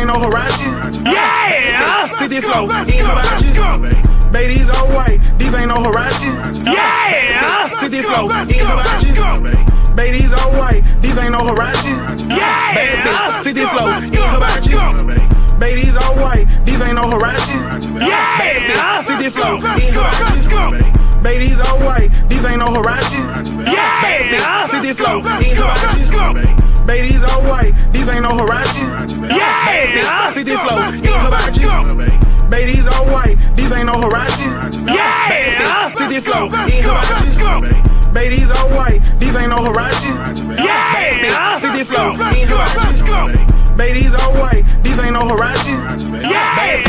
ain't no Hirachi. Yeah! 50 flow, ain't Hibachi. Baby, these all white, these ain't no Hirachi. Yeah! 50 flow, ain't Hibachi. Baby, these all white, these ain't no Hirachi. Yeah! 50 flow, ain't Hibachi. Baby, these all white, these ain't no Hirachi. Yeah! 50 flow, ain't Hibachi. Baby, these all white, these ain't no Hirachi. Yeah! 50 flow, ain't Hibachi. Baby, these all white, these ain't no Hirachi. Yeah! 50 flow, ain't Hibachi. Baby, these all white, these ain't no Hirachi. Yeah! 50 flow, ain't Hibachi. Baby, these all white, these ain't no Hirachi. Yeah! 50 flow, ain't Hibachi. Baby, these all white, these ain't no Hirachi. Yeah!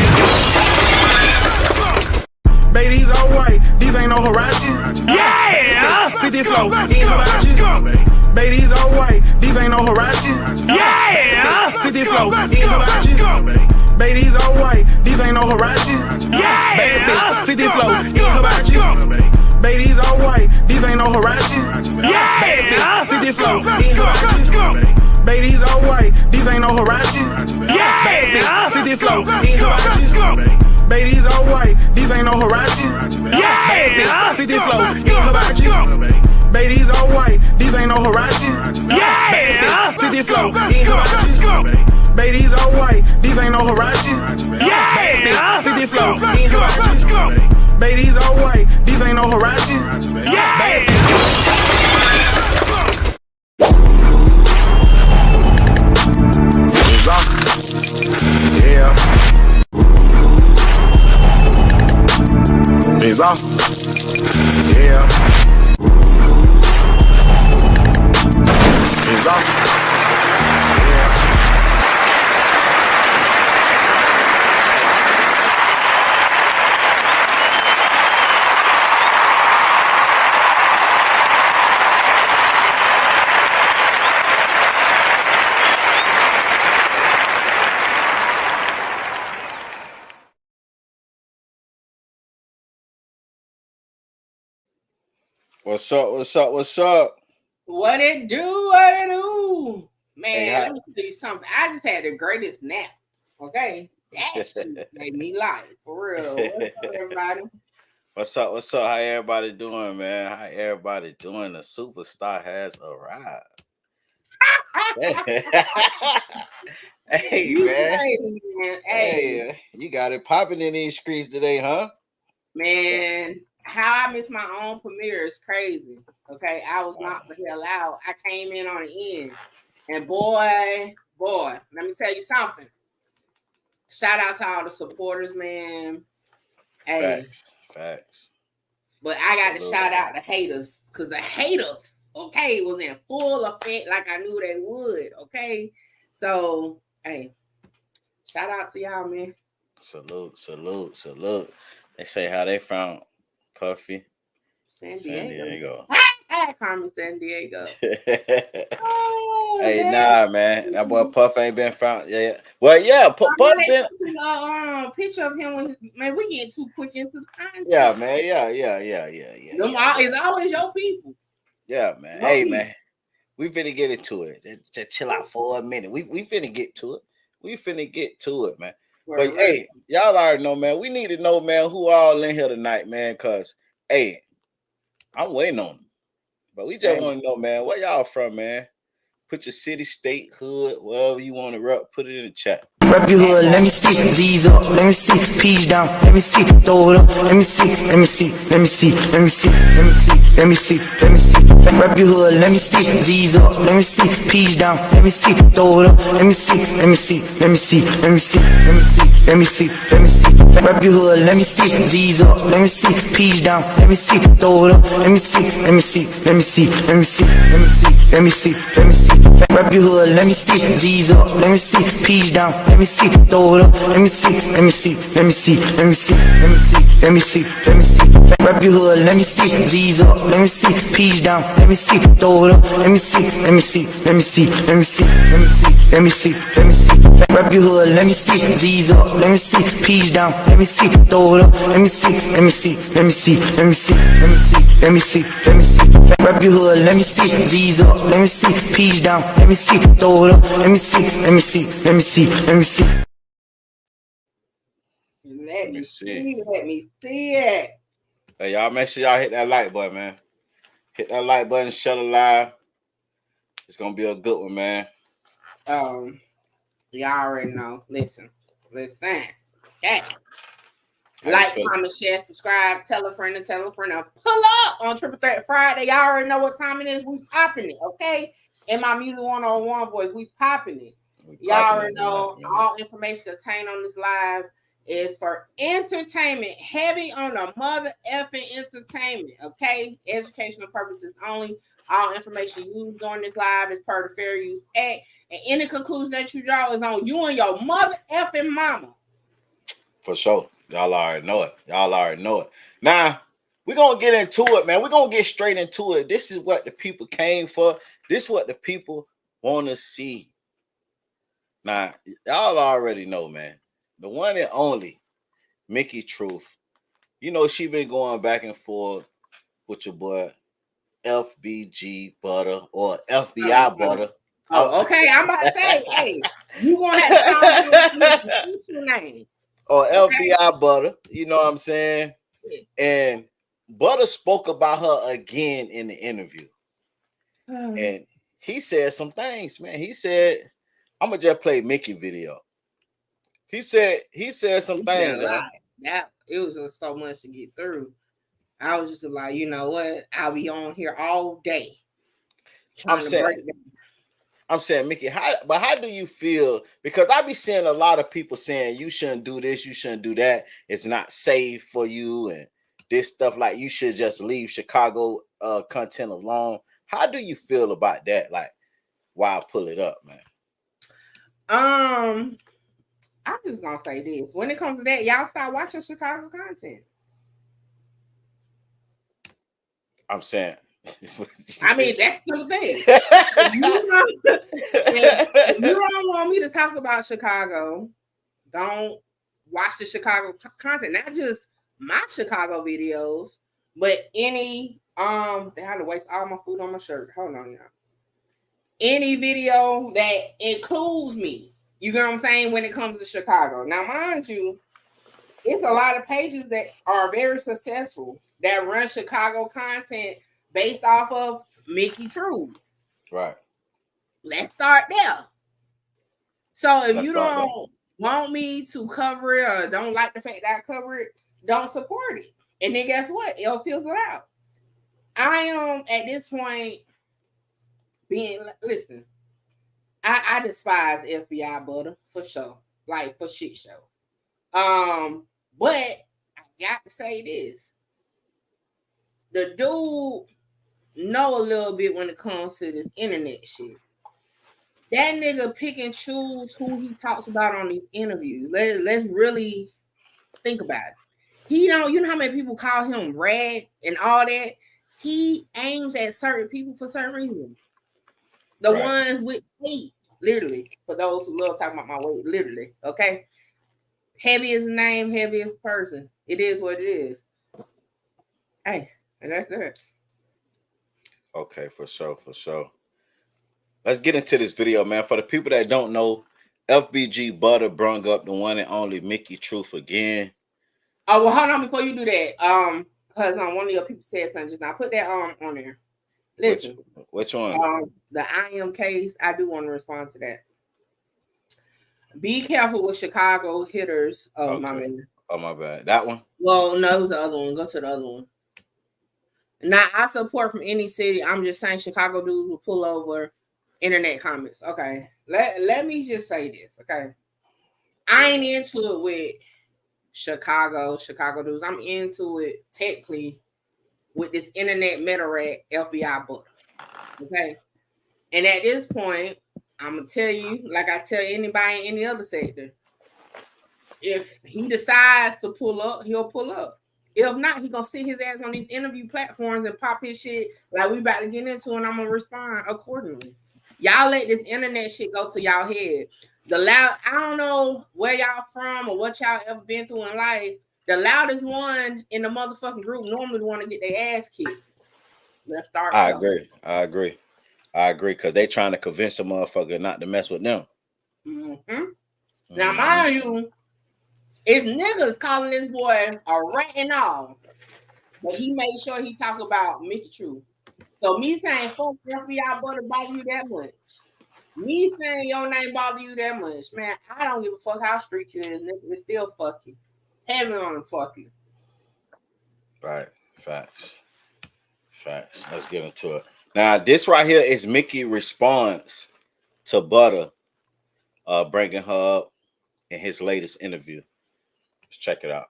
Baby, these all white, these ain't no Hirachi. Yeah! 50 flow, ain't Hibachi. Baby, these all white, these ain't no Hirachi. Yeah! 50 flow, ain't Hibachi. Baby, these all white, these ain't no Hirachi. Yeah! 50 flow, ain't Hibachi. Baby, these all white, these ain't no Hirachi. Yeah! 50 flow, ain't Hibachi. Baby, these all white, these ain't no Hirachi. Yeah! 50 flow, ain't Hibachi. Baby, these all white, these ain't no Hirachi. Yeah! 50 flow, ain't Hibachi. Baby, these all white, these ain't no Hirachi. Yeah! 50 flow, ain't Hibachi. Baby, these all white, these ain't no Hirachi. Yeah! 50 flow, ain't Hibachi. Baby, these all white, these ain't no Hirachi. Yeah! Yeah. He's off. Yeah. He's off. Yeah. What's up? What's up? What's up? What it do? What it do? Man, Hey, let me tell you something. I just had the greatest nap. Okay? That shit made me laugh. For real. What's up, everybody? What's up? What's up? How everybody doing, man? How everybody doing? The superstar has arrived. Hey, You man. crazy, man. Hey, You got it popping in these streets today, huh? man. How I missed my own premiere is crazy. Okay, I was knocked the hell out. I came in on the end, and boy, let me tell you something. Shout out to all the supporters, man. Hey, Facts. but I got to shout out the haters, because the haters, okay, was in full effect like I knew they would. Okay, so hey, shout out to y'all, man. Salute. They say how they found Puffy. San Diego. Carmen, San Diego. Oh, Hey, man. nah, man. That boy Puff ain't been found. Yeah. Well, yeah, Puff been. Picture of him when man, we get too quick into the content. Yeah, man. Yeah. It's always your people. Yeah, man. Your Hey, people. man. We finna get into it. Just chill out for a minute. We finna get to it. Man. But hey, y'all already know, man. We need to know, man, who all in here tonight, man. Cause hey, I'm waiting on them. But we just want to know, man, where y'all from, man? Put your city, state, hood, wherever you want to rep, put it in the chat. Rep your hood, let me see, Z's up, let me see, P's down, let me see, throw it up, let me see. Rep your hood, let me see, Z's up, let me see, P's down, let me see, throw it up, let me see. Rep your hood, let me see, Z's up, let me see, P's down, let me see, throw it up, let me see. Rep your hood, let me see, Z's up, let me see, P's down, let me see, throw it up, let me see. Rep your hood, let me see, Z's up, let me see, P's down, let me see, throw it up, let me see. let me see, let me see. Wrap your hood, let me see. Z's up, let me see. P's down, let me see. Throw it up, let me see, let me see, let me see, let me see, let me see, let me see, let me see. Wrap your hood, let me see. Z's up, let me see. P's down, let me see. Throw it up, let me see, let me see, let me see, let me see. Let me see. Let me see it. Hey, y'all, make sure y'all hit that like button, man. Hit that like button, shut alive. It's gonna be a good one, man. Y'all already know. Listen. Okay. Like, comment, share, subscribe, tell a friend and tell a friend. Now pull up on Triple Threat Friday. Y'all already know what time it is. We popping it, okay? In my Music 101 voice, we popping it. Y'all already know all information contained on this live is for entertainment, heavy on the mother effing entertainment, okay? Educational purposes only. All information used during this live is per the Fair Use Act, and any conclusion that you draw is on you and your mother effing mama. For sure. Y'all already know it. Y'all already know it. Now, we're going to get into it, man. We're going to get straight into it. This is what the people came for. This is what the people want to see. Now, y'all already know, man. The one and only MickeyTruth. You know, she been going back and forth with your boy FBG Butta or FBI Butta. Oh, okay. I'm about to say, hey, you gonna have to your name. Or FBI Butta, you know what I'm saying? And Butta spoke about her again in the interview. And he said some things, man. He said, I'm gonna just play Mickey video. He said some things. That it was just so much to get through. I was just like, you know what? I'll be on here all day. I'm saying, Mickey, how do you feel? Because I be seeing a lot of people saying you shouldn't do this, you shouldn't do that. It's not safe for you, and this stuff like you should just leave Chicago content alone. How do you feel about that? Like, why pull it up, man? I'm just gonna say this. When it comes to that, y'all start watching Chicago content. I'm saying. I mean, that's the thing. If you don't want me to talk about Chicago, don't watch the Chicago content. Not just my Chicago videos, but any they had to waste all my food on my shirt. Hold on, y'all. Any video that includes me. You get what I'm saying when it comes to Chicago. Now, mind you, it's a lot of pages that are very successful that run Chicago content based off of MickeyTruth. Right. Let's start there. So if you don't want me to cover it or don't like the fact that I cover it, don't support it. And then guess what? It'll fizzle out. I am at this point listen, I despise FBI Butta for sure. Like for shit show. But I got to say this. The dude know a little bit when it comes to this internet shit. That nigga pick and choose who he talks about on these interviews. Let's really think about it. He don't, you know how many people call him rad and all that? He aims at certain people for certain reasons. The ones with weight, literally, for those who love talking about my weight, literally, okay? Heavy is the name, heavy is the person. It is what it is. Hey, and that's it. Okay, for sure. Let's get into this video, man. For the people that don't know, FBG Butta brung up the one and only MickeyTruth again. Oh, well, hold on before you do that. Because one of your people said something just now. Put that on there. Listen. Which one? The I am case. I do want to respond to that. Be careful with Chicago hitters. Oh, okay. My man. Oh, my bad. That one? Well, no, it was the other one. Go to the other one. Now, I support from any city. I'm just saying Chicago dudes will pull over internet comments. Okay. Let me just say this. Okay. I ain't into it with Chicago dudes. I'm into it technically with this internet meta rat FBI Butta. Okay. And at this point, I'm gonna tell you, like I tell anybody in any other sector, if he decides to pull up, he'll pull up. If not, he gonna sit his ass on these interview platforms and pop his shit like we about to get into, and I'm gonna respond accordingly. Y'all let this internet shit go to y'all head. The loud, I don't know where y'all from or what y'all ever been through in life. The loudest one in the motherfucking group normally want to get their ass kicked. Let's start. I agree. Because they trying to convince a motherfucker not to mess with them. Now, mind you, it's niggas calling this boy a rat and all, but he made sure he talk about MickeyTruth. So me saying fuck FBI Butta bother you that much. Me saying your name bother you that much, man. I don't give a fuck how street you is, nigga. It's still fuck you. Heaven on fuck you. Right. Facts. Let's get into it. Now, this right here is Mickey response to Butta bringing her up in his latest interview. Let's check it out.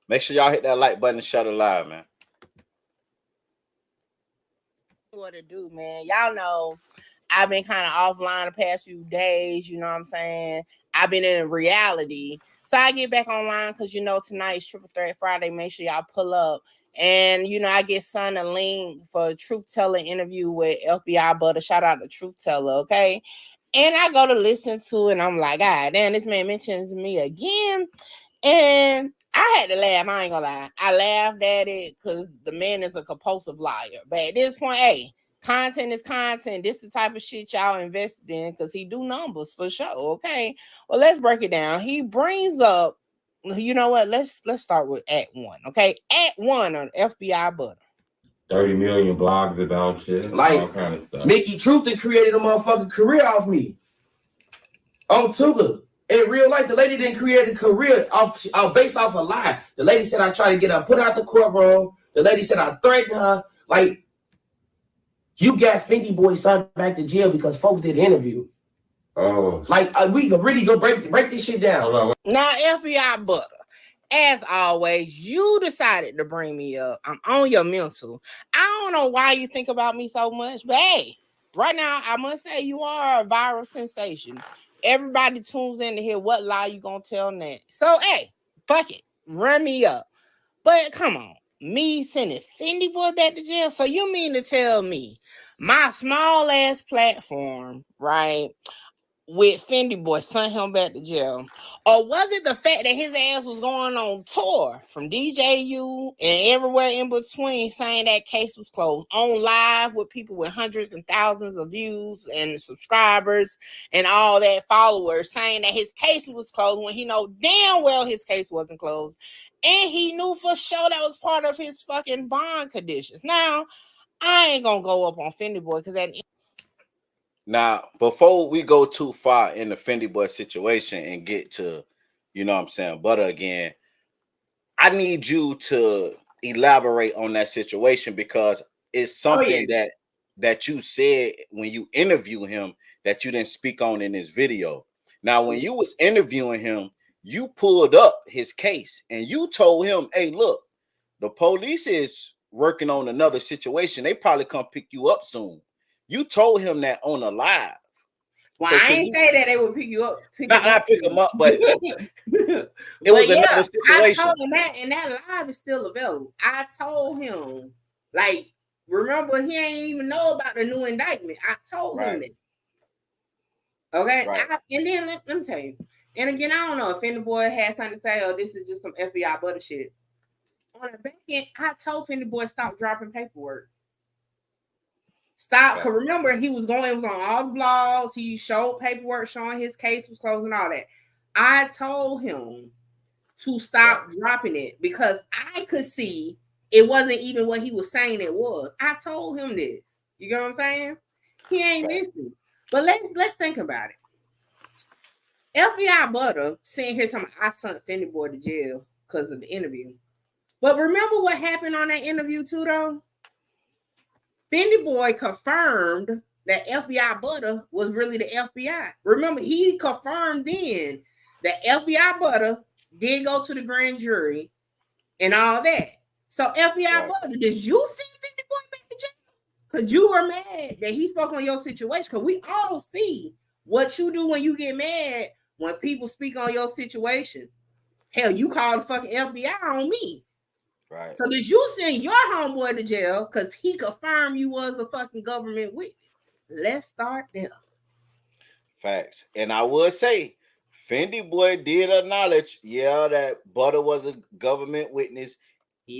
Make sure y'all hit that like button and share the live, man. What to do, man. Y'all know I've been kind of offline the past few days, you know what I'm saying? I've been in reality. So I get back online because you know tonight's Triple Threat Friday. Make sure y'all pull up. And you know, I get Son a link for a Truth Teller interview with FBI Butta. Shout out to Truth Teller, okay? And I go to listen to it and I'm like, God damn, this man mentions me again. And I had to laugh. I ain't gonna lie. I laughed at it because the man is a compulsive liar. But at this point, hey, content is content. This is the type of shit y'all invested in because he do numbers for sure. Okay. Well, let's break it down. He brings up, you know what? Let's start with Act 1. Okay. Act 1 on FBI Butta. 30 million blogs about shit. Like, all kind of stuff. MickeyTruth that created a motherfucking career off me. On Tuga. In real life, the lady didn't create a career based off a lie. The lady said I tried to get her put out the courtroom. The lady said I threatened her. Like, you got Fendi Boy signed back to jail because folks did an interview. Oh. Like, we could really go break this shit down. Now, FBI Butta, as always, you decided to bring me up. I'm on your mental. I don't know why you think about me so much, but hey, right now, I must say you are a viral sensation. Everybody tunes in to hear what lie you gonna tell next. So, hey, fuck it. Run me up. But come on. Me sending Fendi Boy back to jail? So you mean to tell me my small ass platform, right, with Fendi Boy sent him back to jail? Or was it the fact that his ass was going on tour from DJU and everywhere in between saying that case was closed, on live with people with hundreds and thousands of views and subscribers and all that, followers, saying that his case was closed when he know damn well his case wasn't closed, and he knew for sure that was part of his fucking bond conditions? Now, I ain't gonna go up on Fendi Boy because that. Now, before we go too far in the Fendi Boy situation and get to, you know what I'm saying, Butta again, I need you to elaborate on that situation because it's something that you said when you interview him that you didn't speak on in this video. Now, when you was interviewing him, you pulled up his case and you told him, hey, look, the police is working on another situation. They probably come pick you up soon. You told him that on a live. Well, so I ain't say that they would pick you up. Not pick him up, but it was another situation. I told him that, and that live is still available. I told him, like, remember, he ain't even know about the new indictment. I told him that. Okay? Right. And then, let me tell you. And again, I don't know if Fendi Boy has something to say, or this is just some FBI Butta shit. On the back end, I told Fendi Boy stop dropping paperwork. Stop, because remember, he was on all the blogs. He showed paperwork showing his case was closed and all that. I told him to stop dropping it because I could see it wasn't even what he was saying it was. I told him this. You get what I'm saying? He ain't listening. But let's think about it. FBI Butta sitting here telling me I sent Fendi Boy to jail because of the interview. But remember what happened on that interview too, though? Fendi Boy confirmed that FBI Butta was really the FBI. Remember, he confirmed then that FBI Butta did go to the grand jury and all that. So FBI Butta, did you send Fendi Boy back to jail? Because you were mad that he spoke on your situation. Because we all see what you do when you get mad when people speak on your situation. Hell, you called the fucking FBI on me. Right. So did you send your homeboy to jail because he confirmed you was a fucking government witness? Let's start there. Facts. And I would say, Fendi Boy did acknowledge, that Butta was a government witness,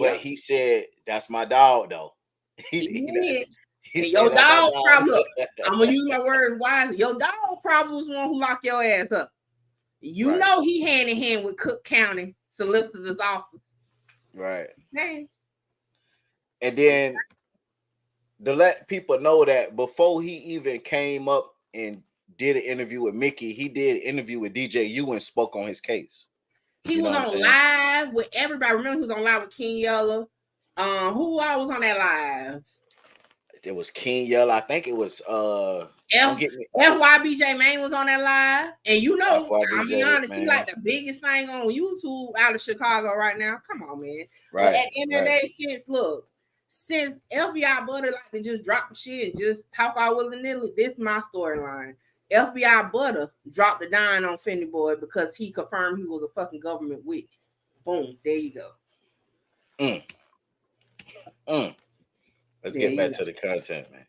but he said, that's my dog, though. He did. He and said, your that's my dog dog. probably, look, I'm going to use my words wisely. Your dog probably was the one who locked your ass up. You know he hand in hand with Cook County Solicitor's Office. Right. Hey. And then to let people know that before he even came up and did an interview with Mickey, he did an interview with DJ U and spoke on his case. He was on live with everybody. Remember, he was on live with King Yella. Who all was on that live? It was King Yella. I think it was FYBJ Main was on that live. And you know, I'll be honest, he like the biggest thing on YouTube out of Chicago right now. Come on, man. Right. But at the end of the day, since FBI Butta like to just drop shit and just talk all willy-nilly, this is my storyline. FBI Butta dropped the dime on Fendi Boy because he confirmed he was a fucking government witness. Boom, there you go. Let's get back to the content, man.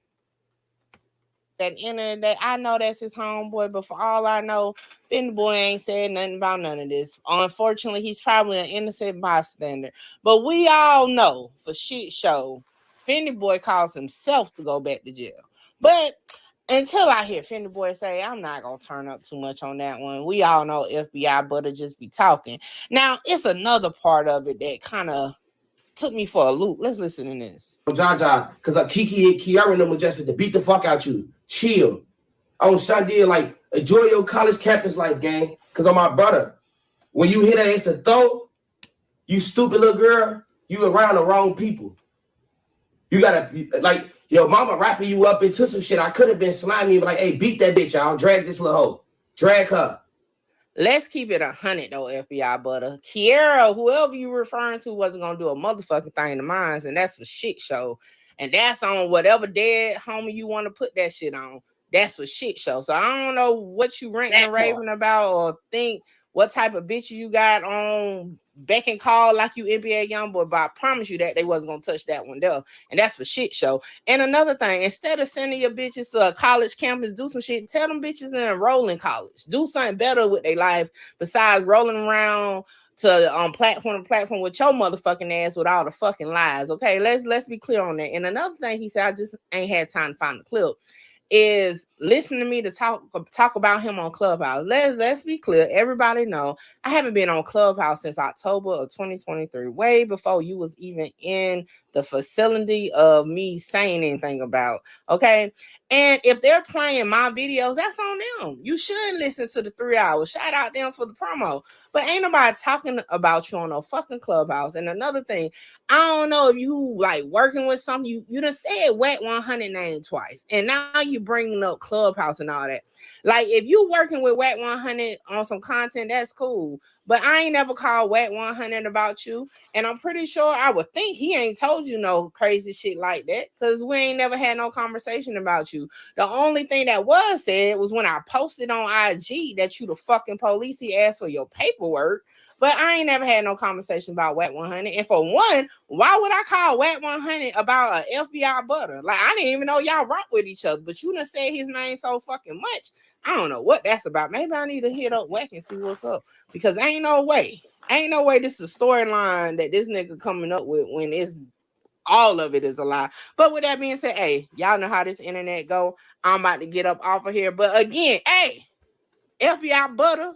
At the end of the day, I know that's his homeboy, but for all I know, Fendi Boy ain't said nothing about none of this. Unfortunately, he's probably an innocent bystander. But we all know, for shit show, Fendi Boy calls himself to go back to jail. But until I hear Fendi Boy say, I'm not going to turn up too much on that one. We all know FBI Butta just be talking. Now, it's another part of it that kind of took me for a loop. Let's listen to this. Jaja, because Kiki and Kiara and them was just to beat the fuck out you. Chill. On Sunday, like, enjoy your college campus life, gang. Because on my brother, when you hit it's a throw, you stupid little girl, you around the wrong people. You gotta, like, your mama wrapping you up into some shit. I could have been slimy, but like, hey, beat that bitch, y'all. Drag this little hoe. Drag her. Let's keep it 100 though, FBI Butta. Kiara, whoever you referring to, wasn't gonna do a motherfucking thing to mine, and that's for shit show. And that's on whatever dead homie you want to put that shit on. That's for shit show. So I don't know what you ranting and raving about or think what type of bitch you got on beck and call like you NBA Youngboy, but I promise you that they wasn't gonna touch that one there. And that's for shit show. And another thing, instead of sending your bitches to a college campus, do some shit, tell them bitches to enroll in college. Do something better with their life besides rolling around to platform to platform with your motherfucking ass with all the fucking lies. Okay, let's be clear on that. And another thing he said, I just ain't had time to find the clip, is listen to me to talk about him on Clubhouse. Let's be clear. Everybody know I haven't been on Clubhouse since October of 2023, way before you was even in the vicinity of me saying anything about. Okay. And if they're playing my videos, that's on them. You should listen to the 3 hours. Shout out them for the promo. But ain't nobody talking about you on no fucking Clubhouse. And another thing, I don't know if you like working with something. You done said Whack 100 name twice. And now you bringing up Clubhouse and all that. Like, if you working with Whack 100 on some content, that's cool. But I ain't never called Whack 100 about you. And I'm pretty sure I would think he ain't told you no crazy shit like that, because we ain't never had no conversation about you. The only thing that was said was when I posted on IG that you the fucking police, he asked for your paperwork. But I ain't never had no conversation about Whack 100. And for one, why would I call Whack 100 about an FBI Butta? Like, I didn't even know y'all rock with each other, but you done said his name so fucking much. I don't know what that's about. Maybe I need to hit up Whack and see what's up, because ain't no way this is a storyline that this nigga coming up with when it's all of it is a lie. But with that being said, hey, y'all know how this internet go. I'm about to get up off of here. But again, hey, FBI Butta,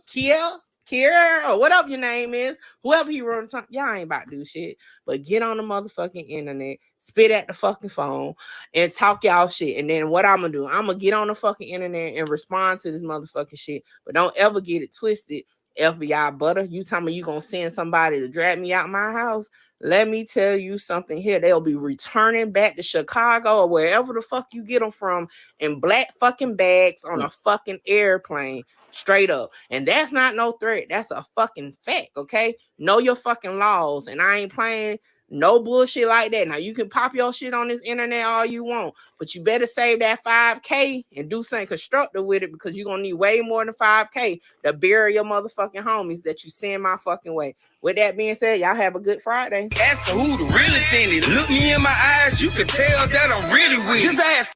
Kiera, or whatever your name is, whoever he wrote on, y'all ain't about to do shit, but get on the motherfucking internet, spit at the fucking phone, and talk y'all shit. And then what I'm gonna do, I'm gonna get on the fucking internet and respond to this motherfucking shit. But don't ever get it twisted. FBI Butta, you tell me you gonna send somebody to drag me out my house? Let me tell you something here. They'll be returning back to Chicago or wherever the fuck you get them from in black fucking bags on a fucking airplane. Straight up. And that's not no threat. That's a fucking fact, okay? Know your fucking laws. And I ain't playing No bullshit like that. Now you can pop your shit on this internet all you want, but you better save that 5K and do something constructive with it because you're gonna need way more than 5K to bury your motherfucking homies that you send my fucking way. With that being said, y'all have a good Friday. Ask who the realest in it. Look me in my eyes, you can tell that I'm really with it. Just ask.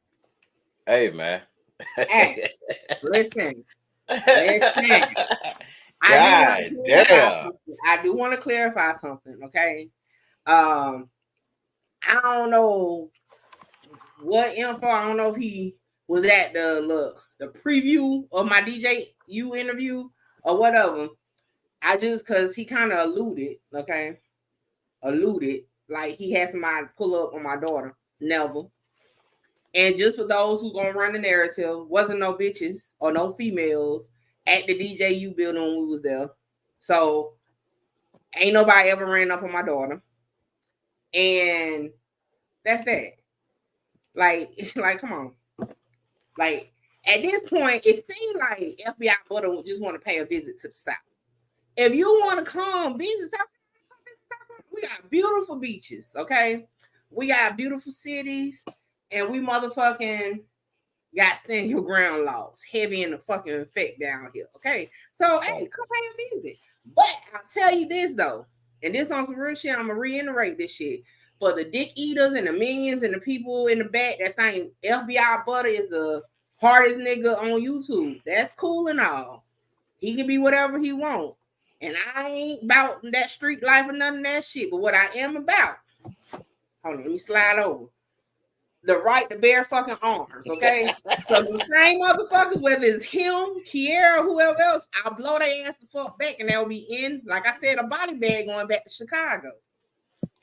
Hey, man. Hey, listen. God I damn. do want to clarify something, okay? I don't know what info. I don't know if he was at the preview of my DJU interview or whatever. I just because he kind of alluded, like he had somebody pull up on my daughter, Never. And just for those who gonna run the narrative, wasn't no bitches or no females at the DJU building when we was there. So ain't nobody ever ran up on my daughter. And that's that. Like, come on. Like, at this point, it seems like FBI Butta would just want to pay a visit to the South. If you want to come visit South, we got beautiful beaches, okay? We got beautiful cities, and we motherfucking got stand your ground laws heavy in the fucking effect down here, okay? So, hey, come pay a visit. But I'll tell you this, though, and this on some real shit, I'm going to reiterate this shit. For the dick eaters and the minions and the people in the back that think FBI Butta is the hardest nigga on YouTube, that's cool and all. He can be whatever he want. And I ain't about that street life or none of that shit. But what I am about, hold on, let me slide over. The right to bear fucking arms, okay? So the same motherfuckers, whether it's him, Kiera, whoever else, I'll blow their ass the fuck back and they'll be in, like I said, a body bag going back to Chicago.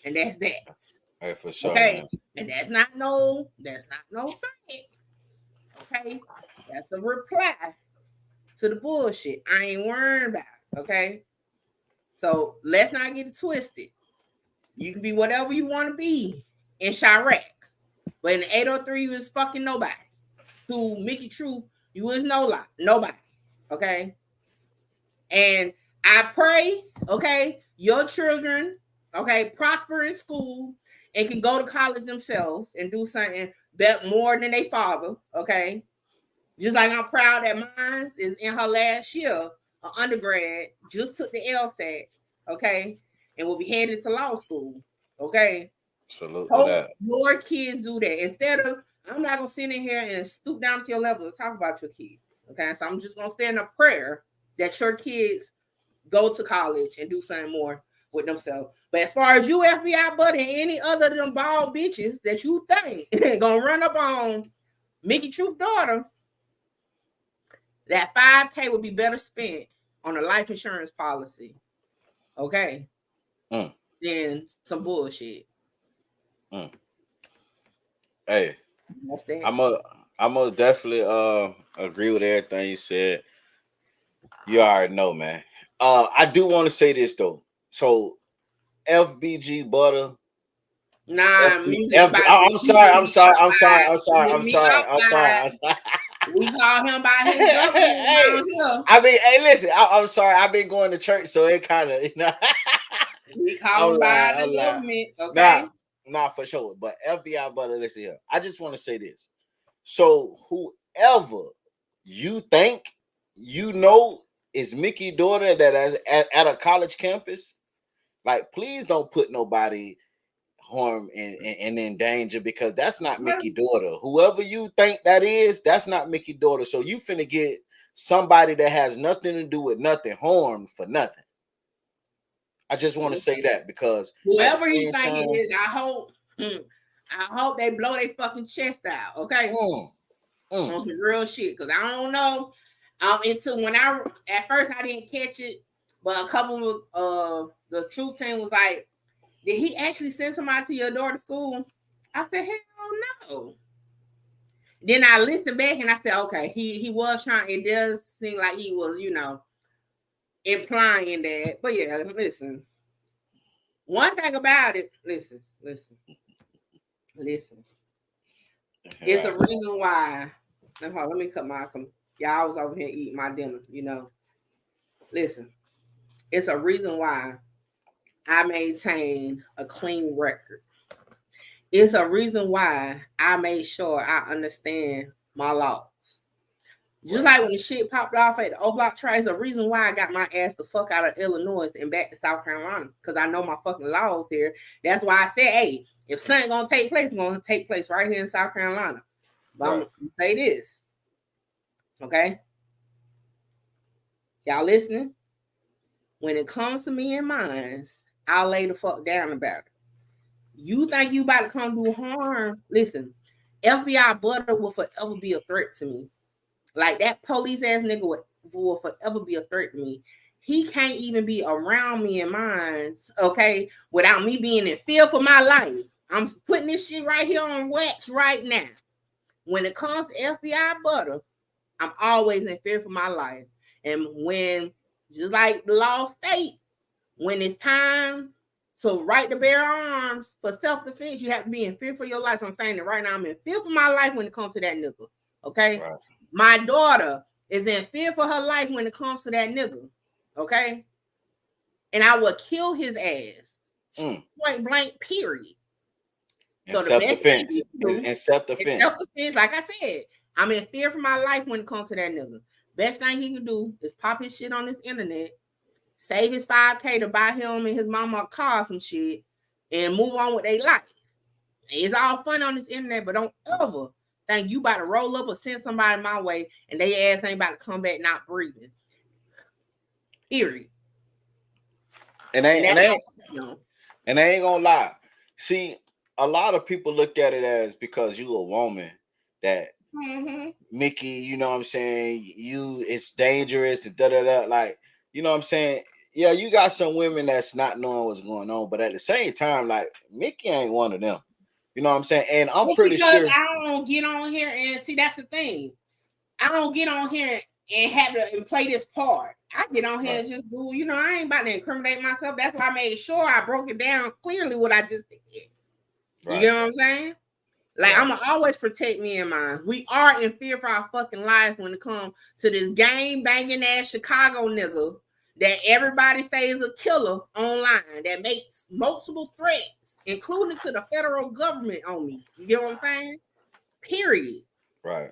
And that's that. Hey, for sure. Okay. Man. And that's not no threat. Okay. That's a reply to the bullshit. I ain't worrying about it. Okay. So let's not get it twisted. You can be whatever you want to be in Chirac. But in the 803, you was fucking nobody. To MickeyTruth, you was nobody. Okay. And I pray, okay, your children, okay, prosper in school and can go to college themselves and do something more than their father, okay? Just like I'm proud that mine is in her last year, an undergrad, just took the LSAT, okay? And will be headed to law school, okay? Salute Hope that. your kids do that. Instead of, I'm not going to sit in here and stoop down to your level to talk about your kids, okay? So I'm just going to stand a prayer that your kids go to college and do something more with themselves. But as far as you, FBI Butta, and any other of them bald bitches that you think gonna run up on MickeyTruth's daughter, that 5K would be better spent on a life insurance policy, okay, than some bullshit. Hey, I most definitely agree with everything you said. You already know, man. I do want to say this though. So FBG Butta. Nah, I'm sorry. We call him by his government. I mean, hey, listen, I'm sorry. I've been going to church, so it kind of, we call him by the government. Okay. Nah, for sure. But FBI Butta, listen here. I just want to say this. So whoever you think you know is Mickey daughter that is at a college campus, like, please don't put nobody harm and in danger, because that's not Mickey daughter. Whoever you think that is, that's not Mickey daughter. So you finna get somebody that has nothing to do with nothing harmed for nothing. I just want to say that, because whoever you think it is, I hope they blow their fucking chest out. Okay. On some real shit, because I don't know. At first I didn't catch it, but a couple of the truth team was like, did he actually send somebody to your daughter's school? I said, hell no. Then I listened back and I said, okay, he was trying. It does seem like he was, implying that. But yeah, listen. One thing about it, listen. It's a reason why. Let me cut my. Y'all was over here eating my dinner, Listen, it's a reason why I maintain a clean record. It's a reason why I made sure I understand my laws. Just like when the shit popped off at the O Block trial, it's a reason why I got my ass the fuck out of Illinois and back to South Carolina. Because I know my fucking laws here. That's why I said, hey, if something gonna take place, it's gonna take place right here in South Carolina. But I'm gonna say this. Okay? Y'all listening? When it comes to me and mine, I'll lay the fuck down about it. You think you about to come do harm? Listen, FBI Butta will forever be a threat to me. Like that police ass nigga will forever be a threat to me. He can't even be around me and mine, okay, without me being in fear for my life. I'm putting this shit right here on wax right now. When it comes to FBI Butta, I'm always in fear for my life. And when, just like the law state, when it's time to right to bear arms for self-defense, you have to be in fear for your life. So I'm saying that right now, I'm in fear for my life when it comes to that nigga. Okay? Right. My daughter is in fear for her life when it comes to that nigga. Okay? And I will kill his ass. Point blank, period. So the best thing he can do is self-defense. Like I said, I'm in fear for my life when it comes to that nigga. Best thing he can do is pop his shit on this internet, save his $5K to buy him and his mama a car, some shit, and move on with their life. It's all fun on this internet, but don't ever think you about to roll up or send somebody my way and they ass ain't about to come back not breathing. Period. And I ain't gonna lie. See, a lot of people look at it as because you a woman that Mickey, you know what I'm saying, it's dangerous and da-da-da. Like, you know what I'm saying? Yeah, you got some women that's not knowing what's going on, but at the same time, like, Mickey ain't one of them. You know what I'm saying? And I'm pretty sure I don't get on here and see, that's the thing. I don't get on here and have to play this part. I get on here and just do, you know, I ain't about to incriminate myself. That's why I made sure I broke it down clearly what I just did. You get what I'm saying? Like, I'm going to always protect me and mine. We are in fear for our fucking lives when it comes to this gang banging ass Chicago nigga that everybody says a killer online that makes multiple threats, including to the federal government on me. You get what I'm saying? Period. Right.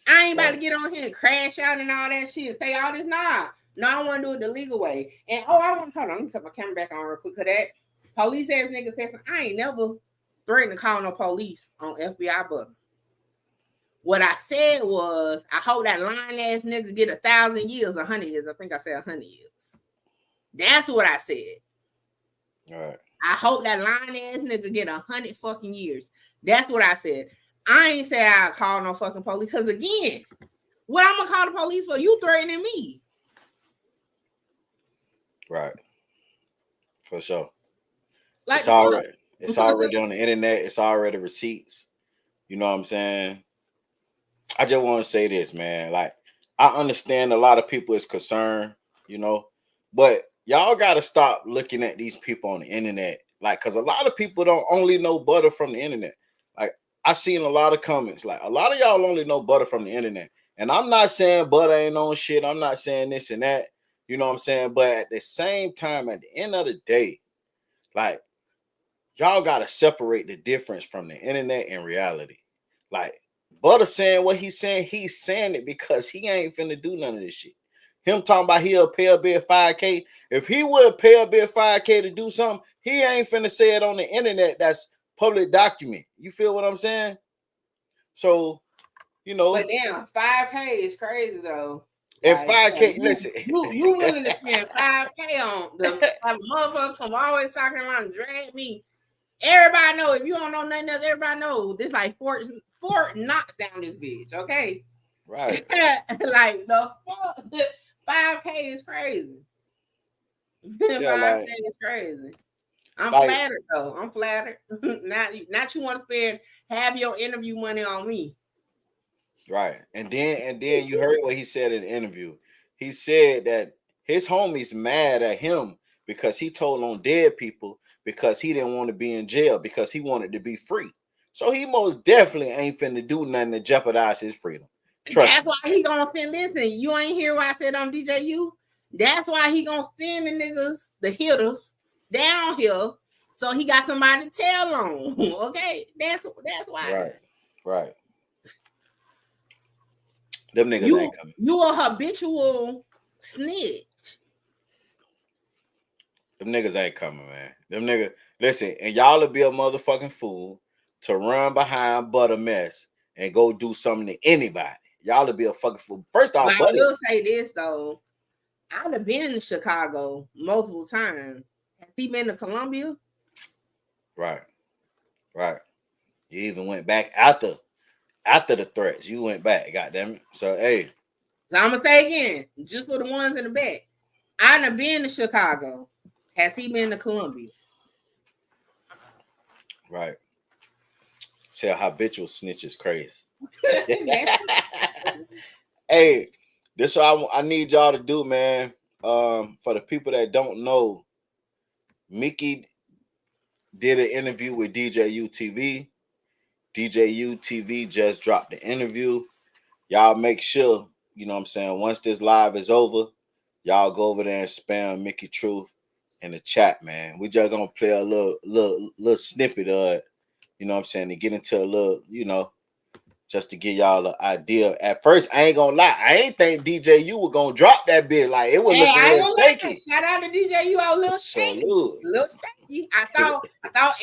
I ain't about to get on here and crash out and all that shit and say all this. Nah. No, I want to do it the legal way. And I want to hold on. Let me put my camera back on real quick. Cause that police ass nigga said something. I ain't never threatened to call no police on FBI Butta. What I said was, I hope that lying ass nigga get 1,000 years, 100 years. I think I said 100 years. That's what I said. All right. I hope that lying ass nigga get 100 fucking years. That's what I said. I ain't say I call no fucking police. Because again, what I'm gonna call the police for? You threatening me. Right. For sure. Like it's already on the internet. It's already receipts. You know what I'm saying? I just want to say this, man. Like, I understand a lot of people is concerned, you know, but y'all got to stop looking at these people on the internet. Like, because a lot of people don't only know Butta from the internet. Like, I seen a lot of comments. Like, a lot of y'all only know Butta from the internet. And I'm not saying Butta ain't on shit. I'm not saying this and that. You know what I'm saying? But at the same time, at the end of the day, like, y'all got to separate the difference from the internet and reality. Like, Butta saying what he's saying it because he ain't finna do none of this shit. Him talking about he'll pay a bit 5K. If he would pay a bit 5K to do something, he ain't finna say it on the internet. That's public document. You feel what I'm saying? So, you know. But damn, 5K is crazy though. And like, 5K, listen. You willing to spend 5K on the motherfucker from always talking around and drag me. Everybody know, if you don't know nothing else, everybody know this like Fort knocks down this bitch, okay? Right. Like the 5K is crazy. Yeah, 5K is crazy. I'm flattered though. I'm flattered. Not you want to spend half your interview money on me. Right. And then you heard what he said in the interview. He said that his homies mad at him because he told on dead people because he didn't want to be in jail, because he wanted to be free. So he most definitely ain't finna do nothing to jeopardize his freedom. That's why he gonna send, listen, you ain't hear what I said on DJU? That's why he gonna send the niggas, the hitters, down here, so he got somebody to tell on. Okay, that's why. Right. Them niggas ain't coming. You a habitual snitch. Them niggas ain't coming, man. Them niggas, listen, and y'all will be a motherfucking fool to run behind Butta mess and go do something to anybody. Y'all will be a fucking fool. First off, I will say this though. I'd have been in Chicago multiple times. Has he been to Columbia? Right. You even went back after the threats. You went back, goddamn it. So hey. So I'm gonna say again, just for the ones in the back. I'd have been to Chicago. Has he been to Columbia? Right. See, a habitual snitch is crazy. Hey, this is what I need y'all to do, man. For the people that don't know, Mickey did an interview with DJ UTV. DJ UTV just dropped the interview. Y'all make sure, you know what I'm saying, once this live is over, y'all go over there and spam MickeyTruth in the chat, man. We just gonna play a little snippet of it, you know what I'm saying, to get into a little, you know, just to give y'all an idea. At first, I ain't gonna lie, I ain't think DJ U was gonna drop that bit. Like it was looking a little shaky. Shout out to DJ U, a little shaky. I thought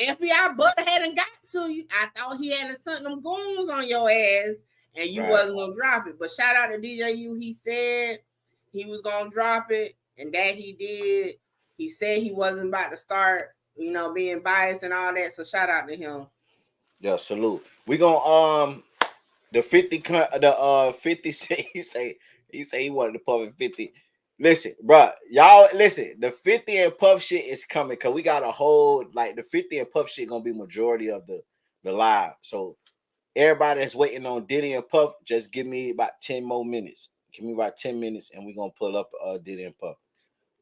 FBI Butta hadn't got to you. I thought he had sent them goons on your ass, and you wasn't gonna drop it. But shout out to DJ U. He said he was gonna drop it, and that he did. He said he wasn't about to start, you know, being biased and all that. So shout out to him. Yeah, salute. We gonna the 50 he say he wanted to puff 50. Listen, bro, y'all listen. The 50 and puff shit is coming because we got a whole like the 50 and puff shit gonna be majority of the live. So everybody that's waiting on Diddy and Puff, just give me about 10 more minutes. Give me about 10 minutes, and we're gonna pull up Diddy and Puff.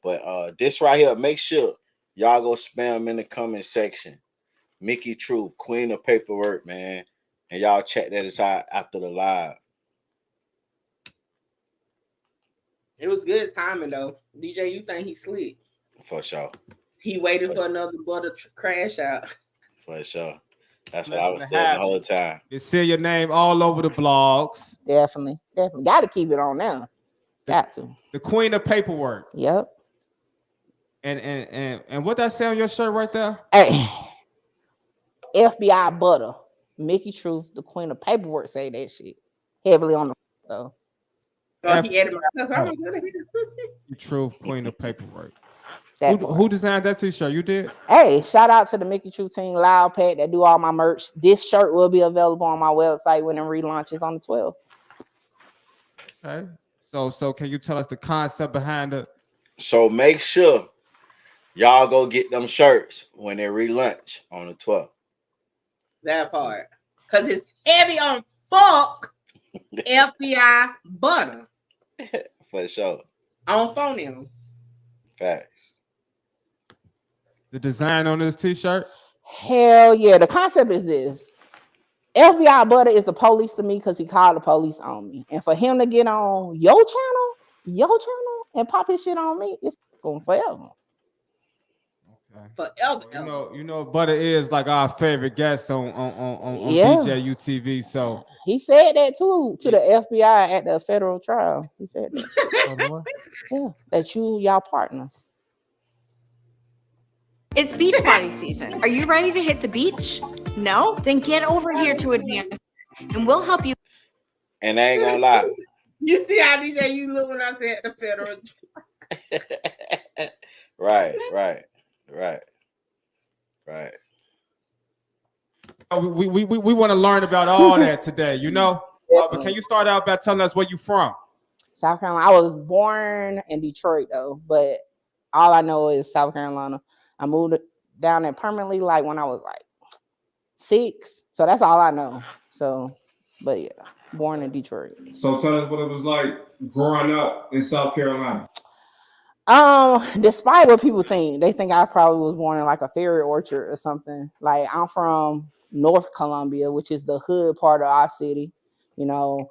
But this right here, make sure y'all go spam in the comment section. MickeyTruth, Queen of Paperwork, man. And y'all check that out after the live. It was good timing though. DJ, you think he slick? For sure. He waited for another Butta crash out. For sure. That's what I was doing the whole time. You see your name all over the blogs. Definitely. Got to keep it on now. Got to. The Queen of Paperwork. Yep. And what that say on your shirt right there? Hey, FBI Butta, MickeyTruth, the Queen of Paperwork, say that shit heavily on the though. So he added my Truth, Queen of Paperwork. Who designed that t-shirt? You did? Hey, shout out to the MickeyTruth team, Loud Pack, that do all my merch. This shirt will be available on my website when it relaunches on the 12th. Okay. So can you tell us the concept behind it? So make sure y'all go get them shirts when they relaunch on the 12th. That part. Because it's heavy on fuck FBI Butta. For sure. On phone. Facts. The design on this t-shirt? Hell yeah. The concept is this. FBI Butta is the police to me because he called the police on me. And for him to get on your channel, and pop his shit on me, it's going forever. Okay. Forever. You know, Butta is like our favorite guest on DJ UTV. So he said that too to the FBI at the federal trial. He said that. Yeah, that y'all partners. It's beach party season. Are you ready to hit the beach? No? Then get over here to Advance and we'll help you. And I ain't gonna lie. You see how DJ you look when I said the federal Right. We want to learn about all that today, you know? But can you start out by telling us where you from? South Carolina. I was born in Detroit though, but all I know is South Carolina. I moved down there permanently like when I was like 6. So that's all I know. So, but yeah, born in Detroit. So tell us what it was like growing up in South Carolina. Despite what people think, they think I probably was born in like a fairy orchard or something. Like I'm from North Columbia, which is the hood part of our city. You know,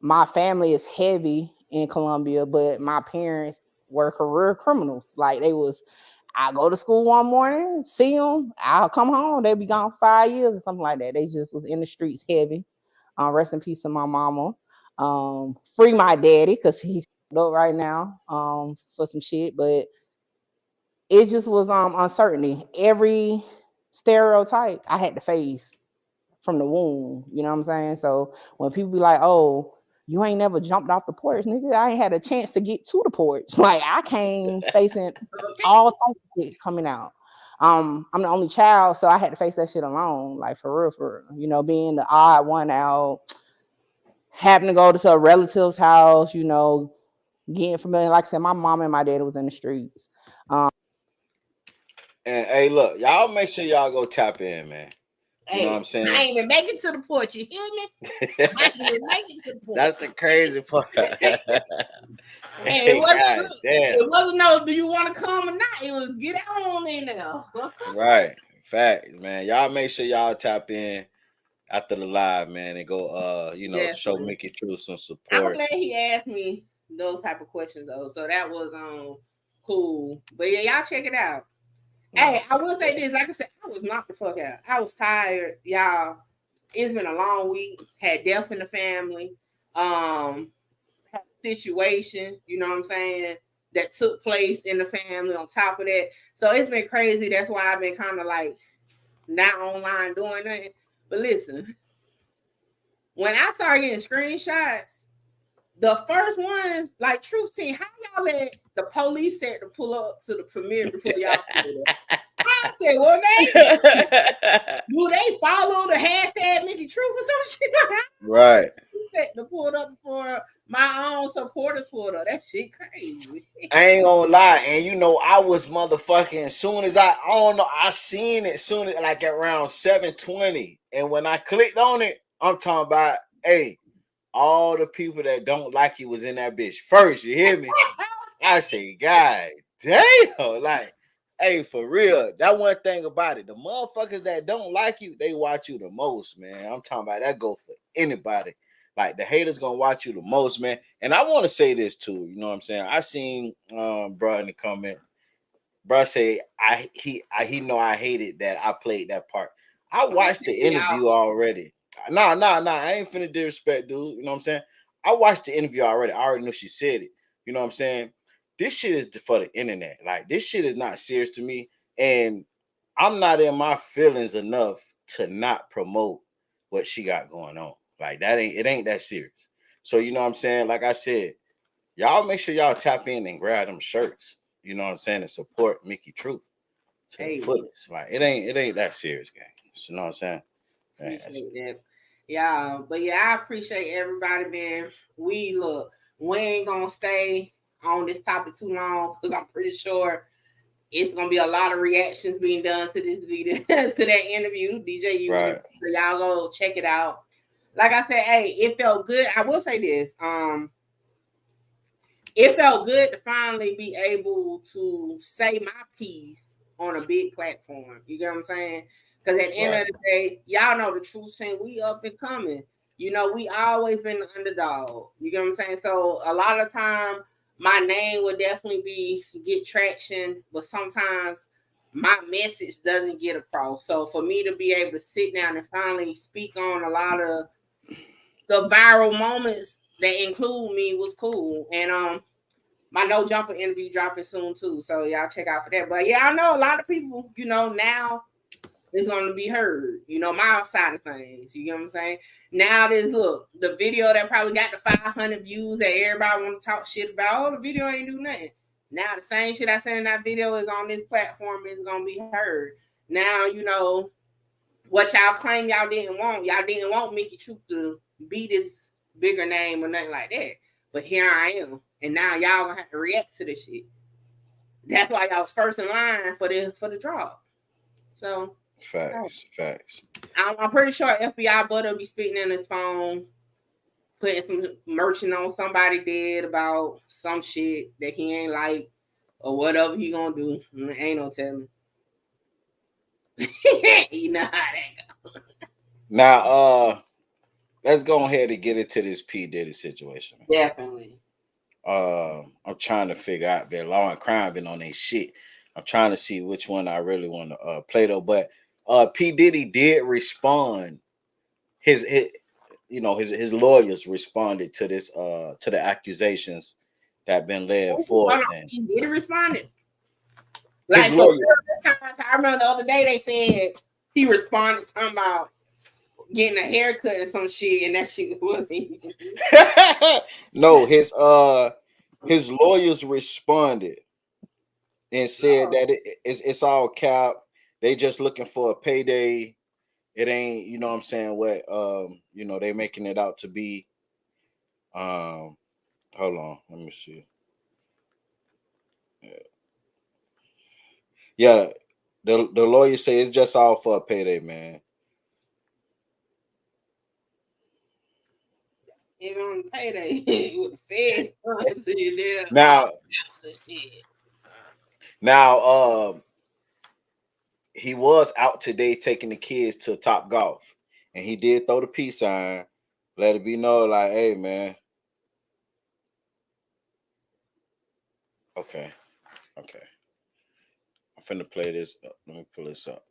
my family is heavy in Columbia, but my parents were career criminals. Like they was I go to school one morning, see them, I'll come home. They be gone 5 years or something like that. They just was in the streets heavy. Rest in peace to my mama. Free my daddy because he up right now for some shit. But it just was uncertainty. Every stereotype I had to face from the womb. You know what I'm saying? So when people be like, "Oh, you ain't never jumped off the porch," nigga, I ain't had a chance to get to the porch. Like I came facing all types of shit coming out. I'm the only child, so I had to face that shit alone. Like for real. You know, being the odd one out, having to go to a relative's house. You know, getting familiar. Like I said, my mom and my dad was in the streets. And hey, look, y'all make sure y'all go tap in, man. You know what I'm saying? I ain't even make it to the porch. You hear me? I ain't even make it to the porch. That's the crazy part. It wasn't no, do you want to come or not? It was get on in there. Right. Facts, man. Y'all make sure y'all tap in after the live, man, and go show MickeyTruth some support. I'm glad he asked me those type of questions though. So that was cool. But yeah, y'all check it out. Hey, I will say this, like I said, I was knocked the fuck out. I was tired, y'all. It's been a long week. Had death in the family. Had a situation, you know what I'm saying, that took place in the family on top of that. So it's been crazy. That's why I've been kind of like not online doing nothing. But listen, when I started getting screenshots, the first ones, like Truth Team, how y'all let the police set to pull up to the premiere before y'all pulled up? I said, well, do they follow the hashtag MickeyTruth or some shit? Right. To pull it up before my own supporters pulled up. That shit crazy. I ain't gonna lie, and you know, I was motherfucking as soon as I don't know, I seen it soon as like around 7:20, and when I clicked on it, I'm talking about, hey, all the people that don't like you was in that bitch first. You hear me? I say, God damn, like, hey, for real. That one thing about it, the motherfuckers that don't like you, they watch you the most, man. I'm talking about that go for anybody. Like the haters gonna watch you the most, man. And I want to say this too. You know what I'm saying? I seen bro in the comment. Bro say he know I hated that I played that part. I watched the interview already. Nah. I ain't finna disrespect, dude. You know what I'm saying? I watched the interview already. I already know she said it. You know what I'm saying? This shit is for the internet. Like this shit is not serious to me, and I'm not in my feelings enough to not promote what she got going on. Like it ain't that serious. So you know what I'm saying? Like I said, y'all make sure y'all tap in and grab them shirts. You know what I'm saying? And support MickeyTruth to the fullest. Like it ain't that serious, gang. You know what I'm saying? Yeah, but yeah, I appreciate everybody, man. We ain't gonna stay on this topic too long because I'm pretty sure it's gonna be a lot of reactions being done to this video, to that interview. DJ, right. So y'all go check it out. Like I said, hey, it felt good. I will say this. It felt good to finally be able to say my piece on a big platform. You get what I'm saying? Because at the end of the day, y'all know the truth saying we up and coming. You know, we always been the underdog. You get what I'm saying? So a lot of time, my name would definitely get traction, but sometimes my message doesn't get across. So for me to be able to sit down and finally speak on a lot of the viral moments that include me was cool. And my No Jumper interview dropping soon too. So y'all check out for that. But yeah, I know a lot of people, you know, now it's gonna be heard, you know, my side of things. You get what I'm saying? Now the video that probably got the 500 views that everybody want to talk shit about. Oh, the video ain't do nothing. Now the same shit I said in that video is on this platform, is gonna be heard. Now, you know, what y'all claim y'all didn't want MickeyTruth to be this bigger name or nothing like that. But here I am. And now y'all gonna have to react to this shit. That's why y'all was first in line for the drop. So Facts. I'm pretty sure FBI Butta will be speaking in his phone, putting some merchant on somebody dead about some shit that he ain't like or whatever he gonna do. Ain't no telling. You know how that goes. Now, let's go ahead and get into this P. Diddy situation. Definitely. I'm trying to figure out, Law and Crime been on their shit. I'm trying to see which one I really want to play though. But P. Diddy did respond. His lawyers responded to this to the accusations that have been led forward. He did respond. Like I remember the other day they said he responded talking about getting a haircut or some shit, and that shit wasn't. No, his lawyers responded and said that it's all cap. They just looking for a payday. It ain't, you know what I'm saying, what they making it out to be. Hold on, let me see. Yeah, the lawyer say it's just all for a payday, man. Even on payday with the feds. Now, he was out today taking the kids to Top Golf, and he did throw the peace sign, let it be known, like, hey, man. Okay. I'm finna play this. Let me pull this up.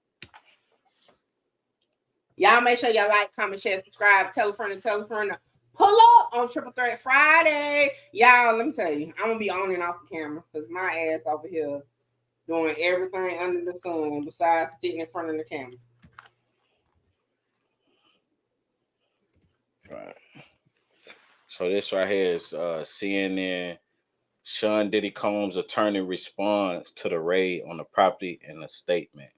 Y'all make sure y'all like, comment, share, subscribe, tell a friend and tell a friend to pull up on Triple Threat Friday. Y'all, let me tell you, I'm gonna be on and off the camera because my ass over here doing everything under the sun besides sitting in front of the camera. Right. So this right here is CNN. Sean Diddy Combs' attorney responds to the raid on the property in a statement.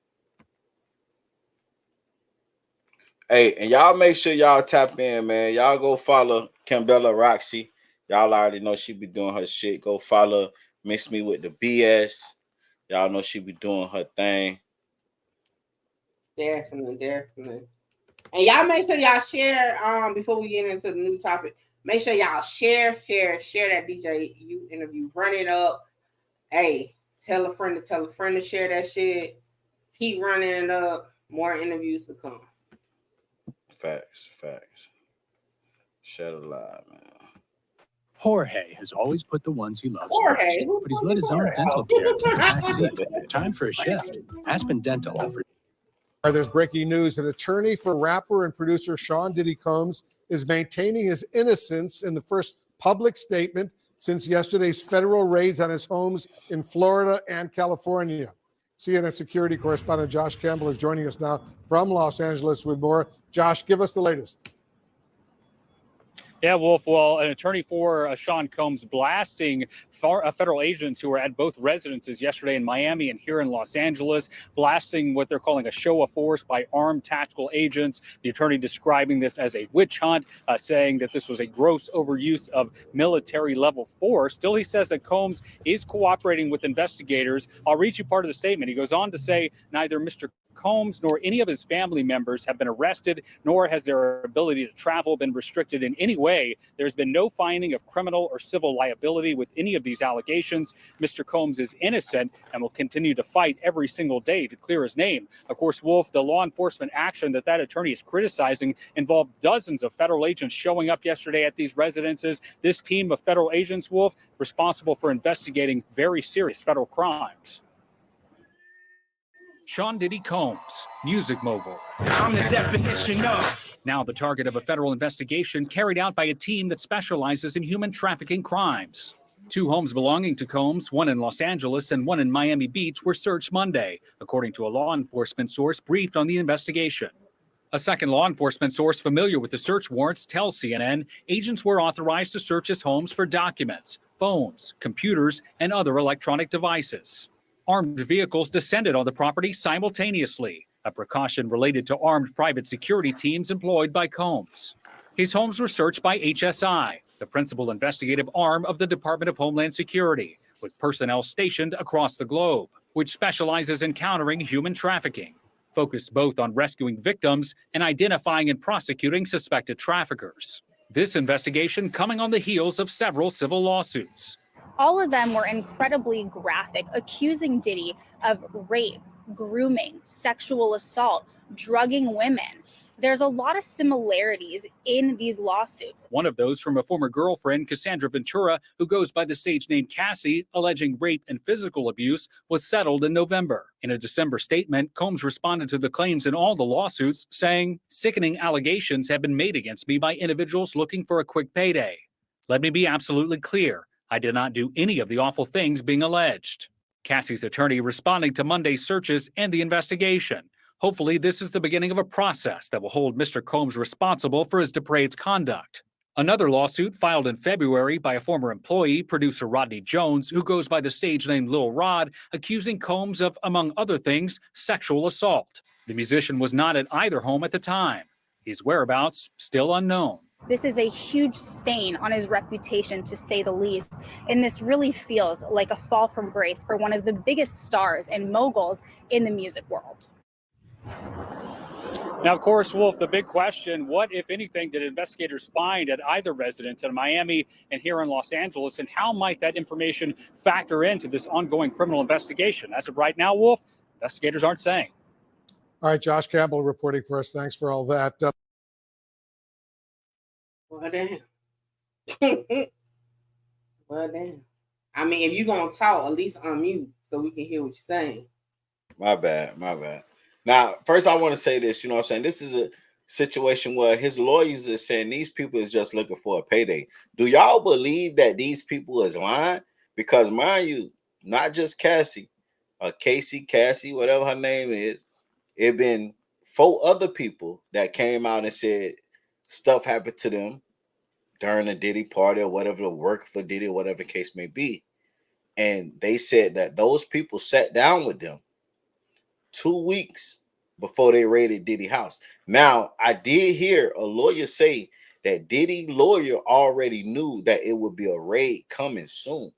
Hey, and y'all make sure y'all tap in, man. Y'all go follow Kimbella Roxy. Y'all already know she be doing her shit. Go follow Mix Me With The BS. Y'all know she be doing her thing. Definitely. And y'all make sure y'all share before we get into the new topic. Make sure y'all share that DJ U interview. Run it up. Hey, tell a friend to share that shit. Keep running it up. More interviews to come. Facts. Shed a lot, man. Jorge has always put the ones he loves first, but he's let his own dental care take a back seat. Time for a shift. Aspen Dental offers. There's breaking news. An attorney for rapper and producer Sean Diddy Combs is maintaining his innocence in the first public statement since yesterday's federal raids on his homes in Florida and California. CNN security correspondent Josh Campbell is joining us now from Los Angeles with more. Josh, give us the latest. Yeah, Wolf. Well, an attorney for Sean Combs blasting federal agents who were at both residences yesterday in Miami and here in Los Angeles, blasting what they're calling a show of force by armed tactical agents. The attorney describing this as a witch hunt, saying that this was a gross overuse of military level force. Still, he says that Combs is cooperating with investigators. I'll read you part of the statement. He goes on to say neither Mr. Combs nor any of his family members have been arrested, nor has their ability to travel been restricted in any way. There's been no finding of criminal or civil liability with any of these allegations. Mr. Combs is innocent and will continue to fight every single day to clear his name. Of course, Wolf, the law enforcement action that attorney is criticizing involved dozens of federal agents showing up yesterday at these residences. This team of federal agents, Wolf, responsible for investigating very serious federal crimes. Sean Diddy Combs, music mogul. I'm the definition of. Now the target of a federal investigation carried out by a team that specializes in human trafficking crimes. 2 homes belonging to Combs, one in Los Angeles and one in Miami Beach, were searched Monday, according to a law enforcement source briefed on the investigation. A second law enforcement source familiar with the search warrants tells CNN agents were authorized to search his homes for documents, phones, computers, and other electronic devices. Armed vehicles descended on the property simultaneously, a precaution related to armed private security teams employed by Combs. His homes were searched by HSI, the principal investigative arm of the Department of Homeland Security, with personnel stationed across the globe, which specializes in countering human trafficking, focused both on rescuing victims and identifying and prosecuting suspected traffickers. This investigation coming on the heels of several civil lawsuits. All of them were incredibly graphic, accusing Diddy of rape, grooming, sexual assault, drugging women. There's a lot of similarities in these lawsuits. One of those from a former girlfriend, Cassandra Ventura, who goes by the stage name Cassie, alleging rape and physical abuse, was settled in November. In a December statement, Combs responded to the claims in all the lawsuits, saying, "Sickening allegations have been made against me by individuals looking for a quick payday. Let me be absolutely clear. I did not do any of the awful things being alleged." Cassie's attorney responding to Monday's searches and the investigation. Hopefully, this is the beginning of a process that will hold Mr. Combs responsible for his depraved conduct. Another lawsuit filed in February by a former employee, producer Rodney Jones, who goes by the stage name Lil Rod, accusing Combs of, among other things, sexual assault. The musician was not at either home at the time. His whereabouts still unknown. This is a huge stain on his reputation, to say the least, and this really feels like a fall from grace for one of the biggest stars and moguls in the music world. Now, of course, Wolf, the big question, what, if anything, did investigators find at either residence in Miami and here in Los Angeles, and how might that information factor into this ongoing criminal investigation? As of right now, Wolf, investigators aren't saying. All right, Josh Campbell reporting for us. Thanks for all that. Well, damn. Well, damn. I mean, if you're going to talk, at least unmute so we can hear what you're saying. My bad. Now, first I want to say this, you know what I'm saying? This is a situation where his lawyers are saying these people is just looking for a payday. Do y'all believe that these people is lying? Because mind you, not just Cassie, Cassie, whatever her name is, it been 4 other people that came out and said stuff happened to them during the Diddy party or whatever, the work for Diddy or whatever the case may be. And they said that those people sat down with them 2 weeks before they raided Diddy's house. Now, I did hear a lawyer say that Diddy lawyer already knew that it would be a raid coming soon.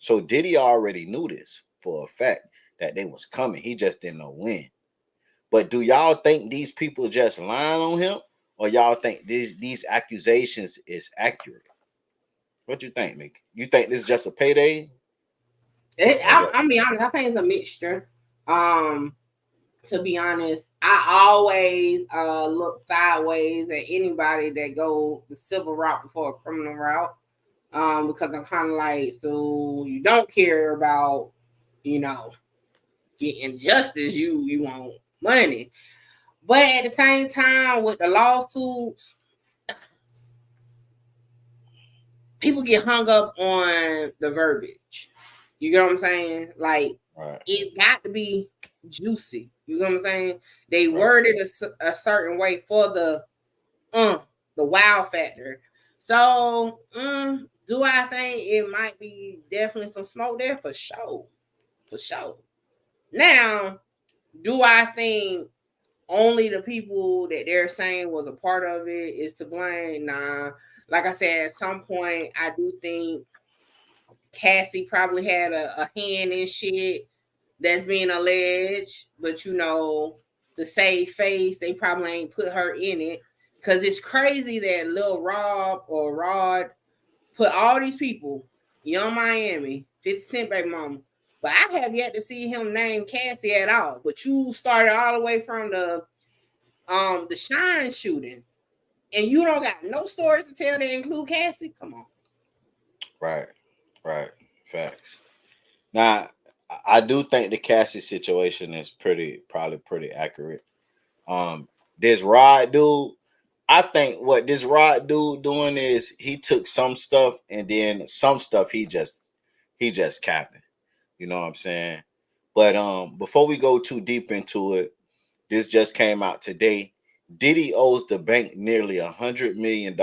So Diddy already knew this for a fact that they was coming. He just didn't know when. But do y'all think these people just lying on him, or y'all think these accusations is accurate? What you think, Mickey? You think this is just a payday? I mean, I think it's a mixture. To be honest, I always look sideways at anybody that go the civil route before a criminal route, because I'm kind of like, so you don't care about, getting justice, you want money. But at the same time, with the lawsuits, people get hung up on the verbiage. You get what I'm saying? Like, It's got to be juicy. You know what I'm saying? They worded a certain way for the wow factor. So, do I think it might be definitely some smoke there? For sure. For sure. Now, do I think only the people that they're saying was a part of it is to blame? Nah. Like I said, at some point, I do think Cassie probably had a hand in shit that's being alleged, but to save face, they probably ain't put her in it. Because it's crazy that Lil Rod put all these people, Young Miami, 50 Cent baby mama, but I have yet to see him name Cassie at all. But you started all the way from the Shine shooting, and you don't got no stories to tell that include Cassie. Come on. Right. Facts. Now, I do think the Cassie situation is probably pretty accurate. This Rod dude, I think what this Rod dude doing is he took some stuff and then some stuff he just capping. You know what I'm saying? But before we go too deep into it, this just came out today. Diddy owes the bank nearly $100 million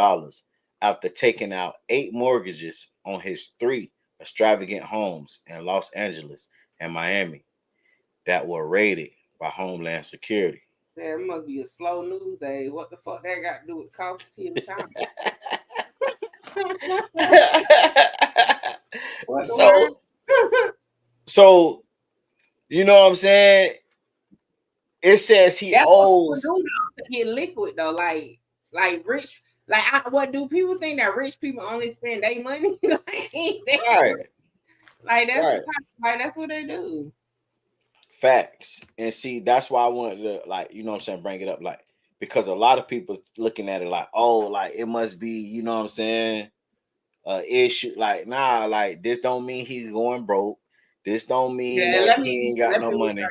after taking out 8 mortgages on his 3 extravagant homes in Los Angeles and Miami that were raided by Homeland Security. There must be a slow news day. What the fuck that got to do with coffee, tea, and China? So you know what I'm saying? It says he owes. Get liquid though, like rich. What do people think that rich people only spend their money? That's what they do. Facts. And see, that's why I wanted to, bring it up. Like, because a lot of people looking at it like, oh, like it must be, you know what I'm saying, issue. Like, nah, like this don't mean he's going broke. This don't mean that he ain't got no money.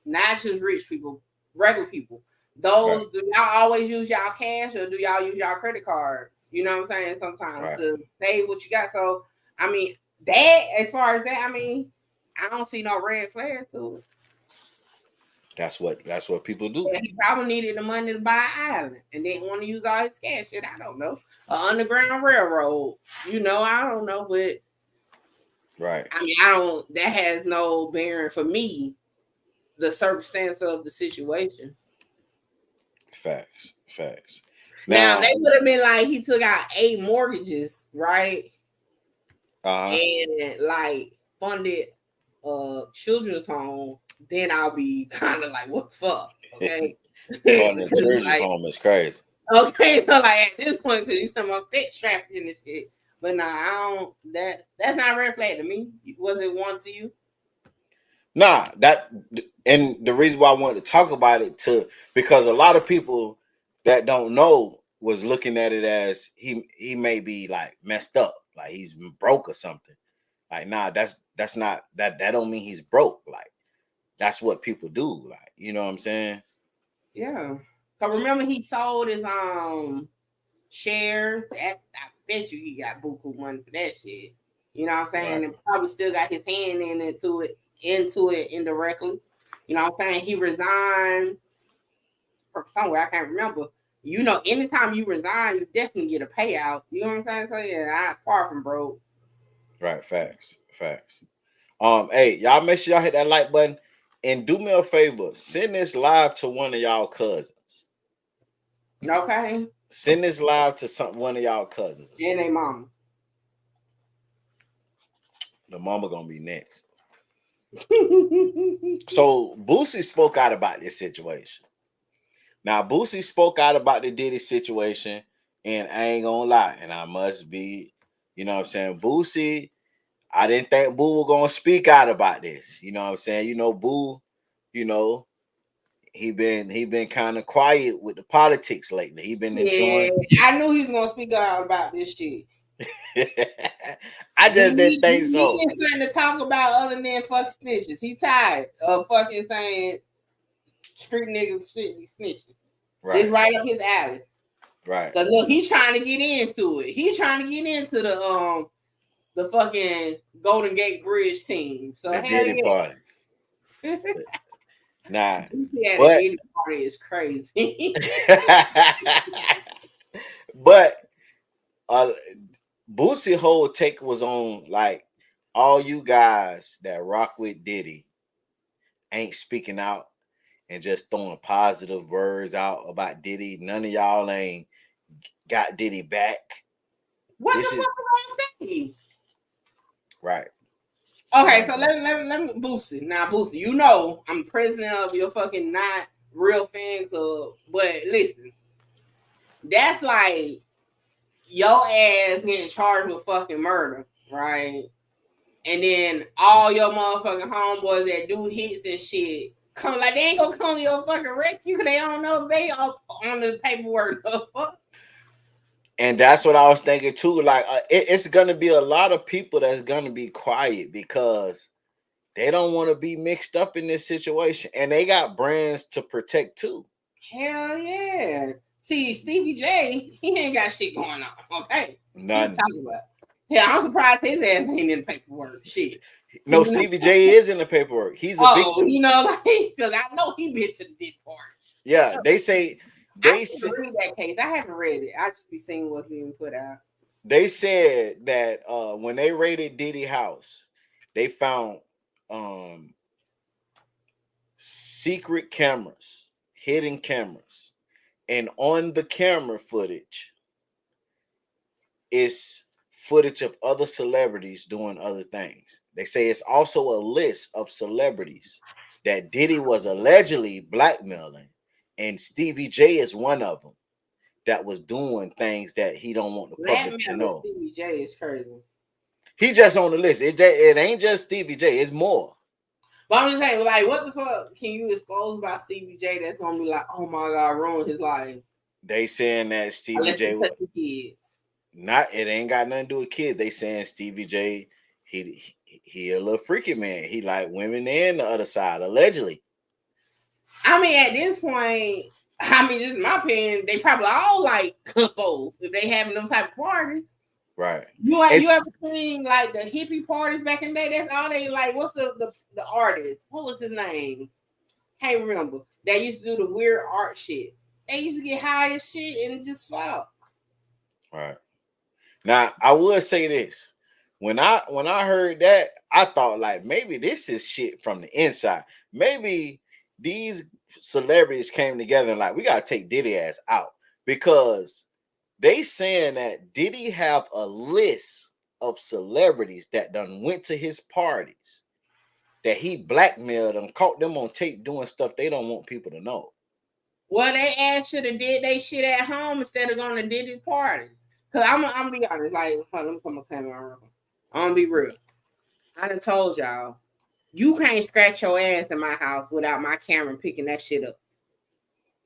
Not just rich people, regular people. Those, do y'all always use y'all cash or do y'all use y'all credit cards? You know what I'm saying? Sometimes to pay what you got. So, I mean, that, as far as that, I mean, I don't see no red flags to it. That's what people do. Yeah, he probably needed the money to buy an island and didn't want to use all his cash. Shit, I don't know. An underground railroad. You know, I don't know, but right. I mean, that has no bearing for me, the circumstance of the situation. Facts. Now they would have been like, he took out 8 mortgages, right? And like funded children's home, then I'll be kind of like, what the fuck? Okay. Funding children's home is crazy. Okay, so like at this point, because you're talking about sex trafficking and shit. But nah, I don't, that's not a red flag to me. Was it one to you? Nah, and the reason why I wanted to talk about it because a lot of people that don't know was looking at it as he may be like messed up, like he's broke or something. Like, nah, that's not that don't mean he's broke. Like, that's what people do. Like, you know what I'm saying? Yeah. So remember he sold his shares. I bet you he got buku money for that shit. You know what I'm saying? Right. And probably still got his hand into it indirectly. You know what I'm saying? He resigned from somewhere, I can't remember. You know, anytime you resign, you definitely get a payout. You know what I'm saying? So yeah, I'm far from broke. Right, facts. Hey, y'all make sure y'all hit that like button and do me a favor. Send this live to one of y'all cousins. Okay. Send this live to one of y'all cousins. And they mama. The mama gonna be next. So Boosie spoke out about this situation. Now Boosie spoke out about the Diddy situation, and I ain't gonna lie, and I must be, you know what I'm saying, Boosie, I didn't think Boo was gonna speak out about this. You know what I'm saying? You know, Boo, you know, he been kind of quiet with the politics lately. He been enjoying. I knew he was gonna speak out about this shit. I just didn't think so. He ain't something to talk about other than fucking snitches. He tired of fucking saying street niggas should be snitching. Right. It's right up his alley. Right. Cause look, he's trying to get into it. He's trying to get into the fucking Golden Gate Bridge team. So the Diddy party. Nah. Yeah, the Diddy party is crazy. But Boosie whole take was on like all you guys that rock with Diddy ain't speaking out and just throwing positive words out about Diddy. None of y'all ain't got Diddy back. What the fuck am I saying? Right. Okay, so let me Boosie. Now, Boosie, you know I'm president of your fucking not real fan club, but listen, that's like your ass getting charged with fucking murder, right? And then all your motherfucking homeboys that do hits and shit come like they ain't gonna come to your fucking rescue because they don't know if they are on the paperwork. And that's what I was thinking too. Like it's gonna be a lot of people that's gonna be quiet because they don't want to be mixed up in this situation, and they got brands to protect too. Hell yeah. See, Stevie J, he ain't got shit going on. Okay. None. Yeah, I'm surprised his ass ain't in the paperwork. Shit. No, Stevie J is in the paperwork. He's a victim. You know, like, because I know he been to the Diddy party. Yeah, they say I read that case. I haven't read it. I just be seeing what's being put out. They said that when they raided Diddy house, they found secret cameras, hidden cameras, and on the camera footage is footage of other celebrities doing other things. They say it's also a list of celebrities that Diddy was allegedly blackmailing, and Stevie J is one of them that was doing things that he don't want the public to know. Stevie J is crazy. He just on the list. It ain't just Stevie J. It's more. But I'm just saying, like, what the fuck can you expose about Stevie J that's gonna be like, oh my god, ruin his life? They saying that Stevie J touch the kids. It ain't got nothing to do with kids. They saying Stevie J, he a little freaky man. He like women and the other side, allegedly. I mean, at this point, I mean, just in my opinion, they probably all like both if they having them type of parties. Right. You ever seen like the hippie parties back in the day? That's all they like. What's the artist? What was his name? Can't remember. They used to do the weird art shit. They used to get high as shit and just fuck. Right. Now I would say this. When I heard that, I thought like maybe this is shit from the inside. Maybe these celebrities came together and like we gotta take Diddy ass out because they saying that Diddy have a list of celebrities that done went to his parties, that he blackmailed them, caught them on tape doing stuff they don't want people to know. Well, they ass should have did they shit at home instead of going to Diddy's party. Cause I'm gonna be honest, like let me put my camera on. I'm gonna be real. I done told y'all, you can't scratch your ass in my house without my camera picking that shit up.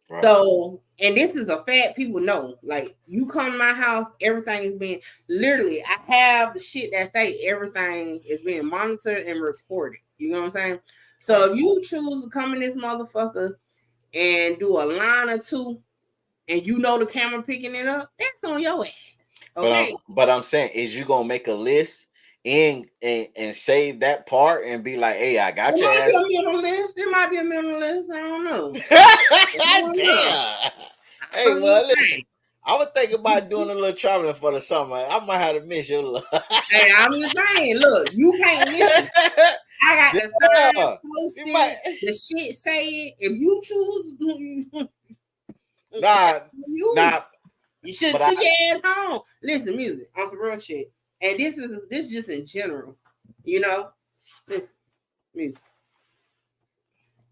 Right. So, and this is a fact people know. Like, you come to my house, everything is being literally. I have the shit that say everything is being monitored and recorded. You know what I'm saying? So, if you choose to come in this motherfucker and do a line or two, and you know the camera picking it up, that's on your ass. Okay. But I'm saying, is you gonna make a list and save that part and be like, hey, I got your ass. There might be a middle list. I don't know. Damn. Hey, well, listen. I was thinking about doing a little traveling for the summer. I might have to miss your love. Hey, I'm just saying, look, you can't miss it. I got the sign posted. The shit say it. If you choose you should take your ass home. Listen to music on some real shit. And this just in general, you know. Listen, music.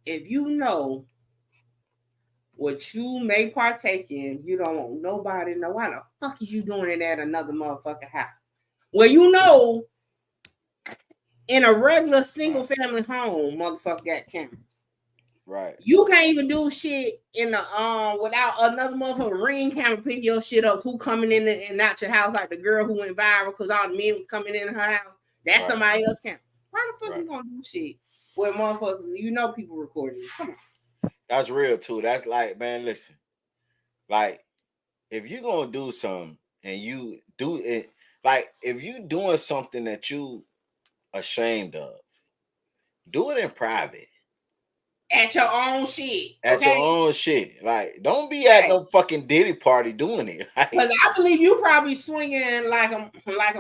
If you know what you may partake in, you don't want nobody to know. Why the fuck is you doing it at another motherfucking house? Well, you know, in a regular single family home, motherfucker got cameras. Right. You can't even do shit in the without another motherfucker ring camera pick your shit up. Who coming in and out your house, like the girl who went viral because all the men was coming in her house. That's somebody else's camera. Why the fuck you gonna do shit where motherfuckers? You know people recording you. Come on. That's real too. That's like, man, listen. Like, if you gonna do something and you do it, like if you doing something that you ashamed of, do it in private. At your own shit. At your own shit. Like, don't be at no fucking Diddy party doing it. Because I believe you probably swinging like a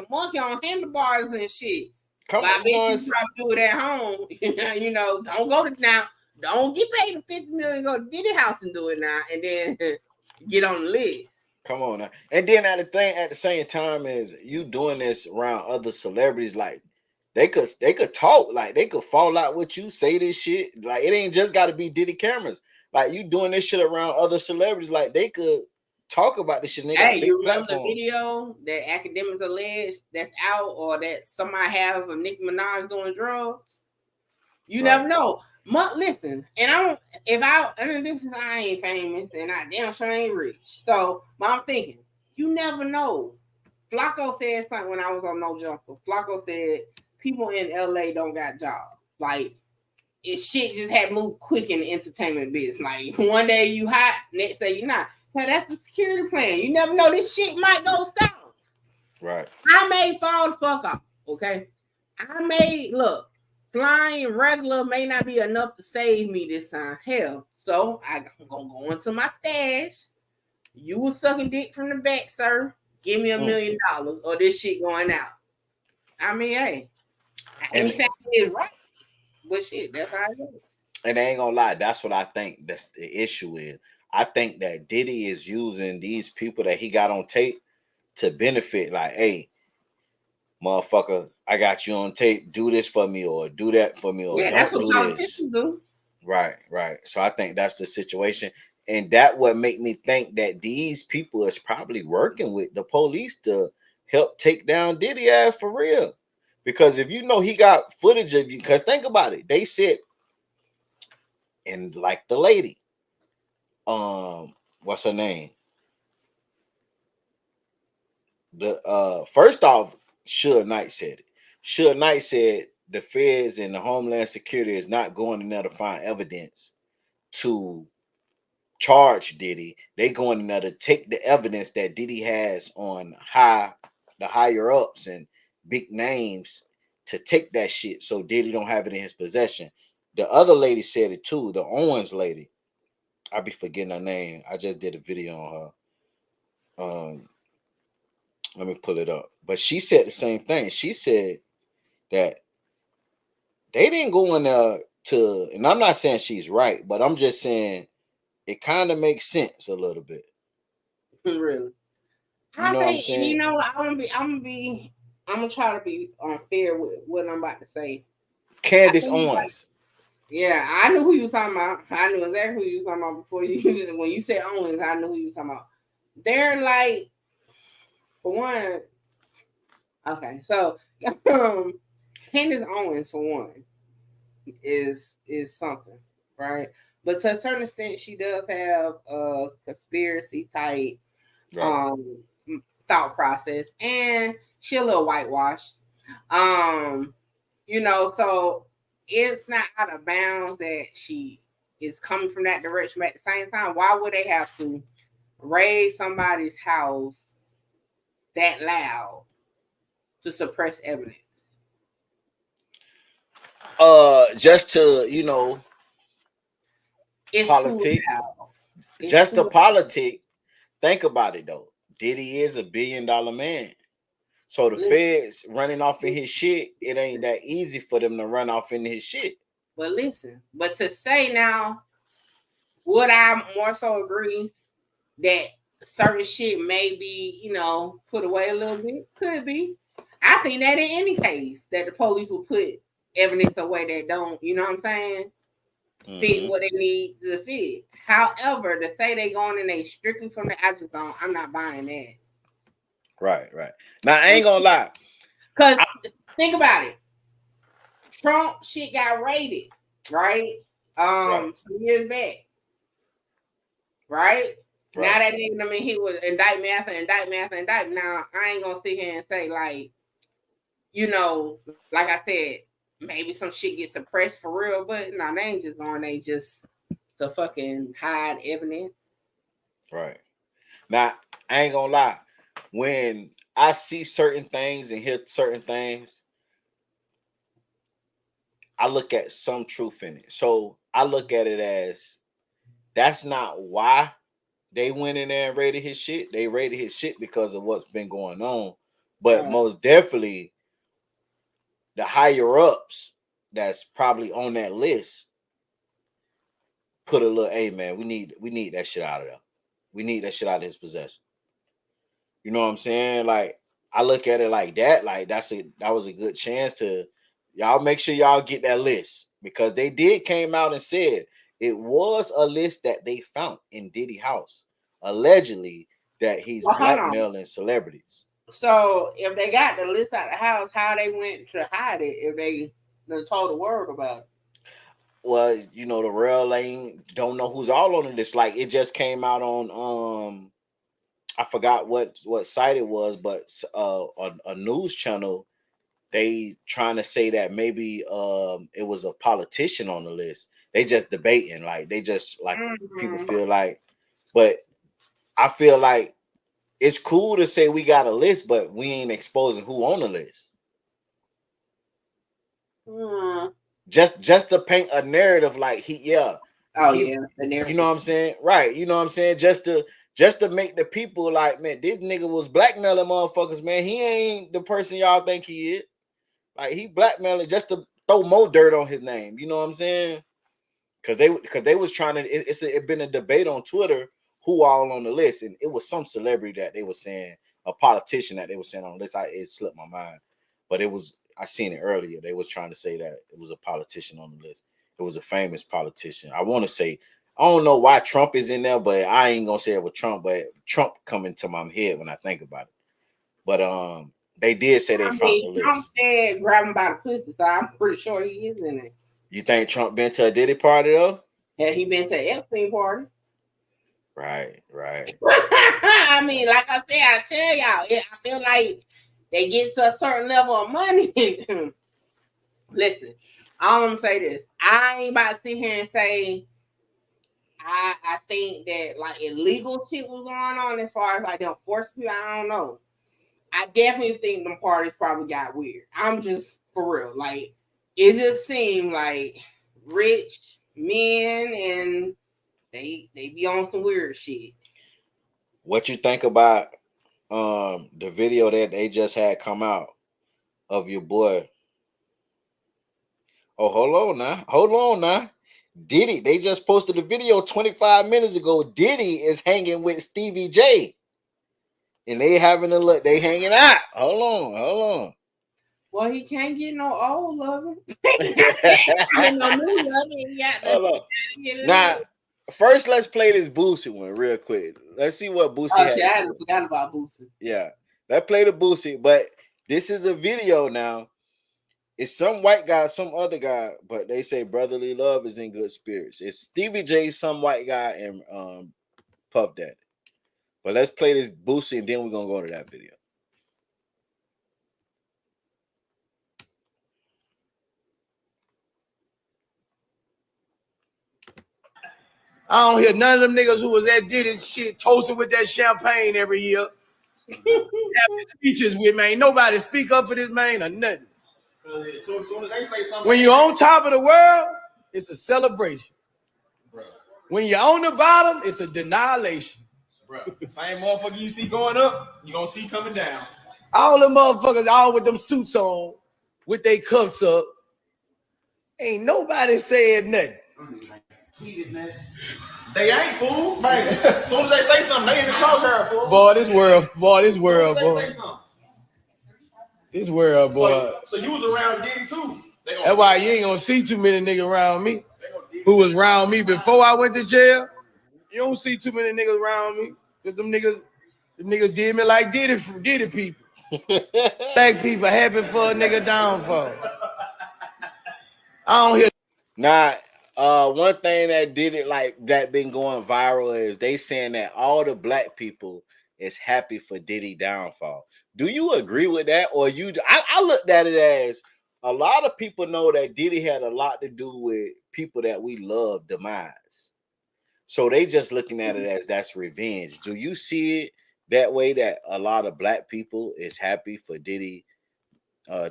monkey on handlebars and shit. Come on. I bet you probably do it at home. You know, don't go to now. Don't get paid $50 million, go to Diddy house and do it now, and then get on the list. Come on now. And then at the same time is you doing this around other celebrities, like they could talk, like they could fall out with you, say this shit. Like it ain't just gotta be Diddy cameras. Like you doing this shit around other celebrities, like they could talk about this shit. Hey, you remember the video that academics alleged that's out, or that somebody have of Nicki Minaj doing drugs? You never know. Listen, and I ain't famous and I damn sure ain't rich. So, but I'm thinking, you never know. Flacco said something when I was on No Jumper. Flacco said people in LA don't got jobs. Like, shit just had moved quick in the entertainment business. Like, one day you hot, next day you not. Now, that's the security plan. You never know. This shit might go south. Right. I may fall the fuck off, okay? Look, flying regular may not be enough to save me this time. Hell, so I'm gonna go into my stash. You was sucking dick from the back, sir. Give me $1 million or this shit going out. I mean, hey, I ain't saying it's right, but shit, that's how it is. And I ain't gonna lie, that's what I think that's the issue is. I think that Diddy is using these people that he got on tape to benefit. Like, hey, motherfucker, I got you on tape. Do this for me or do that for me or don't that's what do politicians do. Right. So I think that's the situation. And that would make me think that these people is probably working with the police to help take down Diddy ass for real. Because if you know he got footage of you, because think about it, they said, and like the lady, what's her name? The first off, Suge Knight said it. Suge Knight said the feds and the Homeland Security is not going in there to find evidence to charge Diddy. They going in there to take the evidence that Diddy has on the higher ups and big names to take that shit so Diddy don't have it in his possession. The other lady said it too, the Owens lady. I be forgetting her name. I just did a video on her. Let me pull it up. But she said the same thing. She said that they didn't go in there to, and I'm not saying she's right, but I'm just saying it kind of makes sense a little bit. Really? You know what I'm saying? You know, I'm gonna try to be fair with what I'm about to say. Candace Owens. Yeah, I knew who you was talking about. I knew exactly who you was talking about before you. When you said Owens, I knew who you was talking about. They're like, for one, okay. So, Candace Owens, for one, is something, right? But to a certain extent, she does have a conspiracy type thought process, and she a little whitewashed. You know, so it's not out of bounds that she is coming from that direction. But at the same time, why would they have to raise somebody's house that loud to suppress evidence? Just to, you know, it's politic. Just to politic. Think about it though. Diddy is $1 billion man. So the feds running off in his shit, it ain't that easy for them to run off in his shit. But listen, but to say now, would I more so agree that certain shit may be, you know, put away a little bit? Could be. I think that in any case that the police will put evidence away that don't, you know what I'm saying, fit what they need to fit. However, to say they going in they strictly from the I just don't, I'm not buying that. Right. Now I ain't gonna lie. Cause think about it. Trump shit got raided, right? Some years back. Right? Now that nigga, I mean, he was indictment after indictment. Now I ain't gonna sit here and say, like, you know, like I said, maybe some shit gets suppressed for real, but no, they ain't just going, they just to fucking hide evidence. Right. Now, I ain't gonna lie. When I see certain things and hear certain things, I look at some truth in it. So I look at it as that's not why they went in there and raided his shit. They raided his shit because of what's been going on. But most definitely, the higher ups that's probably on that list put a little, hey man, we need that shit out of there. We need that shit out of his possession. You know what I'm saying? Like, I look at it like that. Like, that was a good chance to y'all make sure y'all get that list, because they did came out and said it was a list that they found in Diddy house, allegedly that he's blackmailing celebrities. So if they got the list out of the house, how they went to hide it if they told the world about it? Well, you know, the real lane don't know who's all on the list. Like, it just came out on I forgot what site it was, but a news channel, they trying to say that maybe it was a politician on the list. They just debating, like they just like people feel like, but I feel like it's cool to say we got a list, but we ain't exposing who on the list. Just to paint a narrative like the narrative. You know what I'm saying? Right. You know what I'm saying? Just to make the people like, man, this nigga was blackmailing motherfuckers, man. He ain't the person y'all think he is. Like, he blackmailing just to throw more dirt on his name. You know what I'm saying? Because they was trying to. It been a debate on Twitter who all on the list, and it was some celebrity that they were saying, a politician that they were saying on the list. It slipped my mind, but it was. I seen it earlier. They was trying to say that it was a politician on the list. It was a famous politician. I want to say, I don't know why Trump is in there, but I ain't gonna say it was Trump. But Trump coming to my head when I think about it. But They did say they I found mean, the Trump list. said grab him by the pussy, so I'm pretty sure he is in it. You think Trump been to a Diddy party though? Had he been to Epstein party? Right. I mean, like I said, I tell y'all, I feel like they get to a certain level of money. Listen, I'm gonna say this. I ain't about to sit here and say I think that like illegal shit was going on as far as like them force people. I don't know. I definitely think them parties probably got weird. I'm just for real. Like it just seemed like rich men and they be on some weird shit. What you think about the video that they just had come out of your boy? Oh, hold on now. Diddy, they just posted a video 25 minutes ago. Diddy is hanging with Stevie J. And they having a look, they hanging out. Hold on. Well, he can't get no old loving. Get no new loving. Hold on. Now, first let's play this Boosie one real quick. Let's see what Boosie has. I forgot about Boosie. Yeah. Let's play the Boosie, but this is a video now. It's some white guy, some other guy, but they say brotherly love is in good spirits. It's Stevie J, some white guy, and Puff Daddy. But let's play this Boosie, and then we're gonna go to that video. I don't hear none of them niggas who was at Diddy's shit toasting with that champagne every year. Having speeches with, man. Ain't nobody speak up for this man or nothing. So as soon as they say something, When you're on top of the world, it's a celebration. bro. When you're on the bottom, it's a denilation. Bro, the same motherfucker you see going up, you gonna see coming down. All them motherfuckers, all with them suits on, with their cuffs up. Ain't nobody said nothing. They ain't, fool. Man, as soon as they say something, they in the crosshair, fool. Boy, this world, boy. This world, boy. So you was around Diddy too. That's why you ain't gonna see too many niggas around me. Who was around me before I went to jail? You don't see too many niggas around me. Cause them niggas did me like Diddy people. Black people happy for a nigga downfall. I don't hear. Nah, one thing that did it like that been going viral is they saying that all the black people is happy for Diddy downfall. Do you agree with that? Or I looked at it as a lot of people know that Diddy had a lot to do with people that we love demise. So they just looking at it as that's revenge. Do you see it that way, that a lot of black people is happy for Diddy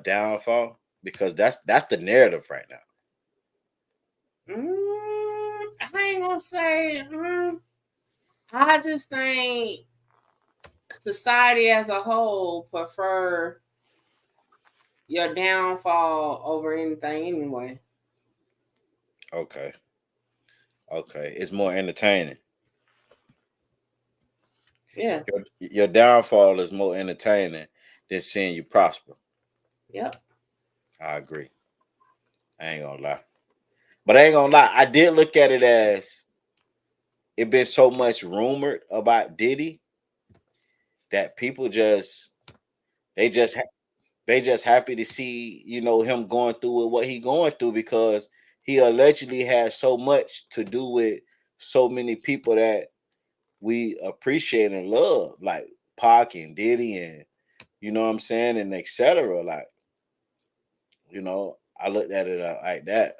downfall? Because that's the narrative right now. I ain't gonna say. I just think society as a whole prefer your downfall over anything anyway. Okay. It's more entertaining. Yeah. Your downfall is more entertaining than seeing you prosper. Yep. I agree. I ain't gonna lie. But I ain't gonna lie. I did look at it as it been so much rumored about Diddy that people they just happy to see, him going through what he going through, because he allegedly has so much to do with so many people that we appreciate and love, like Pac and Diddy, and you know what I'm saying, and etc. Like, I looked at it like that.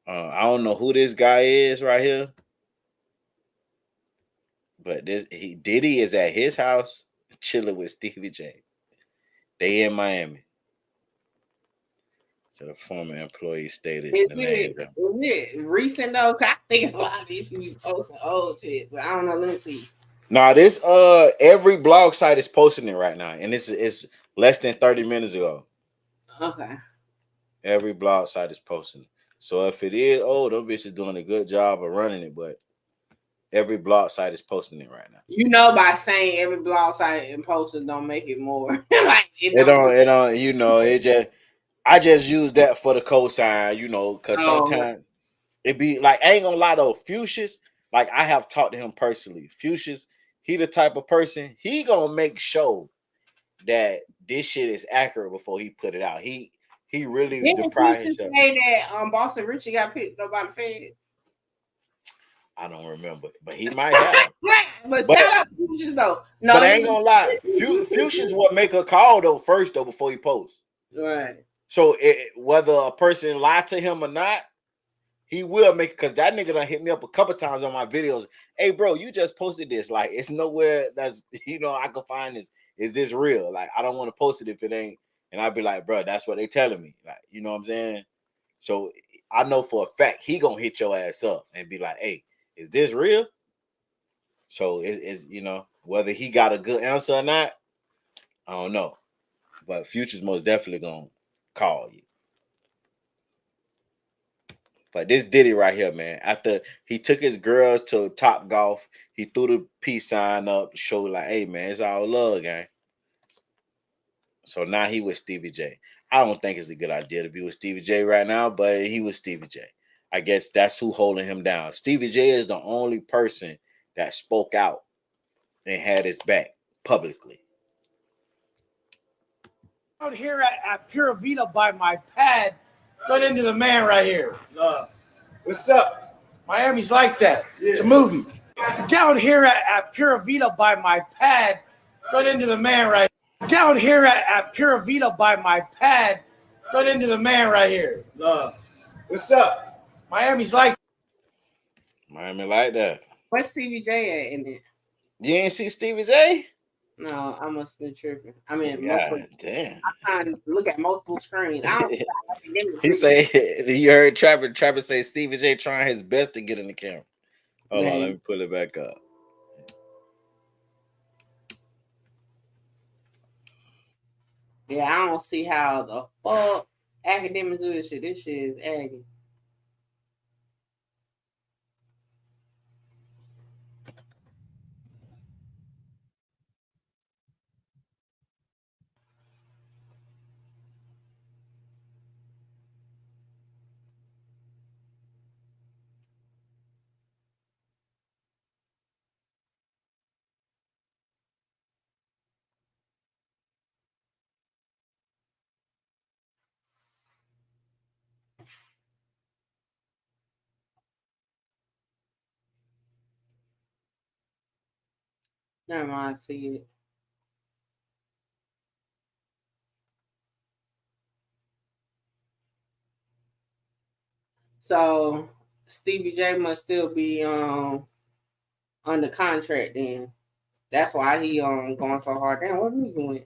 I don't know who this guy is right here, but Diddy is at his house chilling with Stevie J. They in Miami. So the former employee stated Is the name. it recent though? I think a lot of these people posting old shit, but I don't know. Let me see. Nah, this every blog site is posting it right now, and it's less than 30 minutes ago. Okay. Every blog site is posting it. So if it is old, them bitches doing a good job of running it, but every blog site is posting it right now. By saying every blog site and posting don't make it more. I just use that for the cosign, because sometimes it be like, I ain't gonna lie though, Fuchsia's, like I have talked to him personally. Fuchsia's, he the type of person, he gonna make sure that this shit is accurate before he put it out. He really Didn't deprived Future himself. say that Boston Richie got picked up by the feds? I don't remember, but he might have. But shout out to Fuchs though. No, but I ain't gonna lie. Fuchs what make a call though first though before he posts. Right. So whether a person lied to him or not, he will make, because that nigga done hit me up a couple times on my videos. Hey, bro, you just posted this. Like, it's nowhere that's, I can find this. Is this real? Like, I don't want to post it if it ain't. And I'd be like, bro, that's what they telling me. Like, you know what I'm saying? So I know for a fact he gonna hit your ass up and be like, hey, is this real? So it's whether he got a good answer or not, I don't know. But Future's most definitely gonna call you. But this Diddy right here, man, after he took his girls to Top Golf, he threw the peace sign up to show like, hey, man, it's all love, gang. So now he with Stevie J. I don't think it's a good idea to be with Stevie J right now, but he was Stevie J. I guess that's who holding him down. Stevie J is the only person that spoke out and had his back publicly. Out here at Pura Vida by my pad, run into the man right here. What's up? Miami's like that. Yeah. It's a movie. Down here at Pura Vida by my pad, run into the man right here. Down here at Pura Vida by my pad, run into the man right here. What's up? Miami's like Miami like that. Where's Stevie J at in it? You ain't see Stevie J? No, I must have been tripping. I mean, God damn. I'm trying to look at multiple screens. I don't He say you heard Trapper say Stevie J trying his best to get in the camera. Hold on, let me pull it back up. Yeah, I don't see how the fuck academics do this shit. This shit is aggy. Never mind, see it. So Stevie J must still be under contract then. That's why he going so hard. Damn, what was doing?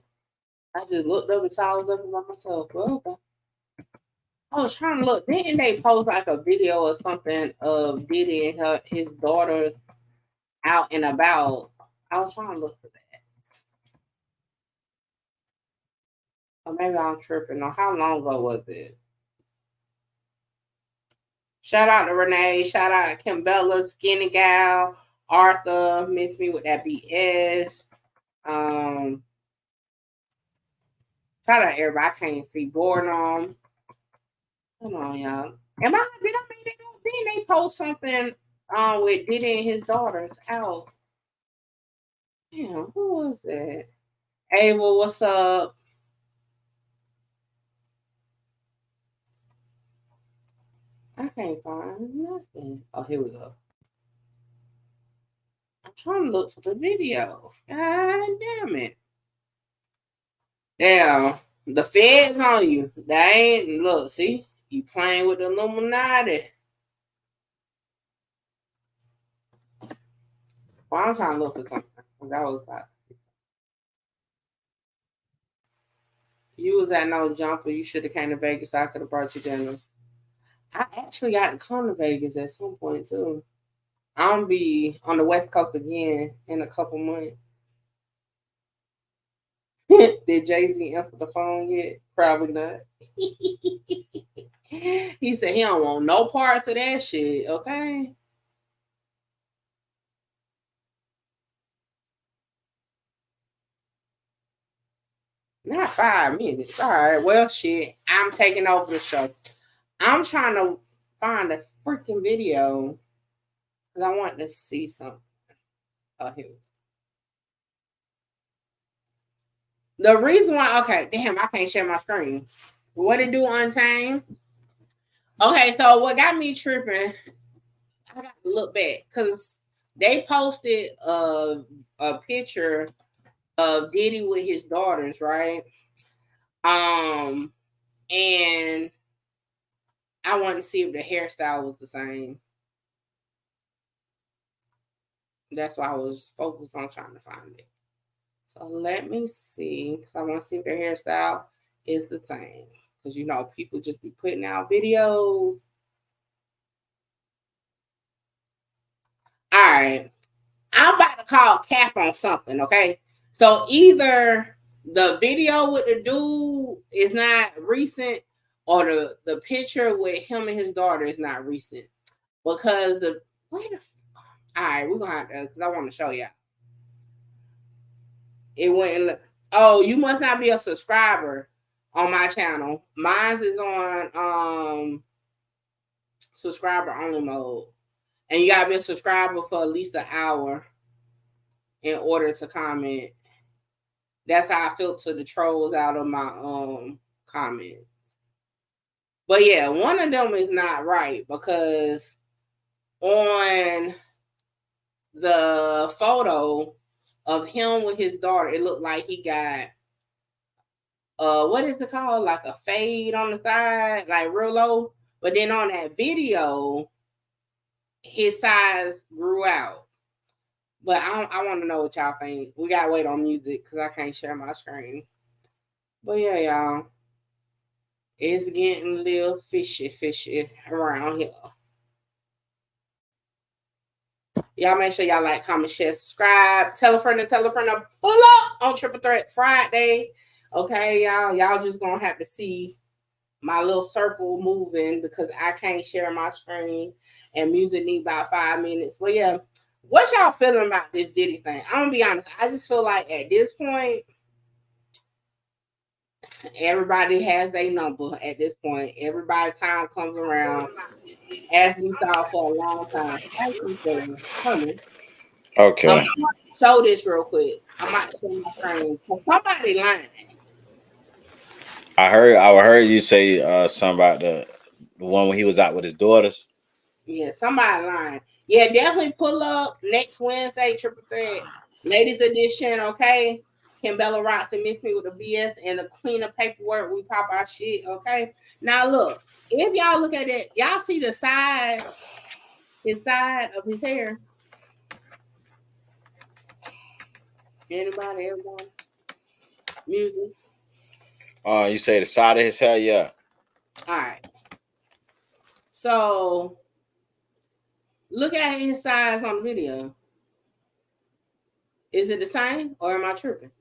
I just looked up and saw I was looking by myself. Well, okay. I was trying to look. Didn't they post like a video or something of Diddy and his daughters out and about? I was trying to look for that. Or maybe I'm tripping. Or how long ago was it? Shout out to Renee. Shout out to Kim Bella, Skinny Gal, Arthur. Miss me with that BS. Shout out everybody. I can't see Boredom. Hold on, y'all. Didn't they post something with Diddy and his daughters out? Damn, who was that? Ava, what's up? I can't find nothing. Oh, here we go. I'm trying to look for the video. God damn it. Damn, the feds on you. That ain't, look, see? You playing with the Illuminati. Well, I'm trying to look for something. That was about. You was at No Jumper. You should have came to Vegas. I could have brought you dinner. I actually got to come to Vegas at some point, too. I'm going to be on the West Coast again in a couple months. Did Jay-Z answer the phone yet? Probably not. He said he don't want no parts of that shit, okay? Not 5 minutes. All right, well, shit. I'm taking over the show. I'm trying to find a freaking video because I want to see something. Oh, here we go. The reason why, okay, damn, I can't share my screen. What it do, Untamed? Okay, so what got me tripping, I got to look back because they posted a picture of Diddy with his daughters, right? And I wanted to see if the hairstyle was the same. That's why I was focused on trying to find it. So let me see, because I want to see if their hairstyle is the same. Because, you know, people just be putting out videos. All right. I'm about to call cap on something, okay? So either the video with the dude is not recent or the picture with him and his daughter is not recent. Because all right, we're going to have to, because I want to show y'all. It went, oh, you must not be a subscriber on my channel. Mine is on subscriber only mode. And you gotta be a subscriber for at least an hour in order to comment. That's how I filter the trolls out of my comments. But yeah, one of them is not right because on the photo of him with his daughter, it looked like he got what is it called? Like a fade on the side, like real low. But then on that video, his size grew out. But I want to know what y'all think. We gotta wait on music because I can't share my screen. But yeah, y'all, it's getting a little fishy around here. Y'all make sure y'all like, comment, share, subscribe. Tell a friend to pull up on Triple Threat Friday. Okay, y'all. Y'all just gonna have to see my little circle moving because I can't share my screen and music need about 5 minutes. But yeah, what y'all feeling about this Diddy thing? I'm gonna be honest. I just feel like at this point, everybody has their number at this point. Everybody time comes around, as we saw for a long time. Thank you for coming. Okay. I'm gonna show this real quick. I might show my screen. Somebody lying. I heard you say something about the one when he was out with his daughters. Yeah, somebody lying. Yeah, definitely pull up next Wednesday, Triple Threat, ladies edition. Okay, Kimbella rocks and miss me with the BS and the clean of paperwork. We pop our shit. Okay. Now look, if y'all look at it, y'all see the side, his side of his hair. Anybody? Everyone? Music. You say the side of his hair, yeah. All right. So look at his size on the video. Is it the same or am I tripping?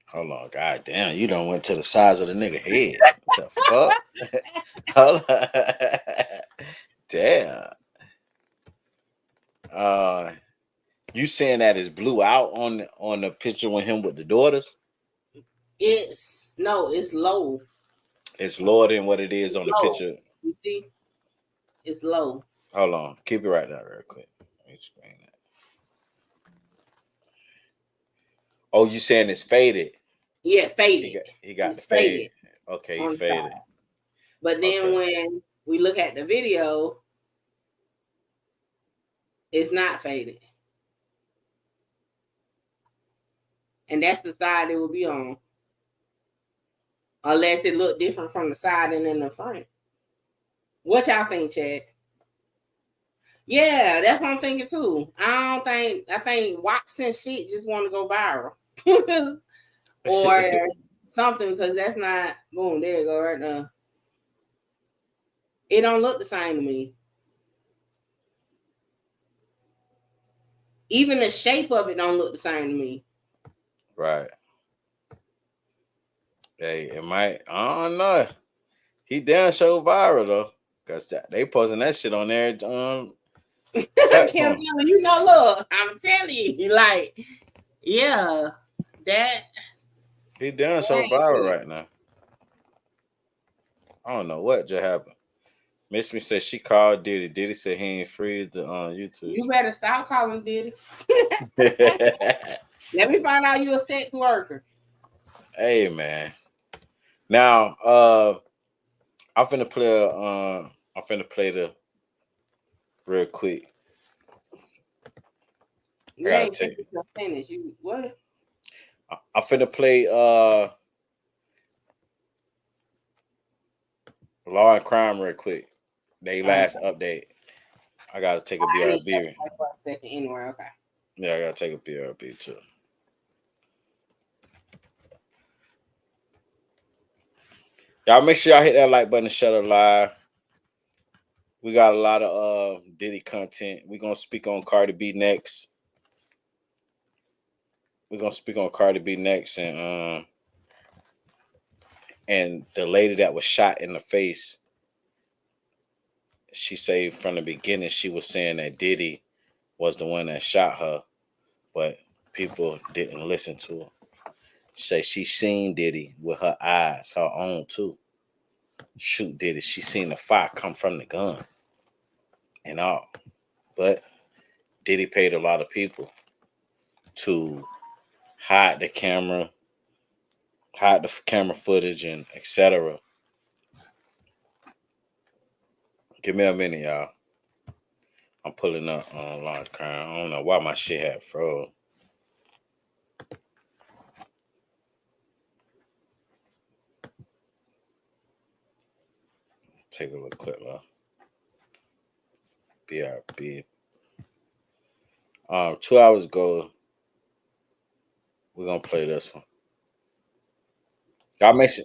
Hold on, god damn, you done went to the size of the nigga head. What the fuck? Hold on. Damn. You saying that is blue out on the picture with him with the daughters? It's low. It's lower than what it is on the picture. You see? It's low. Hold on. Keep it right there real quick. Let me explain that. Oh, you saying it's faded? Yeah, faded. He got the fade. Okay, he faded. Side. But then when we look at the video, it's not faded. And that's the side it will be on. Unless it look different from the side and in the front. What y'all think, Chad? Yeah, that's what I'm thinking too. I think Watson Fit just want to go viral. Or something, because that's not, boom, there you go right now. It don't look the same to me. Even the shape of it don't look the same to me. Right. Hey, it might, I don't know. He damn show viral though. Cause they posting that shit on there. Kim, you know, look, I'm telling you, like, yeah, that he damn show viral right now. I don't know what just happened. Miss Me said she called Diddy. Diddy said he ain't freeze the YouTube. You better stop calling Diddy. Let me find out you a sex worker. Hey man. Now I'm finna play the real quick. You ain't finish. You what? I'm finna play Law and Crime real quick. They last update. I gotta take a BRB. Anyway, okay. Yeah, I gotta take a BRB too. Y'all make sure y'all hit that like button and share the live. We got a lot of Diddy content. We're gonna speak on Cardi B next. And the lady that was shot in the face, she said from the beginning she was saying that Diddy was the one that shot her, but people didn't listen to her. Say she seen Diddy with her eyes, her own too. Shoot Diddy. She seen the fire come from the gun and all. But Diddy paid a lot of people to hide the camera footage and etc. Give me a minute, y'all. I'm pulling up on Law and Crime. I don't know why my shit had froze. Take a look quick, look. BRB. 2 hours ago, we're gonna play this one. Y'all make sure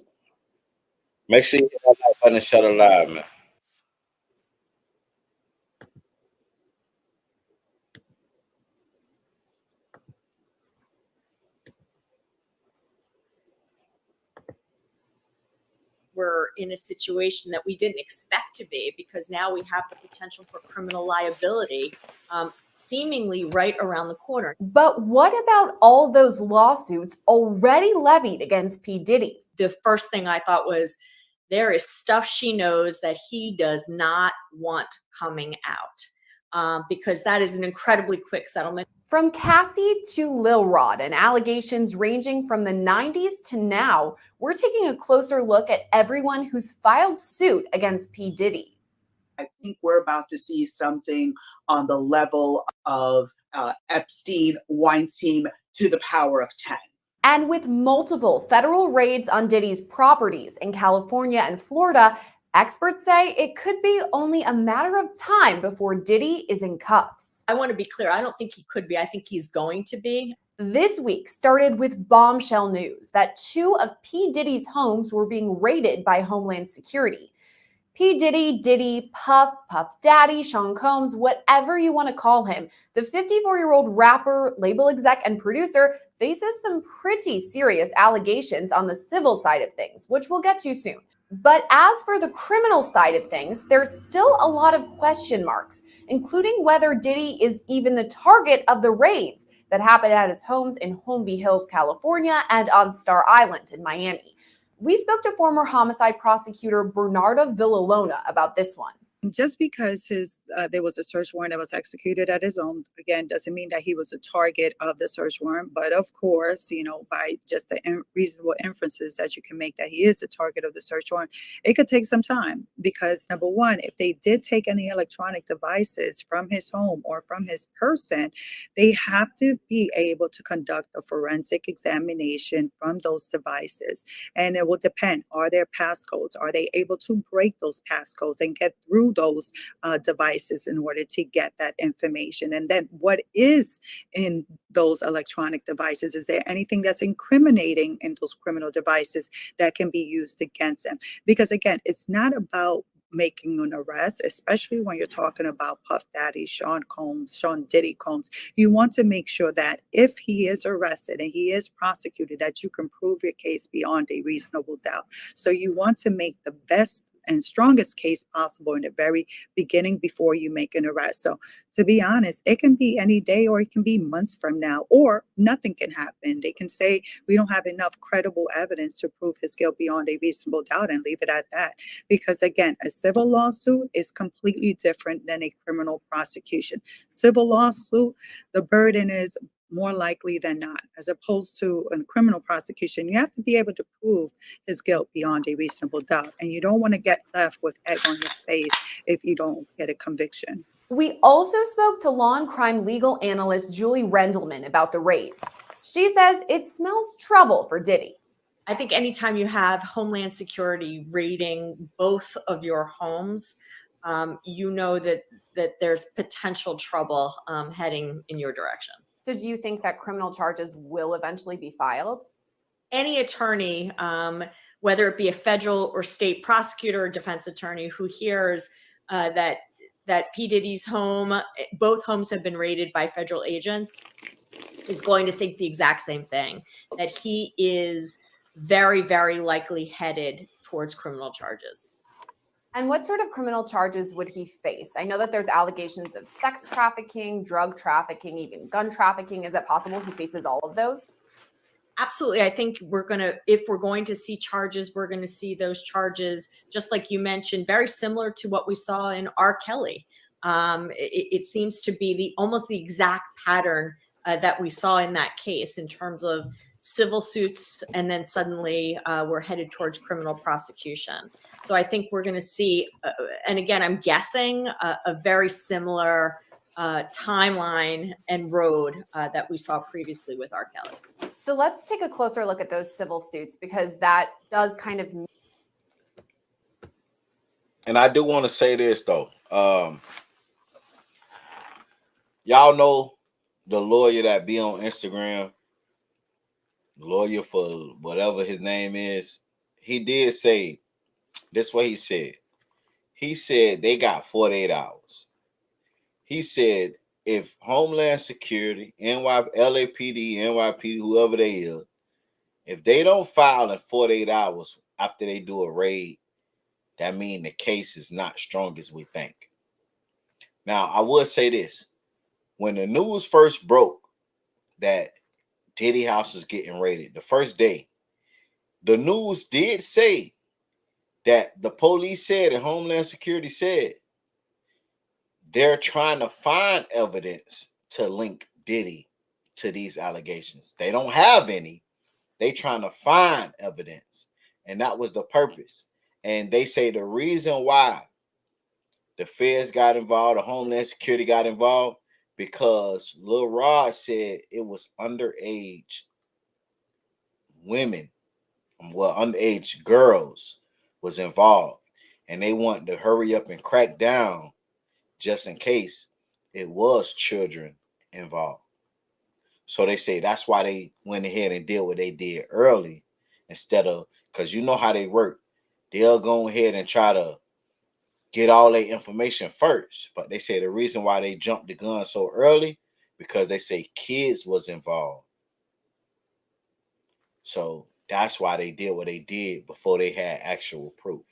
you hit that like button and shut it live, man. We're in a situation that we didn't expect to be, because now we have the potential for criminal liability seemingly right around the corner. But what about all those lawsuits already levied against P. Diddy? The first thing I thought was, there is stuff she knows that he does not want coming out, because that is an incredibly quick settlement. From Cassie to Lil Rod and allegations ranging from the 90s to now, we're taking a closer look at everyone who's filed suit against P. Diddy. I think we're about to see something on the level of Epstein, Weinstein to the power of 10. And with multiple federal raids on Diddy's properties in California and Florida, experts say it could be only a matter of time before Diddy is in cuffs. I want to be clear. I don't think he could be. I think he's going to be. This week started with bombshell news that 2 of P. Diddy's homes were being raided by Homeland Security. P. Diddy, Diddy, Puff Daddy, Sean Combs, whatever you want to call him, the 54-year-old rapper, label exec, and producer faces some pretty serious allegations on the civil side of things, which we'll get to soon. But as for the criminal side of things, there's still a lot of question marks, including whether Diddy is even the target of the raids that happened at his homes in Holmby Hills, California, and on Star Island in Miami. We spoke to former homicide prosecutor Bernarda Villalona about this one. Just because there was a search warrant that was executed at his home, again, doesn't mean that he was a target of the search warrant. But of course, by just the reasonable inferences that you can make that he is the target of the search warrant, it could take some time. Because number one, if they did take any electronic devices from his home or from his person, they have to be able to conduct a forensic examination from those devices. And it will depend. Are there passcodes? Are they able to break those passcodes and get through those devices in order to get that information? And then what is in those electronic devices? Is there anything that's incriminating in those criminal devices that can be used against them? Because again, it's not about making an arrest, especially when you're talking about Puff Daddy, Sean Diddy Combs. You want to make sure that if he is arrested and he is prosecuted, that you can prove your case beyond a reasonable doubt. So you want to make the best and strongest case possible in the very beginning before you make an arrest. So to be honest, it can be any day or it can be months from now, or nothing can happen. They can say we don't have enough credible evidence to prove his guilt beyond a reasonable doubt and leave it at that. Because again, a civil lawsuit is completely different than a criminal prosecution. Civil lawsuit, the burden is more likely than not, as opposed to a criminal prosecution. You have to be able to prove his guilt beyond a reasonable doubt. And you don't want to get left with egg on your face if you don't get a conviction. We also spoke to law and crime legal analyst Julie Rendelman about the raids. She says it smells trouble for Diddy. I think anytime you have Homeland Security raiding both of your homes, you know that there's potential trouble heading in your direction. So do you think that criminal charges will eventually be filed? Any attorney, whether it be a federal or state prosecutor or defense attorney who hears that P. Diddy's home, both homes have been raided by federal agents, is going to think the exact same thing, that he is very, very likely headed towards criminal charges. And what sort of criminal charges would he face? I know that there's allegations of sex trafficking, drug trafficking, even gun trafficking. Is it possible he faces all of those? Absolutely. I think if we're going to see charges, we're going to see those charges, just like you mentioned, very similar to what we saw in R. Kelly. It seems to be almost the exact pattern that we saw in that case in terms of civil suits, and then suddenly we're headed towards criminal prosecution. So I think we're going to see, and again, I'm guessing a very similar timeline and road that we saw previously with R. Kelly. So let's take a closer look at those civil suits, because that does kind of. And I do want to say this though. Y'all know the lawyer that be on Instagram, lawyer for whatever his name is. He did say this, what he said. He said they got 48 hours. He said if Homeland Security, LAPD, NYPD, whoever they is, if they don't file in 48 hours after they do a raid, that means the case is not strong as we think. Now, I would say this. When the news first broke that Diddy house was getting raided, the first day, the news did say that the police said and Homeland Security said they're trying to find evidence to link Diddy to these allegations. They don't have any. They trying to find evidence. And that was the purpose. And they say the reason why the feds got involved, the Homeland Security got involved, because Lil Rod said it was underage women, underage girls was involved. And they wanted to hurry up and crack down just in case it was children involved. So they say that's why they went ahead and did what they did early, instead of, because you know how they work. They'll go ahead and try to get all their information first. But they say the reason why they jumped the gun so early, because they say kids was involved. So that's why they did what they did before they had actual proof.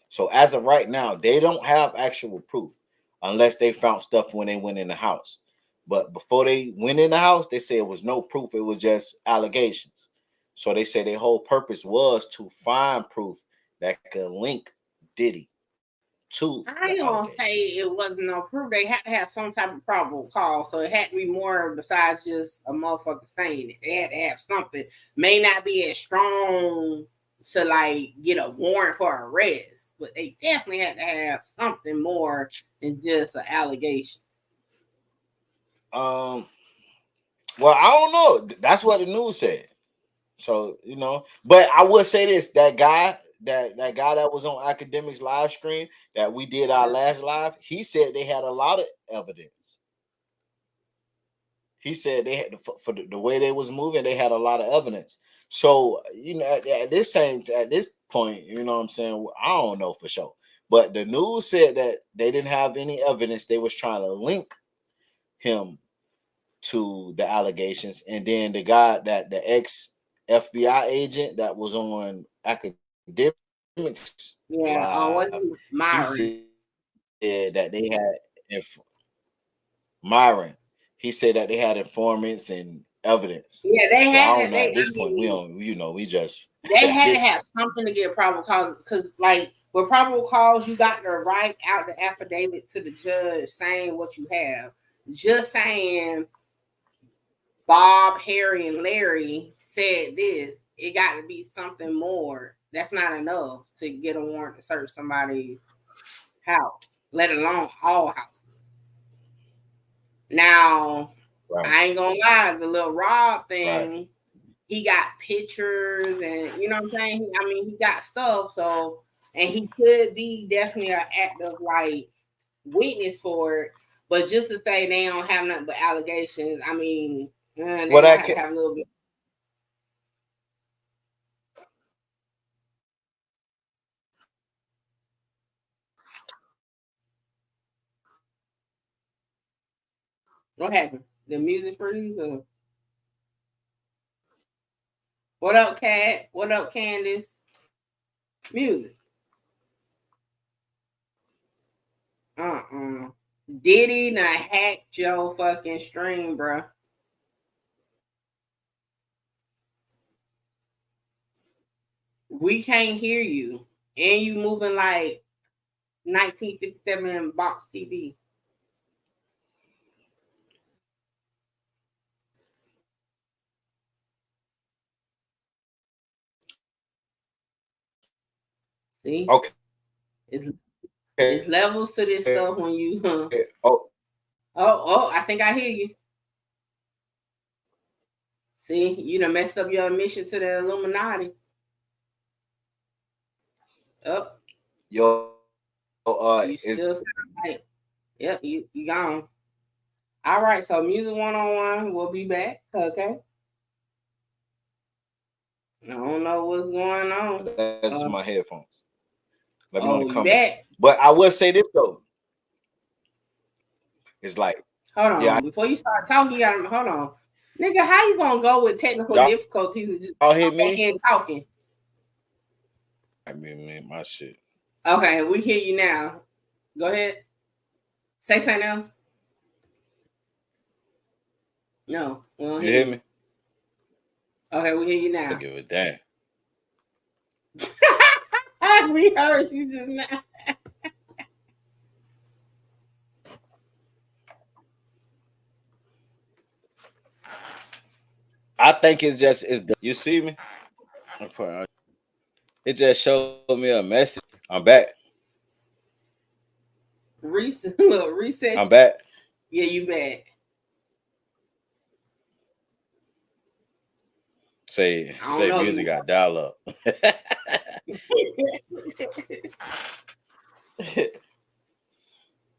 So as of right now, they don't have actual proof unless they found stuff when they went in the house. But before they went in the house, they say it was no proof. It was just allegations. So they say their whole purpose was to find proof that could link Diddy to. I ain't gonna say it wasn't no proof. They had to have some type of probable cause. So it had to be more besides just a motherfucker saying it. They had to have something. May not be as strong to like get a warrant for arrest, but they definitely had to have something more than just an allegation. Well, I don't know. That's what the news said. So, you know, but I would say this, that guy that was on Academics live stream that we did our last live, he said they had a lot of evidence. He said they had, for the way they was moving, they had a lot of evidence. So, you know, at this point, you know what I'm saying, I don't know for sure. But the news said that they didn't have any evidence. They was trying to link him to the allegations. And then the guy, that the ex FBI agent that was on Academics Yeah, what's he Myron? said that they had Myron. He said that they had informants and evidence. Yeah, they So had I that. don't know. At this point, we don't. We just They had to have something to get probable cause, because like with probable cause, you got to write out the affidavit to the judge saying what you have. Just saying Bob, Harry, and Larry said this, it got to be something more. That's not enough to get a warrant to search somebody's house, let alone all houses. Now, I ain't gonna lie, the little Rob thing, he got pictures and you know what I'm saying? I mean, he got stuff, so and he could be definitely an active like witness for it, but just to say they don't have nothing but allegations, I mean, they have to have a little bit. What happened? The music freeze or what up, Cat? What up, Candace? Music. Diddy not hacked your fucking stream, bro. We can't hear you. And you moving like 1957 box TV. See? Okay. It's levels to this stuff when you I think I hear you. See, you done messed up your admission to the Illuminati. Oh. You still sound like, yep, you gone. All right, so Music 101, we'll be back. Okay. I don't know what's going on. That's my headphones. Let me know in the you comments. back? But I will say this though. It's like, hold on. Before you start talking, you gotta hold on. Nigga, how you gonna go with technical difficulties and just hear me? and talking? I mean, my shit. Okay, we hear you now. Go ahead. Say something else. No, we don't You hear me? Okay, we hear you now. I give a damn. We heard you just now. I think it's you see me? It just showed me a message. I'm back. Reset. I'm back. Yeah, you back. Say music got dial up.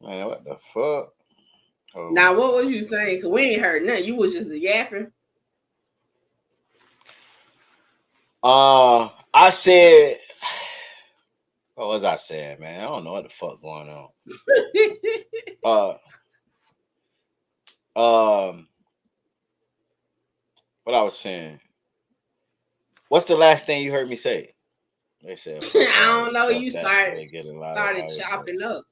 Man, what the fuck? Now, what was you saying? Cause we ain't heard nothing. You was just yapping. I said, what was I saying, man? I don't know what the fuck going on. What I was saying. What's the last thing you heard me say? They said I don't know. You started chopping up.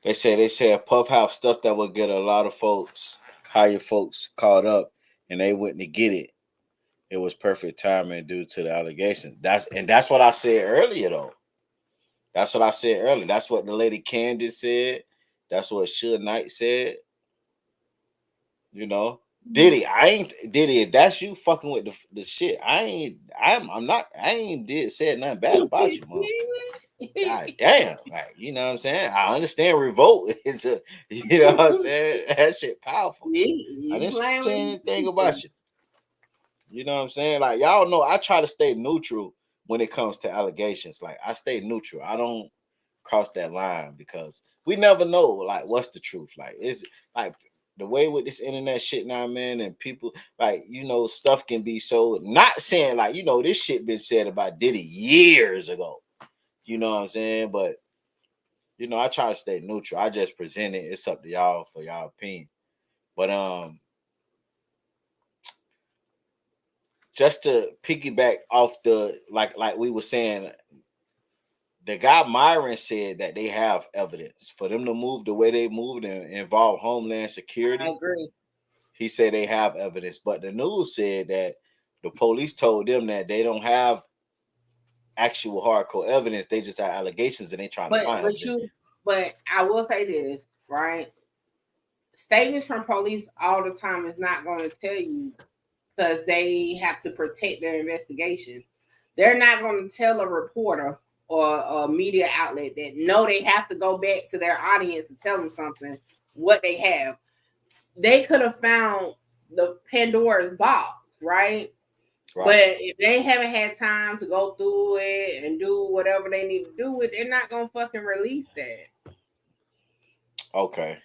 They said Puff House stuff that would get a lot of folks, higher folks, caught up, and they wouldn't get it. It was perfect timing due to the allegation. That's what I said earlier, though. That's what I said earlier. That's what the lady Candace said. That's what Suge Knight said. You know, Diddy, Diddy. If that's you fucking with the shit, I ain't said nothing bad about you, motherfucker. God damn, like, you know what I'm saying? I understand revolt is you know what I'm saying? That shit powerful. I didn't say anything about you. You know what I'm saying? Like, y'all know I try to stay neutral when it comes to allegations. Like, I stay neutral. I don't cross that line because we never know, like, what's the truth. Like, it's like the way with this internet shit now, man, and people, like, you know, stuff can be so, not saying, like, you know, this shit been said about Diddy years ago. You know what I'm saying? But, you know, I try to stay neutral. I just present it. It's up to y'all for y'all opinion. But, just to piggyback off the like we were saying, the guy Myron said that they have evidence for them to move the way they moved and involve Homeland Security. I agree. He said they have evidence, but the news said that the police told them that they don't have actual hardcore evidence. They just have allegations and they trying to find evidence. But I will say this, right? Statements from police all the time is not going to tell you, because they have to protect their investigation. They're not going to tell a reporter or a media outlet that no, they have to go back to their audience and tell them something, what they have. They could have found the Pandora's box, right? But if they haven't had time to go through it and do whatever they need to do with it, they're not going to fucking release that. Okay.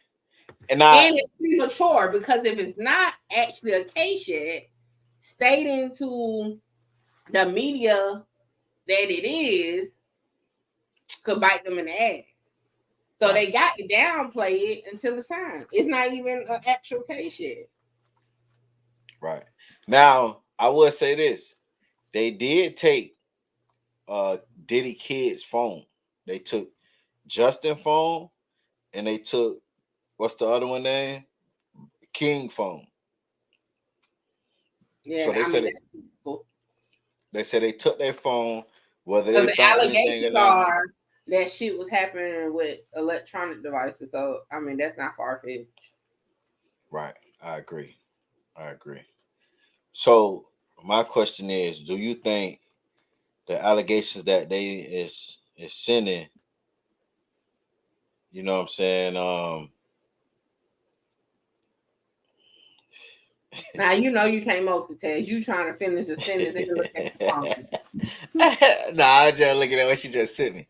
And it's premature, because if it's not actually a case yet, stating to the media that it is could bite them in the ass. So they got to downplay it until it's time. It's not even an actual case yet. Right. Now, I will say this. They did take Diddy Kid's phone. They took Justin's phone, and they took, what's the other one name? King phone. Yeah, so they said they took their phone, whether they the found allegations are that shit was happening with electronic devices. So I mean, that's not far-fetched. Right. I agree. So my question is, do you think the allegations that they is sending, you know what I'm saying? Now you know you can't multitask. You trying to finish the sentence and look at the phone. Nah, I was just looking at what she just sent me.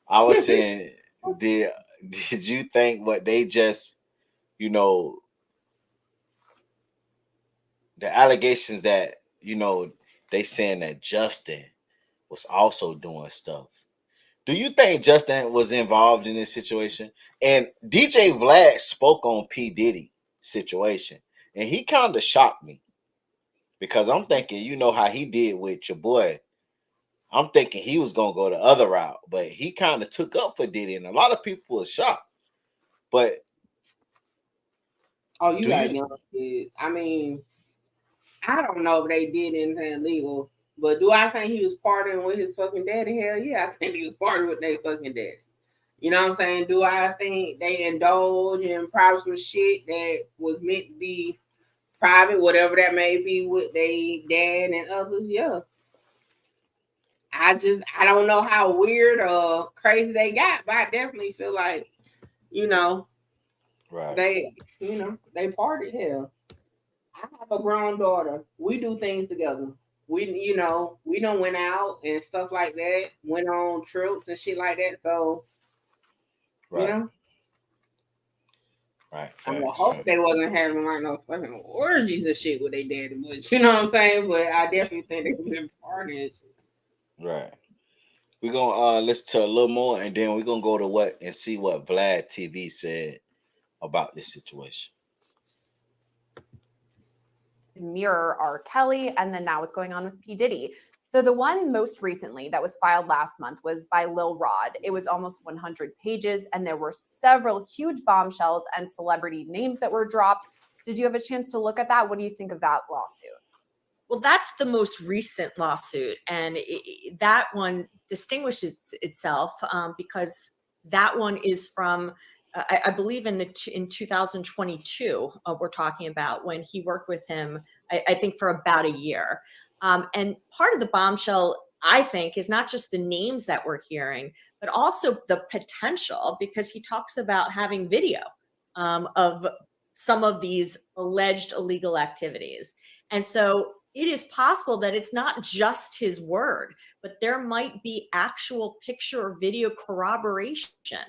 I was saying, did you think what they just, you know, the allegations that, you know, they saying that Justin was also doing stuff. Do you think Justin was involved in this situation? And DJ Vlad spoke on P. Diddy situation, and he kind of shocked me, because I'm thinking, you know how he did with your boy. I'm thinking he was gonna go the other route, but he kind of took up for Diddy, and a lot of people were shocked. But you got young kids. I mean, I don't know if they did anything illegal, but do I think he was partying with his fucking daddy? Hell yeah, I think he was partying with their fucking daddy. You know what I'm saying? Do I think they indulge in private shit that was meant to be private, whatever that may be, with their dad and others? Yeah. I don't know how weird or crazy they got, but I definitely feel like, you know, they partied. Hell, I have a grown daughter. We do things together. We done went out and stuff like that, went on trips and shit like that. So, you know. Right. I hope they wasn't having like no fucking orgies and shit with their daddy, but you know what I'm saying? But I definitely think they was in partying. Right. We're gonna listen to a little more, and then we're gonna go to what and see what Vlad TV said about this situation. Mirror R. Kelly, and then now what's going on with P. Diddy. So the one most recently that was filed last month was by Lil Rod. It was almost 100 pages, and there were several huge bombshells and celebrity names that were dropped. Did you have a chance to look at that? What do you think of that lawsuit? Well, that's the most recent lawsuit, and that one distinguishes itself because that one is from, I believe, in 2022. We're talking about when he worked with him, I think, for about a year. And part of the bombshell, I think, is not just the names that we're hearing, but also the potential, because he talks about having video of some of these alleged illegal activities. And so it is possible that it's not just his word, but there might be actual picture or video corroboration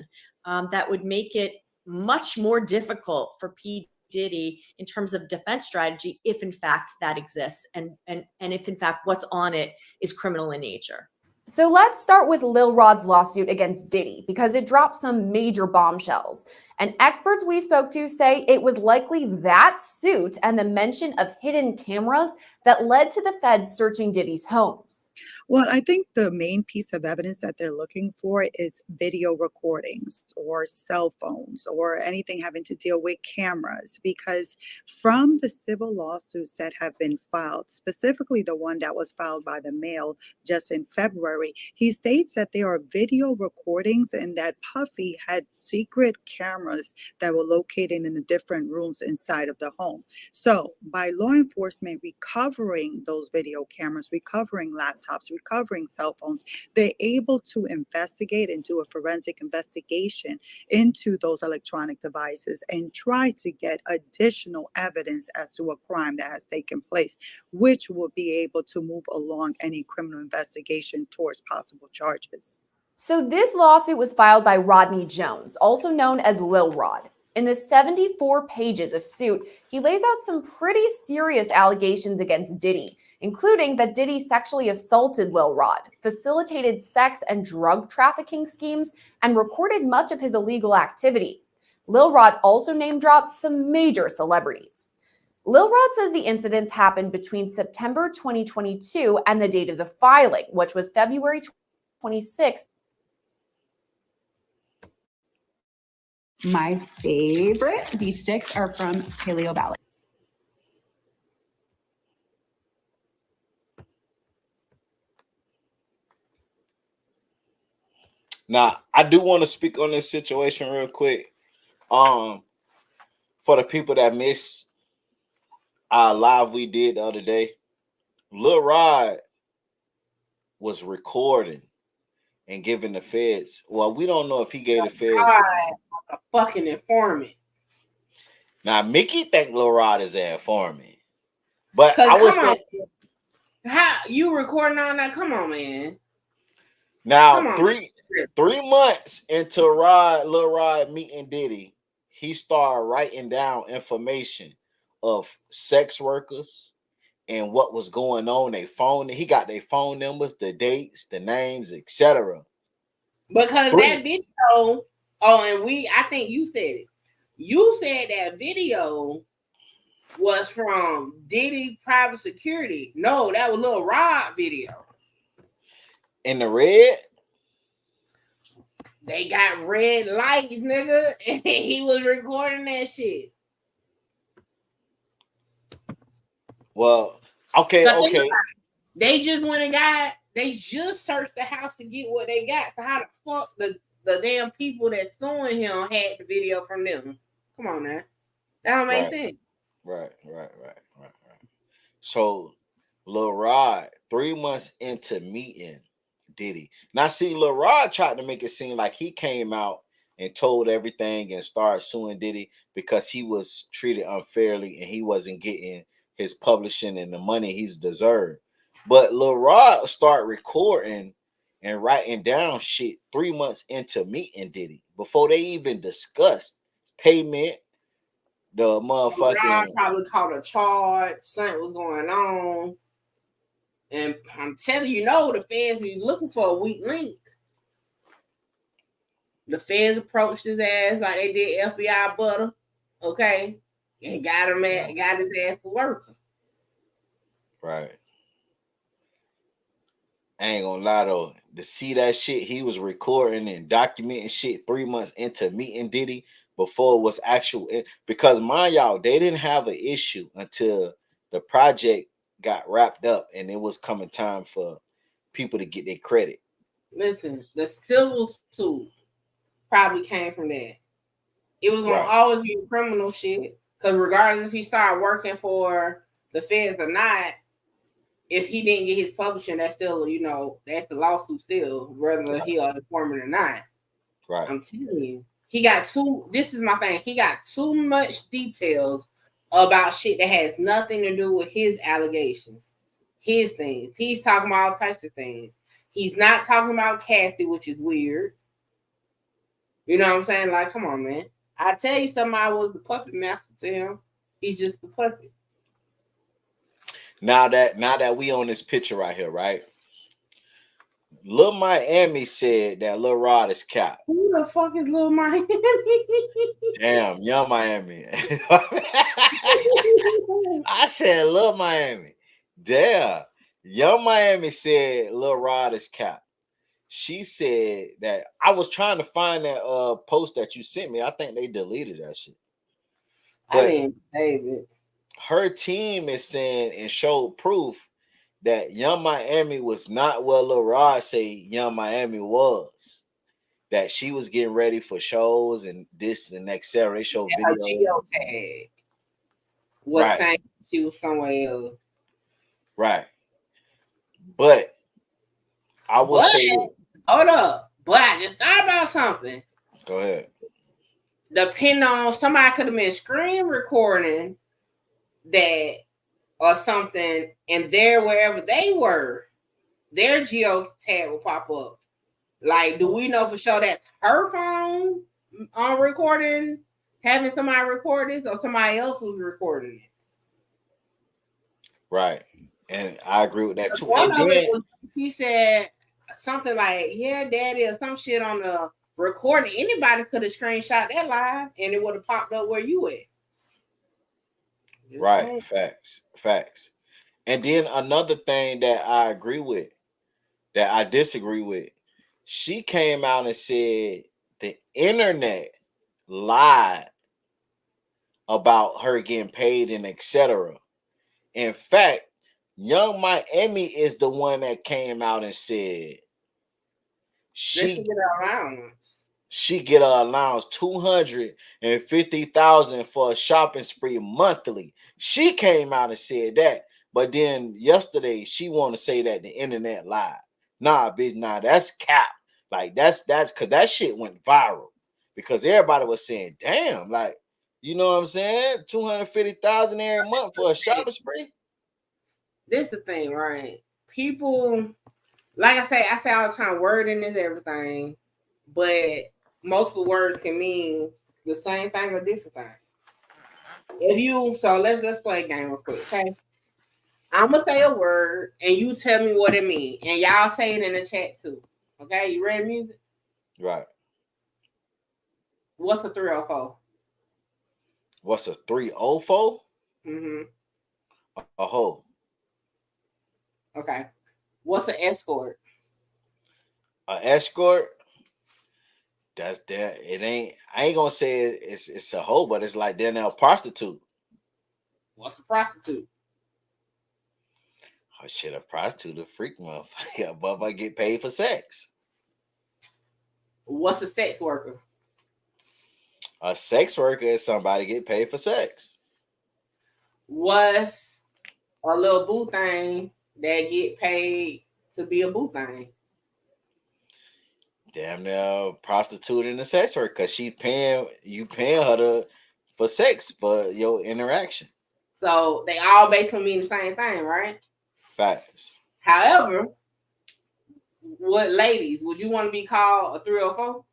that would make it much more difficult for P. Diddy in terms of defense strategy, if in fact that exists, and if in fact what's on it is criminal in nature. So let's start with Lil Rod's lawsuit against Diddy, because it dropped some major bombshells. And experts we spoke to say it was likely that suit and the mention of hidden cameras that led to the feds searching Diddy's homes. Well, I think the main piece of evidence that they're looking for is video recordings or cell phones or anything having to deal with cameras, because from the civil lawsuits that have been filed, specifically the one that was filed by the male just in February, he states that there are video recordings and that Puffy had secret cameras that were located in the different rooms inside of the home. So by law enforcement recovering those video cameras, recovering laptops, recovering cell phones, they're able to investigate and do a forensic investigation into those electronic devices and try to get additional evidence as to a crime that has taken place, which will be able to move along any criminal investigation towards possible charges. So this lawsuit was filed by Rodney Jones, also known as Lil Rod. In the 74 pages of suit, he lays out some pretty serious allegations against Diddy, including that Diddy sexually assaulted Lil Rod, facilitated sex and drug trafficking schemes, and recorded much of his illegal activity. Lil Rod also name-dropped some major celebrities. Lil Rod says the incidents happened between September 2022 and the date of the filing, which was February 26th. My favorite beef sticks are from Paleo Valley. Now, I do want to speak on this situation real quick. For the people that missed our live we did the other day, Lil Rod was recording and giving the feds. Well, we don't know if he gave the feds a fucking informant. Now, Mickey think Lil Rod is an informant, but I Come would say, how you recording on that? Come on, man. now 3 months into Lil Rod meeting Diddy, he started writing down information of sex workers and what was going on. He got their phone numbers, the dates, the names, etc. Because that video, I think you said it. You said that video was from Diddy private security. No, that was Lil Rod video. In the red? They got red lights, nigga, and he was recording that shit. Well, okay. They just went and they just searched the house to get what they got. So how the fuck the damn people that's suing him had the video from them? Come on now. That don't make sense. Right. So Lil Rod, 3 months into meeting Diddy. Now, see, Lil Rod tried to make it seem like he came out and told everything and started suing Diddy because he was treated unfairly and he wasn't getting his publishing and the money he's deserved. But Lil Rod started recording and writing down shit 3 months into meeting Diddy before they even discussed payment. The motherfucking Rod probably caught a charge, something was going on. And I'm telling you, the feds be looking for a weak link. The feds approached his ass like they did FBI Butta, okay, and got his ass to work. Right. I ain't gonna lie though, to see that shit he was recording and documenting shit 3 months into meeting Diddy before it was actual, because mind y'all, they didn't have an issue until the project got wrapped up and it was coming time for people to get their credit. Listen, the civil suit probably came from that. It was gonna always be criminal shit, because regardless if he started working for the feds or not, if he didn't get his publishing, that's still, that's the lawsuit still, whether he an informant or not. Right. I'm telling you, this is my thing, he got too much details about shit that has nothing to do with his allegations, his things. He's talking about all types of things. He's not talking about Cassie, which is weird. You know what I'm saying? Like, come on, man. I tell you, somebody was the puppet master to him. He's just the puppet. Now that we on this picture right here, right? Lil Miami said that Lil Rod is cap. Who the fuck is Lil Miami? Damn, Young Miami. I said Lil Miami. Damn. Young Miami said Lil Rod is cap. She said that I was trying to find that post that you sent me. I think they deleted that shit. I didn't save it. Her team is saying and showed proof that Young Miami was not what Lil Rod say Young Miami was. That she was getting ready for shows and this and etc. They showed Her videos. geotag was saying she was somewhere else. Right. But I will say, hold up. But I just thought about something. Go ahead. Depending on, somebody could have been screen recording that or something, and there wherever they were, their geotag will pop up. Like, do we know for sure that's her phone on recording, having somebody record this, or somebody else was recording it? Right. And I agree with that too. One of it was, he said something like, yeah, daddy, or some shit on the recording. Anybody could have screenshot that live and it would have popped up where you at. Right. Facts. And then another thing that I agree with, that I disagree with, she came out and said the internet lied about her getting paid and etc. In fact, Young Miami is the one that came out and said she get her allowance $250,000 for a shopping spree monthly. She came out and said that, but then yesterday she want to say that the internet lied. Nah, bitch, nah, that's cap. Like that's because that shit went viral because everybody was saying, damn, like, you know what I'm saying? $250,000 every month for a shopping spree. This is the thing, right? People, like I say all the time, wording is everything, but multiple words can mean the same thing or different thing. So let's play a game real quick, okay? I'm gonna say a word and you tell me what it means, and y'all say it in the chat too. Okay, you ready, music? Right. What's a 304? What's a 304? A hoe. Okay. What's an escort? An escort? That's that. It ain't. I ain't gonna say it's a hoe, but it's like they're now a prostitute. What's a prostitute? Oh shit, a prostitute, a freak motherfucker. But I get paid for sex. What's a sex worker? A sex worker is somebody get paid for sex. What's a little boo thing that get paid to be a boo thing? Damn near prostitute and a sex worker because she paying her for sex for your interaction. So they all basically mean the same thing, right? Facts. However, ladies, would you want to be called a 304?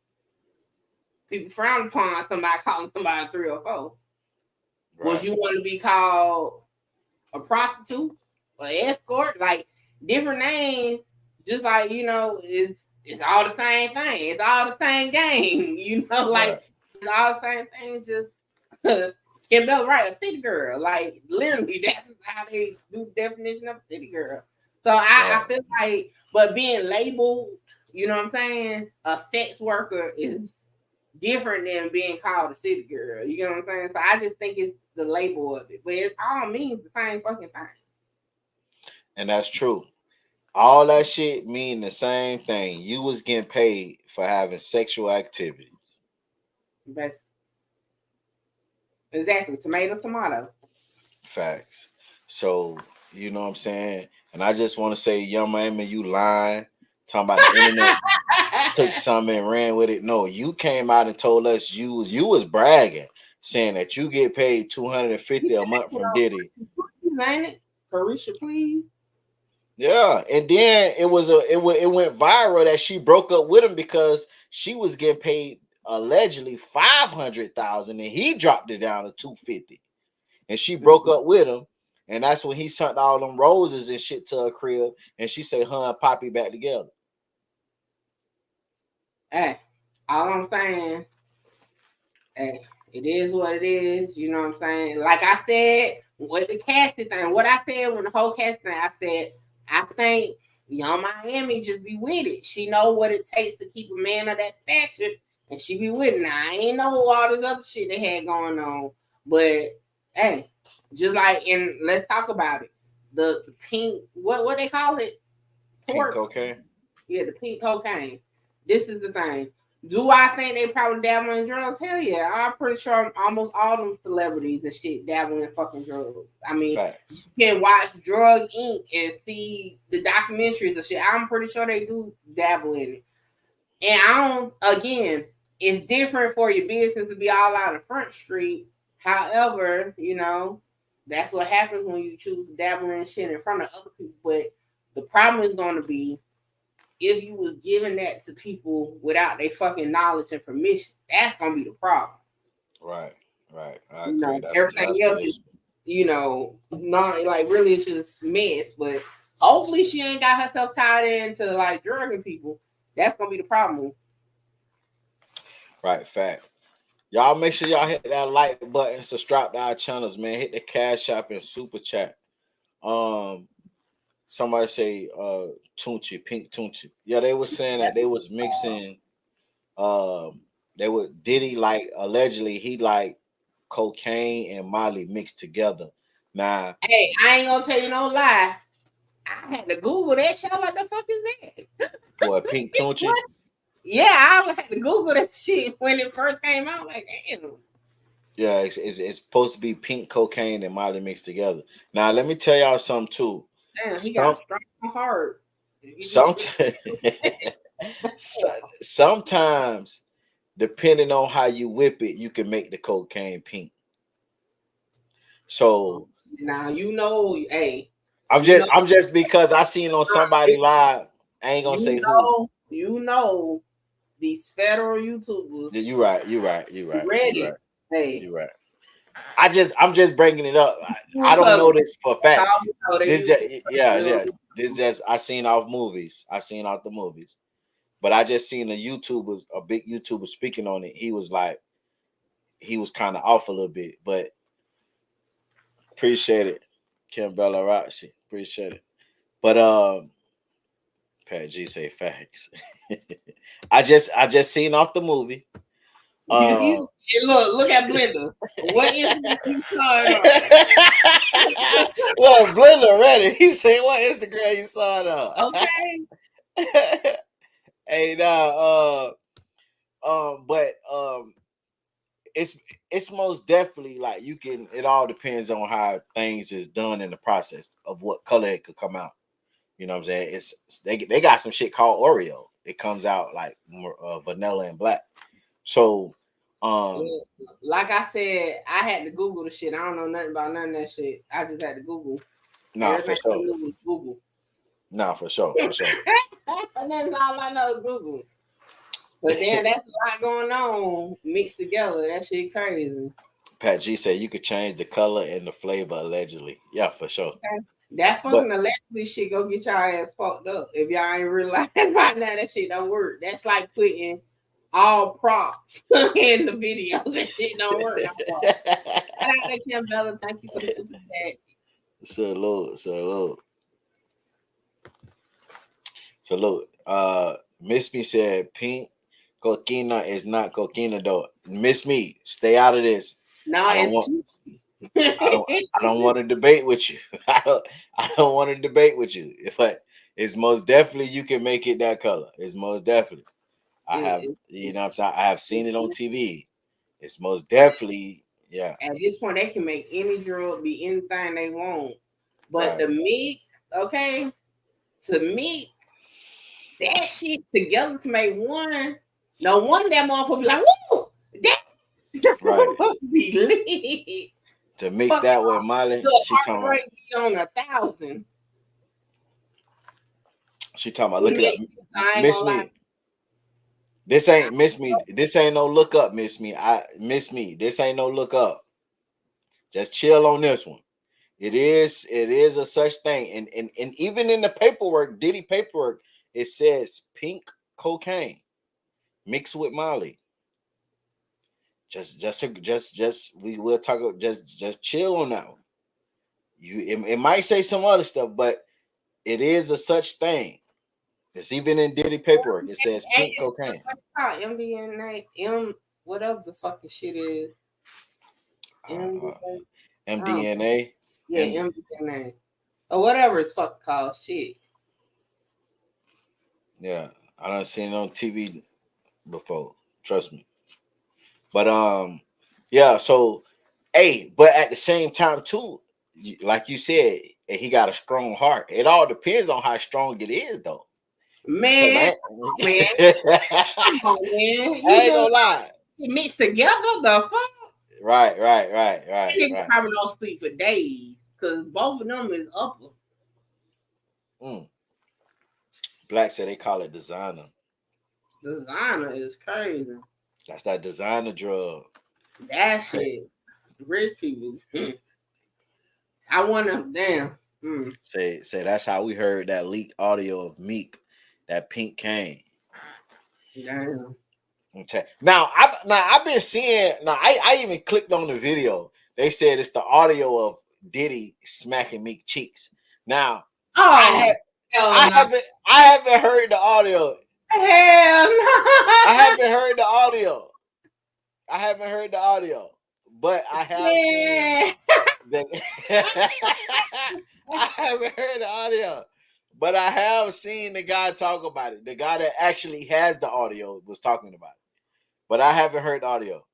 People frown upon somebody calling somebody a 304. Right. Would you want to be called a prostitute or escort? Like different names, just like, you know, it's all the same thing. It's all the same game. You know, like right. It's all the same thing. Just Kim Bell, right? A city girl. Like literally, that's how they do the definition of a city girl. So I feel like, but being labeled, you know what I'm saying? A sex worker is different than being called a city girl. You know what I'm saying? So I just think it's the label of it, but it all means the same fucking thing. And that's true. All that shit mean the same thing. You was getting paid for having sexual activities. Best. Exactly. Tomato. Facts. So, you know what I'm saying? And I just want to say, Young Miami, you lying. Talking about the internet took something and ran with it. No, you came out and told us you was bragging, saying that you get paid $250 a month from Diddy. Ain't it? Carisha, please. Yeah, and then it went viral that she broke up with him because she was getting paid allegedly $500,000 and he dropped it down to $250,000, and she broke up with him, and that's when he sent all them roses and shit to her crib, and she said her and Poppy back together. Hey, all I'm saying, hey, it is what it is. You know what I'm saying? Like I said, with the casting thing, what I said when the whole casting thing, I said, I think Young Miami just be with it. She know what it takes to keep a man of that stature, and she be with it. Now, I ain't know all this other shit they had going on, but hey, just like, and let's talk about it. The pink, what they call it? Pink cocaine. Yeah, the pink cocaine. This is the thing. Do I think they probably dabble in drugs? Hell yeah. I'm pretty sure almost all them celebrities and shit dabble in fucking drugs. I mean, you can watch Drug Inc. and see the documentaries and shit. I'm pretty sure they do dabble in it. And I don't, again, it's different for your business to be all out of Front Street. However, you know, that's what happens when you choose to dabble in shit in front of other people. But the problem is going to be if you was giving that to people without their fucking knowledge and permission. That's going to be the problem. Right. I You agree. know, That's everything the else issue. is, you know, not like really it's just mess. But hopefully she ain't got herself tied into like drugging people. That's going to be the problem. Right, fact. Y'all make sure y'all hit that like button, subscribe to our channels, man. Hit the Cash App and Super Chat. Somebody say Tunchi, Pink Tunchi. Yeah, they were saying that they was mixing they were Diddy like allegedly he like cocaine and Molly mixed together. Now, hey, I ain't gonna tell you no lie. I had to Google that shit. What the fuck is that? What, Pink Tunchi? Yeah, I had to Google that shit when it first came out. Like, damn. Yeah, it's supposed to be pink cocaine and Molly mixed together. Now, let me tell y'all something too. Damn, he got strong hard. Sometimes, depending on how you whip it, you can make the cocaine pink. So now you know, hey, I'm just because I seen on somebody live. I ain't gonna say who. You know, these federal YouTubers. Yeah, you right. Ready? Hey, you right. I'm just bringing it up. I don't know this for a fact. This just I seen off movies. I seen off the movies, but I just seen a big YouTuber speaking on it. He was kind of off a little bit, but appreciate it, Kim Bella Roxy. Appreciate it. But Pat G say facts. I just seen off the movie. Look at Blender. What Instagram you saw it on? Well, Blender ready. He said, "What Instagram you saw it on?" Okay. Hey, it's most definitely like you can. It all depends on how things is done in the process of what color it could come out. You know what I'm saying? They got some shit called Oreo. It comes out like vanilla and black. So, like I said, I had to Google the shit. I don't know nothing about none of that shit. I just had to Google. Nah, for sure. Google. Nah, for sure. And that's all I know is Google. But then that's a lot going on mixed together. That shit crazy. Pat G said you could change the color and the flavor allegedly. Yeah, for sure. Okay. That fucking allegedly shit go get y'all ass fucked up. If y'all ain't realize right now that shit don't work. That's like putting all props in the videos. That shit don't work. Shout out to Kim Bella. Thank you for the super chat. Salute. Miss Me said pink coquina is not coquina though. Miss Me, stay out of this. No, I don't want to debate with you. I don't want to debate with you. But it's most definitely you can make it that color. It's most definitely. I have, you know what I'm saying? I have seen it on TV. It's most definitely, yeah. At this point, they can make any drug be anything they want. But the mix, okay, to mix that shit together to make one. No wonder that motherfucker be like, woo! That be lit. To mix that with Molly, she talking about on 1,000. She talking about look at Miss Me. This ain't Miss Me. This ain't no look up, Miss Me. Miss Me. This ain't no look up. Just chill on this one. It is a such thing. And even in the paperwork, Diddy paperwork, it says pink cocaine. mixed with Molly. We will talk. Just chill on that one. It might say some other stuff, but it is a such thing. It's even in Diddy paperwork. It says pink cocaine. MDNA, whatever the fucking shit is. MDNA. Yeah, MDNA. Or whatever it's fucking called. Shit. Yeah, I done seen it on TV before. Trust me. But yeah. So, but at the same time too, like you said, he got a strong heart. It all depends on how strong it is, though. Man, come on, man. I ain't gonna lie. You mix together the fuck. Right. Niggas probably don't sleep for days because both of them is upper. Black said they call it designer. Designer is crazy. That's that designer drug. That shit. Rich people. I wonder, damn. Say that's how we heard that leaked audio of Meek, that pink cane. Damn. Okay. Now I've been seeing. Now I even clicked on the video. They said it's the audio of Diddy smacking Meek cheeks. Now I haven't heard the audio. Hell no. I haven't heard the audio. But I have seen I haven't heard the audio. But I have seen the guy talk about it. The guy that actually has the audio was talking about it. But I haven't heard the audio.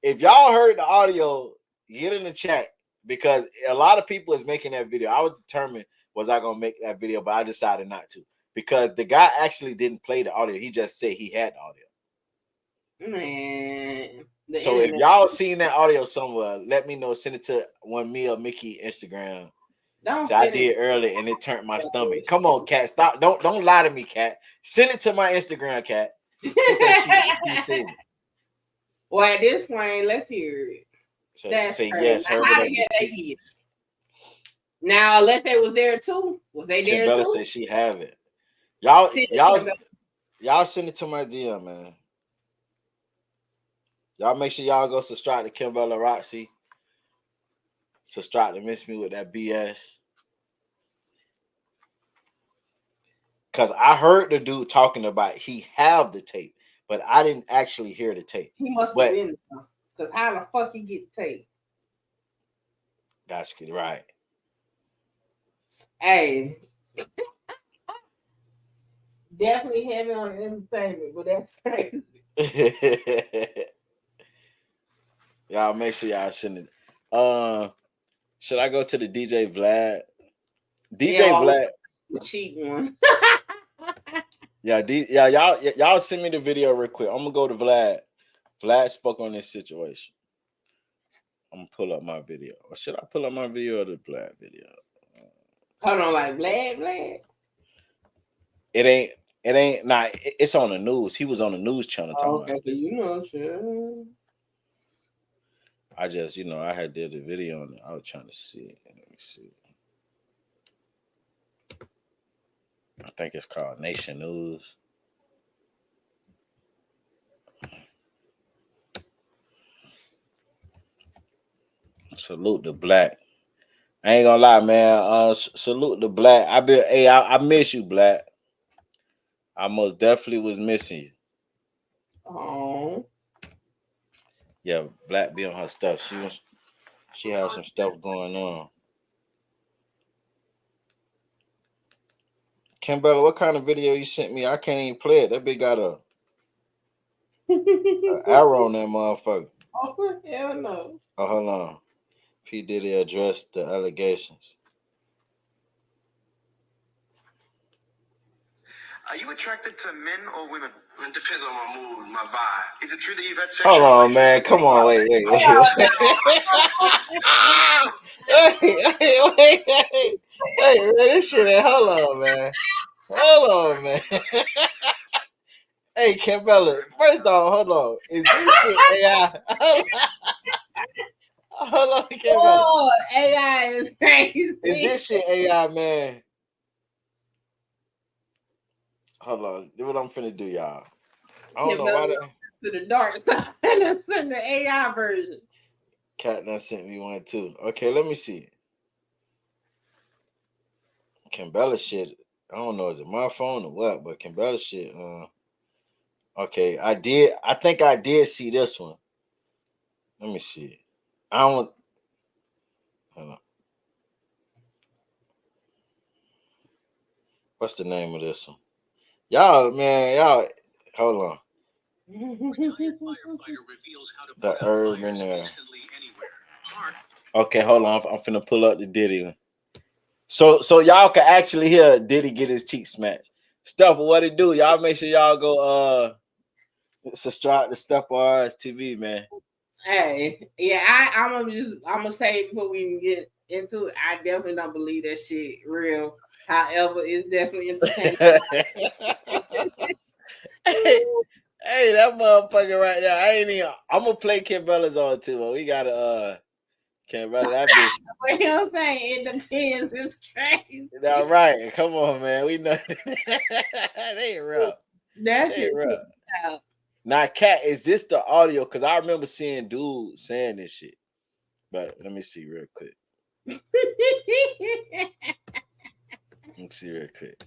If y'all heard the audio, get in the chat because a lot of people is making that video. I was determined was I gonna make that video, but I decided not to because the guy actually didn't play the audio. He just said he had the audio. Man. So if y'all seen that audio somewhere, let me know. Send it to me or Mickey Instagram. So I did earlier and it turned my stomach. Come on, Cat. Stop. Don't lie to me, Cat. Send it to my Instagram, Cat. She said she seen it. Well, at this point, let's hear it. So, say yes. How the hell they get it? Now, unless they was there too. Was they there Bella too? said she have it. Y'all send it to my DM, man. Y'all make sure y'all go subscribe to Kimbella Roxy. Subscribe to Miss Me with that BS. Cause I heard the dude talking about he have the tape, but I didn't actually hear the tape. He must have been there. Cause how the fuck he get the tape? That's good, right. Hey. Definitely heavy on the entertainment, but that's crazy. Y'all make sure y'all send it. Should I go to the DJ Vlad? Vlad, the cheap one. y'all send me the video real quick. I'm gonna go to Vlad. Vlad spoke on this situation. I'm gonna pull up my video. Or should I pull up my video or the Vlad video? Hold on, like Vlad. It ain't. Nah, it's on the news. He was on the news channel talking about it. You know, sure. I just, I had did a video on it. I was trying to see it. Let me see. I think it's called Nation News. Salute the Black. I ain't gonna lie, man. Salute the Black. I miss you, Black. I most definitely was missing you. Oh. Yeah, Black be on her stuff. She has some stuff going on. Kimbella, what kind of video you sent me? I can't even play it. That bitch got a arrow on that motherfucker. Oh, hell no. Oh, hold on. P. Diddy addressed the allegations. Are you attracted to men or women? It depends on my mood, my vibe. Is it true that you've had sex? Hold on, man. Come on, wait. Hey, this shit ain't. Hold on, man. Hey, Kimbella. First off, hold on. Is this shit AI? Hold on, Kimbella. Oh, AI is crazy. Is this shit AI, man? Hold on. Do what I'm finna do, y'all. I don't know why that to the dark side and send the AI version. Cat done sent me one too. Okay, let me see. Kimbella shit. I don't know, is it my phone or what? But Kimbella shit. Okay, I think I did see this one. Let me see. I don't. Hold on. What's the name of this one? Y'all, hold on. The urban. Okay, hold on. I'm finna pull up the Diddy one. So y'all can actually hear Diddy get his cheek smacked. Stuff, what it do? Y'all make sure y'all go subscribe to Stuff Bars TV, man. Hey, yeah, I'm gonna say before we even get into it, I definitely don't believe that shit real. However, it's definitely entertaining. Hey, that motherfucker right there. I'm gonna play Kimbella's on too, but we gotta Kimbella, that bitch. What you know what I'm saying? It depends. It's crazy. All right, come on, man. We know they ain't rough. That shit out. Now, Cat, is this the audio? Because I remember seeing dudes saying this shit. But let me see real quick. Let's see real quick.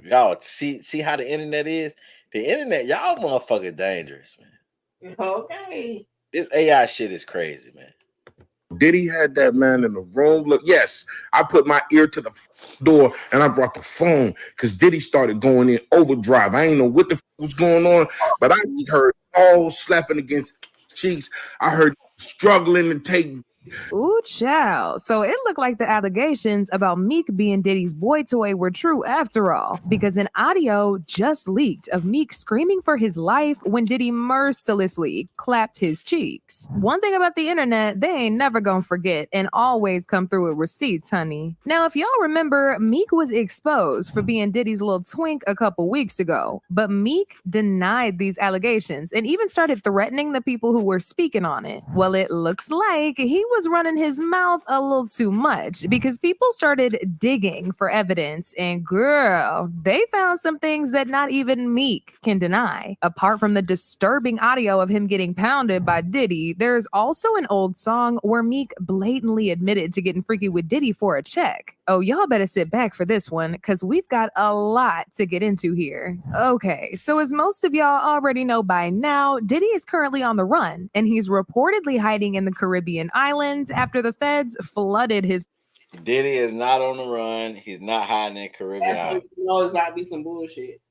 Y'all see how the internet is? The internet, y'all motherfuckers dangerous, man. Okay. This AI shit is crazy, man. Diddy had that man in the room. Look, yes, I put my ear to the door and I brought the phone because Diddy started going in overdrive. I ain't know what the was going on, but I heard all slapping against cheeks. I heard struggling to take. Ooh, child. So it looked like the allegations about Meek being Diddy's boy toy were true after all, because an audio just leaked of Meek screaming for his life when Diddy mercilessly clapped his cheeks. One thing about the internet, they ain't never gonna forget and always come through with receipts, honey. Now, if y'all remember, Meek was exposed for being Diddy's little twink a couple weeks ago, but Meek denied these allegations and even started threatening the people who were speaking on it. Well, it looks like he was running his mouth a little too much because people started digging for evidence, and girl, they found some things that not even Meek can deny. Apart from the disturbing audio of him getting pounded by Diddy, there's also an old song where Meek blatantly admitted to getting freaky with Diddy for a check. Oh, y'all better sit back for this one because we've got a lot to get into here. Okay, so as most of y'all already know by now, Diddy is currently on the run, and he's reportedly hiding in the Caribbean islands after the feds flooded his. Diddy is not on the run. He's not hiding in Caribbean. That's what you know, it's about to be some bullshit.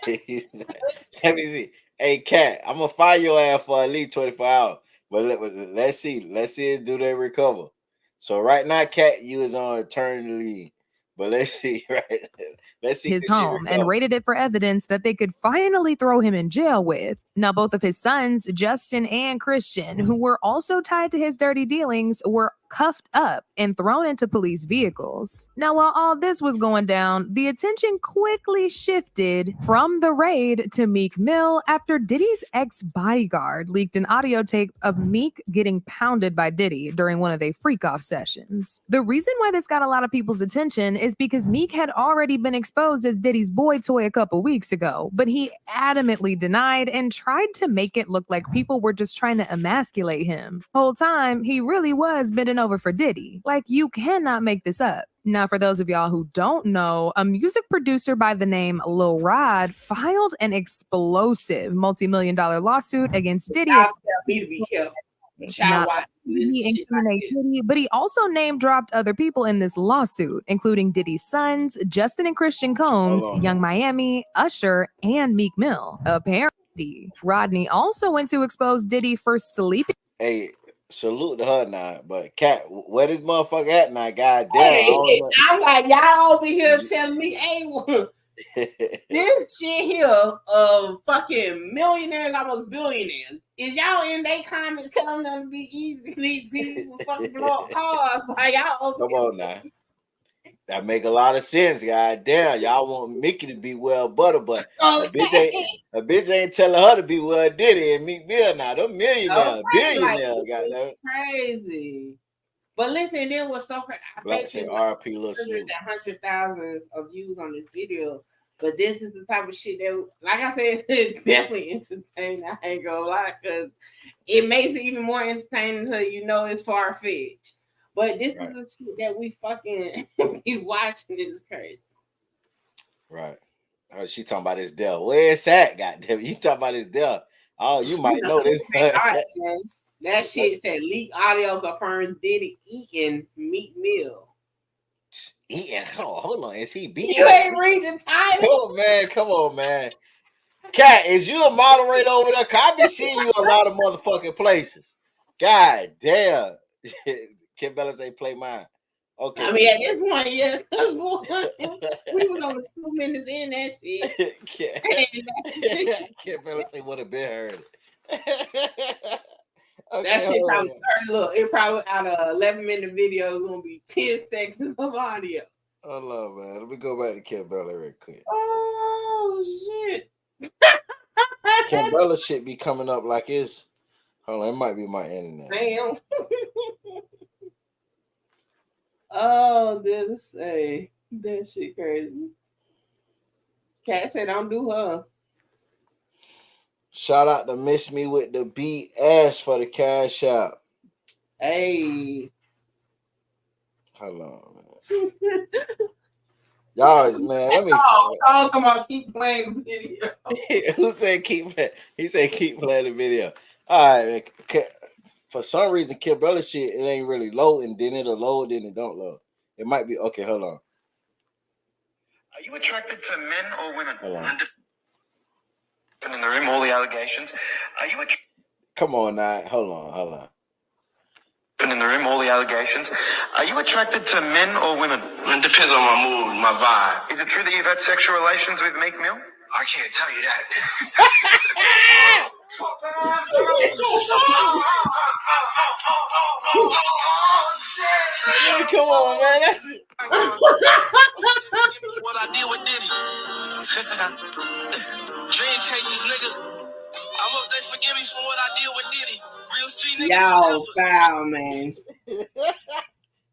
Let me see. Hey, Cat, I'm gonna fire your ass for at least 24 hours. But let's see. Let's see it do they recover. So right now, Cat, you is on eternity leave. But let's see, right? Let's see His home and raided it for evidence that they could finally throw him in jail with. Now, both of his sons, Justin and Christian, who were also tied to his dirty dealings, were cuffed up and thrown into police vehicles. Now, while all this was going down, the attention quickly shifted from the raid to Meek Mill after Diddy's ex-bodyguard leaked an audio tape of Meek getting pounded by Diddy during one of their freak-off sessions. The reason why this got a lot of people's attention is because Meek had already been exposed as Diddy's boy toy a couple weeks ago, but he adamantly denied and tried to make it look like people were just trying to emasculate him. Whole time, he really was bending over for Diddy. Like, you cannot make this up. Now, for those of y'all who don't know, a music producer by the name Lil Rod filed an explosive multi-million-dollar lawsuit against Diddy. Y'all tell me to be careful. He incriminated Diddy, but he also name-dropped other people in this lawsuit, including Diddy's sons, Justin and Christian Combs, Young Miami, Usher, and Meek Mill. Apparently, Rodney also went to expose Diddy for sleeping. Hey, salute to her now, but Cat, where this motherfucker at now? God damn. Hey, I'm like, y'all over here telling me, hey, this shit here of fucking millionaires, almost billionaires. Is y'all in their comments telling them to be easy? These people fucking blow up cars. Like, y'all Come on now. That make a lot of sense, god damn. Y'all want Mickey to be well butter, but a bitch ain't telling her to be well Diddy and Meek Mill now. Them millionaires, billionaires, goddamn. Crazy. But listen, then what's so crazy? I Black bet say you R.P. Lil hundreds Snoop. and hundred thousands of views on this video. But this is the type of shit that, like I said, it's definitely entertaining. I ain't gonna lie, because it makes it even more entertaining until you know it's far fetched. But this is the shit that we fucking be watching. This is crazy. Right. She talking about his death. Where it's at? Goddamn, you talking about his death? Oh, you might know this. That shit said leak audio confirms Diddy eating meat meal. Eating? Oh, hold on. Is he beating? You ain't read the title. Oh man, come on, man. Cat, is you a moderator over there? Cause I be seeing you a lot of motherfucking places. God damn. Kim Bella say play mine. Okay. I mean, at this point, yeah, we was only 2 minutes in that shit. Kim Bella say what a bit heard. That shit probably started. Look, it probably out of 11-minute video is gonna be 10 seconds of audio. Hold on, man. Let me go back to Kim Bella real quick. Oh shit. Kim Bella shit be coming up like it's. Hold on, it might be my internet. Damn. Oh, this say that shit crazy. Cat said, "Don't do her." Shout out to Miss Me with the BS for the cash out. Hey. Hold on, man. Y'all, man, let me. Oh, come on, keep playing the video. Who said keep playing? He said keep playing the video. All right, man. For some reason, Kim Bella shit, it ain't really low, and then it'll load, then it don't load. It might be okay. Hold on. Are you attracted to men or women? Hold on. In the room, all the allegations. Are you Come on now. Hold on. in the room, all the allegations? Are you attracted to men or women? It depends on my mood, my vibe. Is it true that you've had sexual relations with Meek Mill? I can't tell you that. Yeah, come on, man. That's it. What I did with Diddy. Dream chasers, nigga. I hope they forgive me for what I did with Diddy. Real street nigga. Y'all foul, man.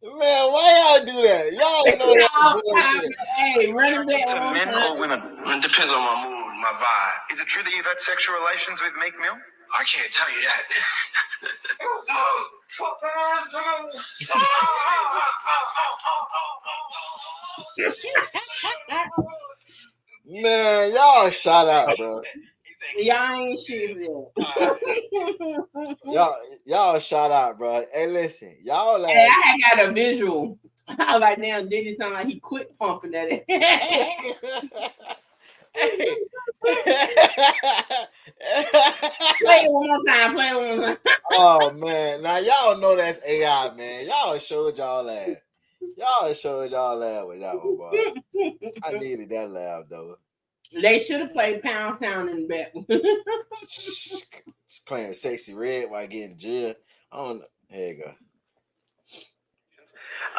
Man, why y'all do that? Y'all know that bullshit. Hey, run it back. To men or women? It depends on my mood, my vibe. Is it true that you've had sexual relations with Meek Mill? I can't tell you that. Man, y'all shout out, bro. Y'all ain't shit yet. Y'all shout out, bro. Hey, listen, y'all. Hey, I had got a visual. I was like, now Diddy sound like he quit pumping at it. Play it one more time. Oh man, now y'all know that's AI, man. Y'all showed y'all that. With that one, boy. I needed that laugh though. They should have played Pound Town in the back. It's playing Sexy Red while getting jail. I don't know. Here you go.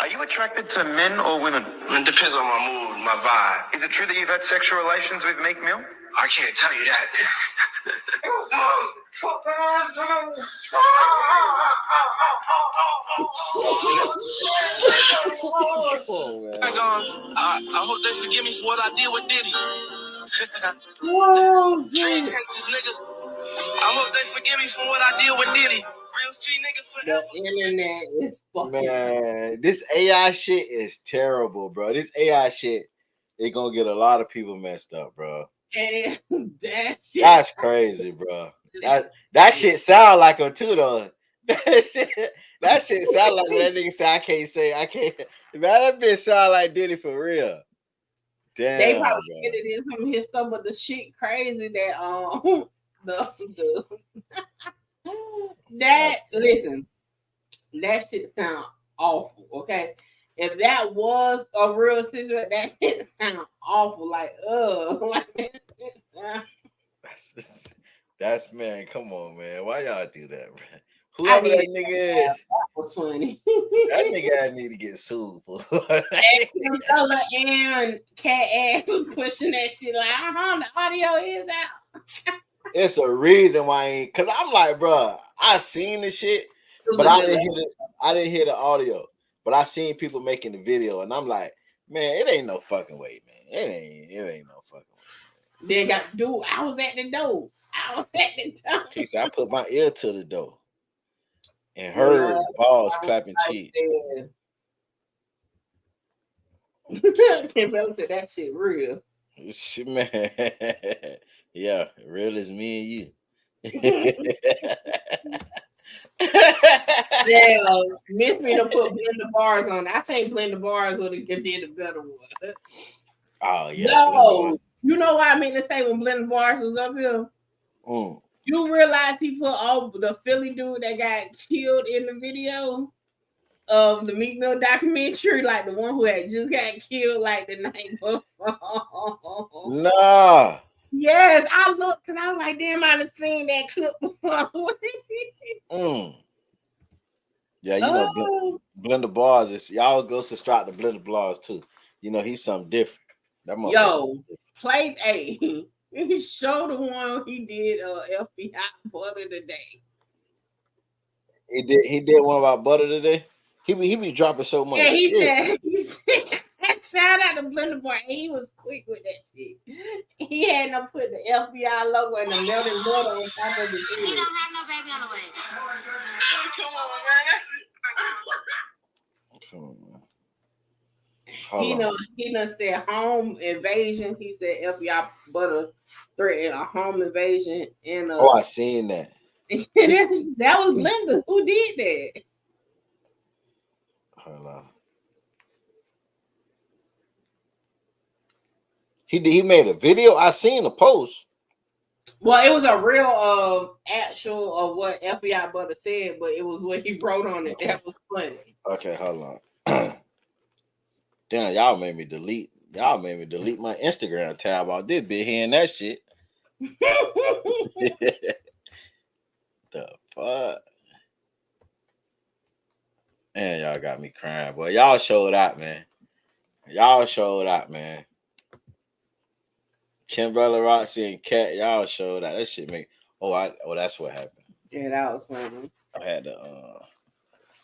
Are you attracted to men or women? It depends on my mood, my vibe. Is it true that you've had sexual relations with Meek Mill? I can't tell you that. I hope they forgive me for what I did with Diddy. Dream chasers, nigga. I hope they forgive me for what I did with Diddy. Real street nigga forever. The internet is fucking. Man, this AI shit is terrible, bro. This AI shit is gonna get a lot of people messed up, bro. And That's crazy, bro. That shit sound like him too, though. That shit sound like when that nigga say I can't. Man, that bitch sound like Diddy for real. Damn. They probably get it in some of his stuff, but the shit crazy that listen, that shit sound awful. Okay, if that was a real situation, that shit sound awful. That's man. Come on, man. Why y'all do that, man? Whoever that nigga is, that was funny. That nigga need to get sued. And Cat ass was pushing that shit like, the audio is out. It's a reason why, cause I'm like, bro, I seen the shit, but I didn't hear the audio. But I seen people making the video, and I'm like, man, it ain't no fucking way, man. It ain't no fucking way. Then I was at the door. He said I put my ear to the door and heard balls clapping cheeks. Can't say that shit real. Shit, man. Yeah, real as me and you. Yeah, Miss me to put blend the bars on. I think blend the bars would have did a better one. Oh yeah. No, you know what I mean to say when blend the bars was up here. You realize he put all the Philly dude that got killed in the video of the Meek Mill documentary, like the one who had just got killed like the night before. Nah. Yes, I looked because I was like, damn, I'd have seen that clip before. Yeah, you know, Blender Bars is y'all go subscribe to Blender Bars too. You know, he's something different. That Play A. He showed the one he did FBI Butter today. He did one about Butter today. He be dropping so much. Yeah, he shit. said shout out to Blender Boy. He was quick with that shit. He had to put the FBI logo and the melted butter on top of the thing. He don't have no baby on the way. Come on, man. He done said home invasion. He said FBI Butter threatened a home invasion. And I seen that. That was Blender. Who did that? Hold on. He made a video. I seen the post. Well, it was a real actual of what FBI Butter said, but it was what he wrote on it. Okay. That was funny. Okay, hold on. Damn, y'all made me delete my Instagram tab. I did be hearing that shit. The fuck? Man, y'all got me crying, boy. Y'all showed out, man. Kimberly, Roxy, and Kat, y'all showed out. That shit make. That's what happened. Yeah, that was funny. I had to.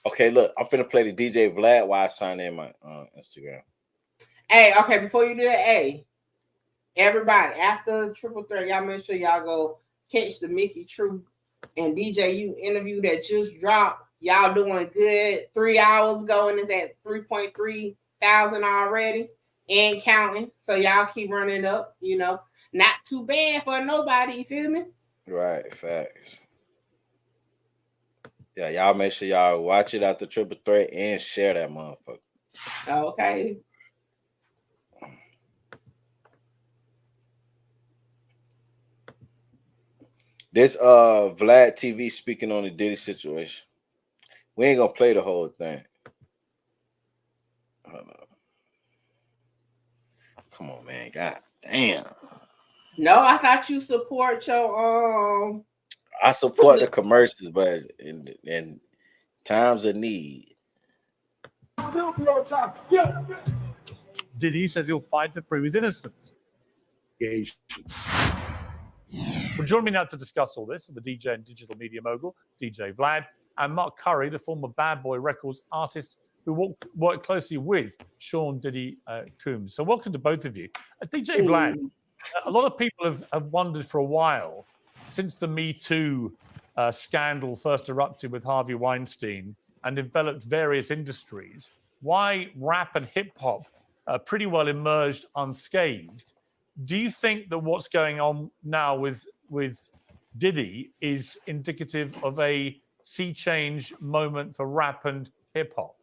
Okay, look, I'm finna play the DJ Vlad while I sign in my Instagram. Hey, okay, before you do that, hey, everybody, after the triple threat, y'all make sure y'all go catch the MickeyTruth and DJ U interview that just dropped. Y'all doing good. 3 hours ago, and it's at 3.3 thousand already and counting. So y'all keep running up, you know. Not too bad for nobody, you feel me? Right, facts. Yeah, y'all make sure y'all watch it after triple threat and share that motherfucker. Okay. This Vlad TV speaking on the Diddy situation. We ain't gonna play the whole thing. Hold on. Come on, man. God damn. No, I thought you support your I support the commercials, but in times of need. Diddy says he'll fight to prove his innocence. Well, join me now to discuss all this, the DJ and digital media mogul, DJ Vlad, and Mark Curry, the former Bad Boy Records artist who worked closely with Sean Diddy Combs. So welcome to both of you. DJ Vlad, a lot of people have wondered for a while, since the Me Too scandal first erupted with Harvey Weinstein and developed various industries, why rap and hip-hop pretty well emerged unscathed. Do you think that what's going on now with Diddy is indicative of a sea change moment for rap and hip-hop?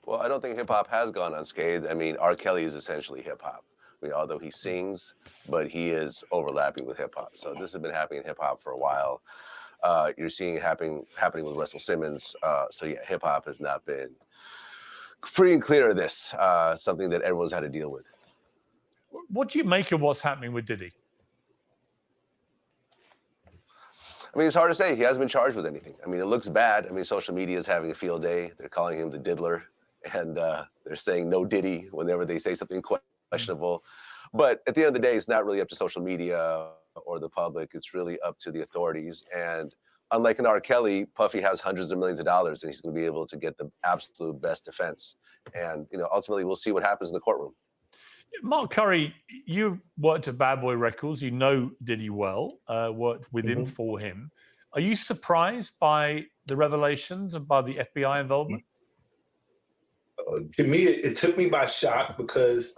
Well, I don't think hip-hop has gone unscathed. I mean, R. Kelly is essentially hip-hop. I mean, although he sings, but he is overlapping with hip-hop. So this has been happening in hip-hop for a while. You're seeing it happening with Russell Simmons. So yeah, hip-hop has not been free and clear of this, something that everyone's had to deal with. What do you make of what's happening with Diddy? I mean, it's hard to say. He hasn't been charged with anything. I mean, it looks bad. I mean, social media is having a field day. They're calling him the diddler, and they're saying no Diddy whenever they say something questionable. But at the end of the day, it's not really up to social media or the public. It's really up to the authorities. And unlike an R. Kelly, Puffy has hundreds of millions of dollars, and he's going to be able to get the absolute best defense. And ultimately, we'll see what happens in the courtroom. Mark Curry, you worked at Bad Boy Records. You know Diddy well, worked with him, for him. Are you surprised by the revelations and by the FBI involvement? To me, it took me by shock because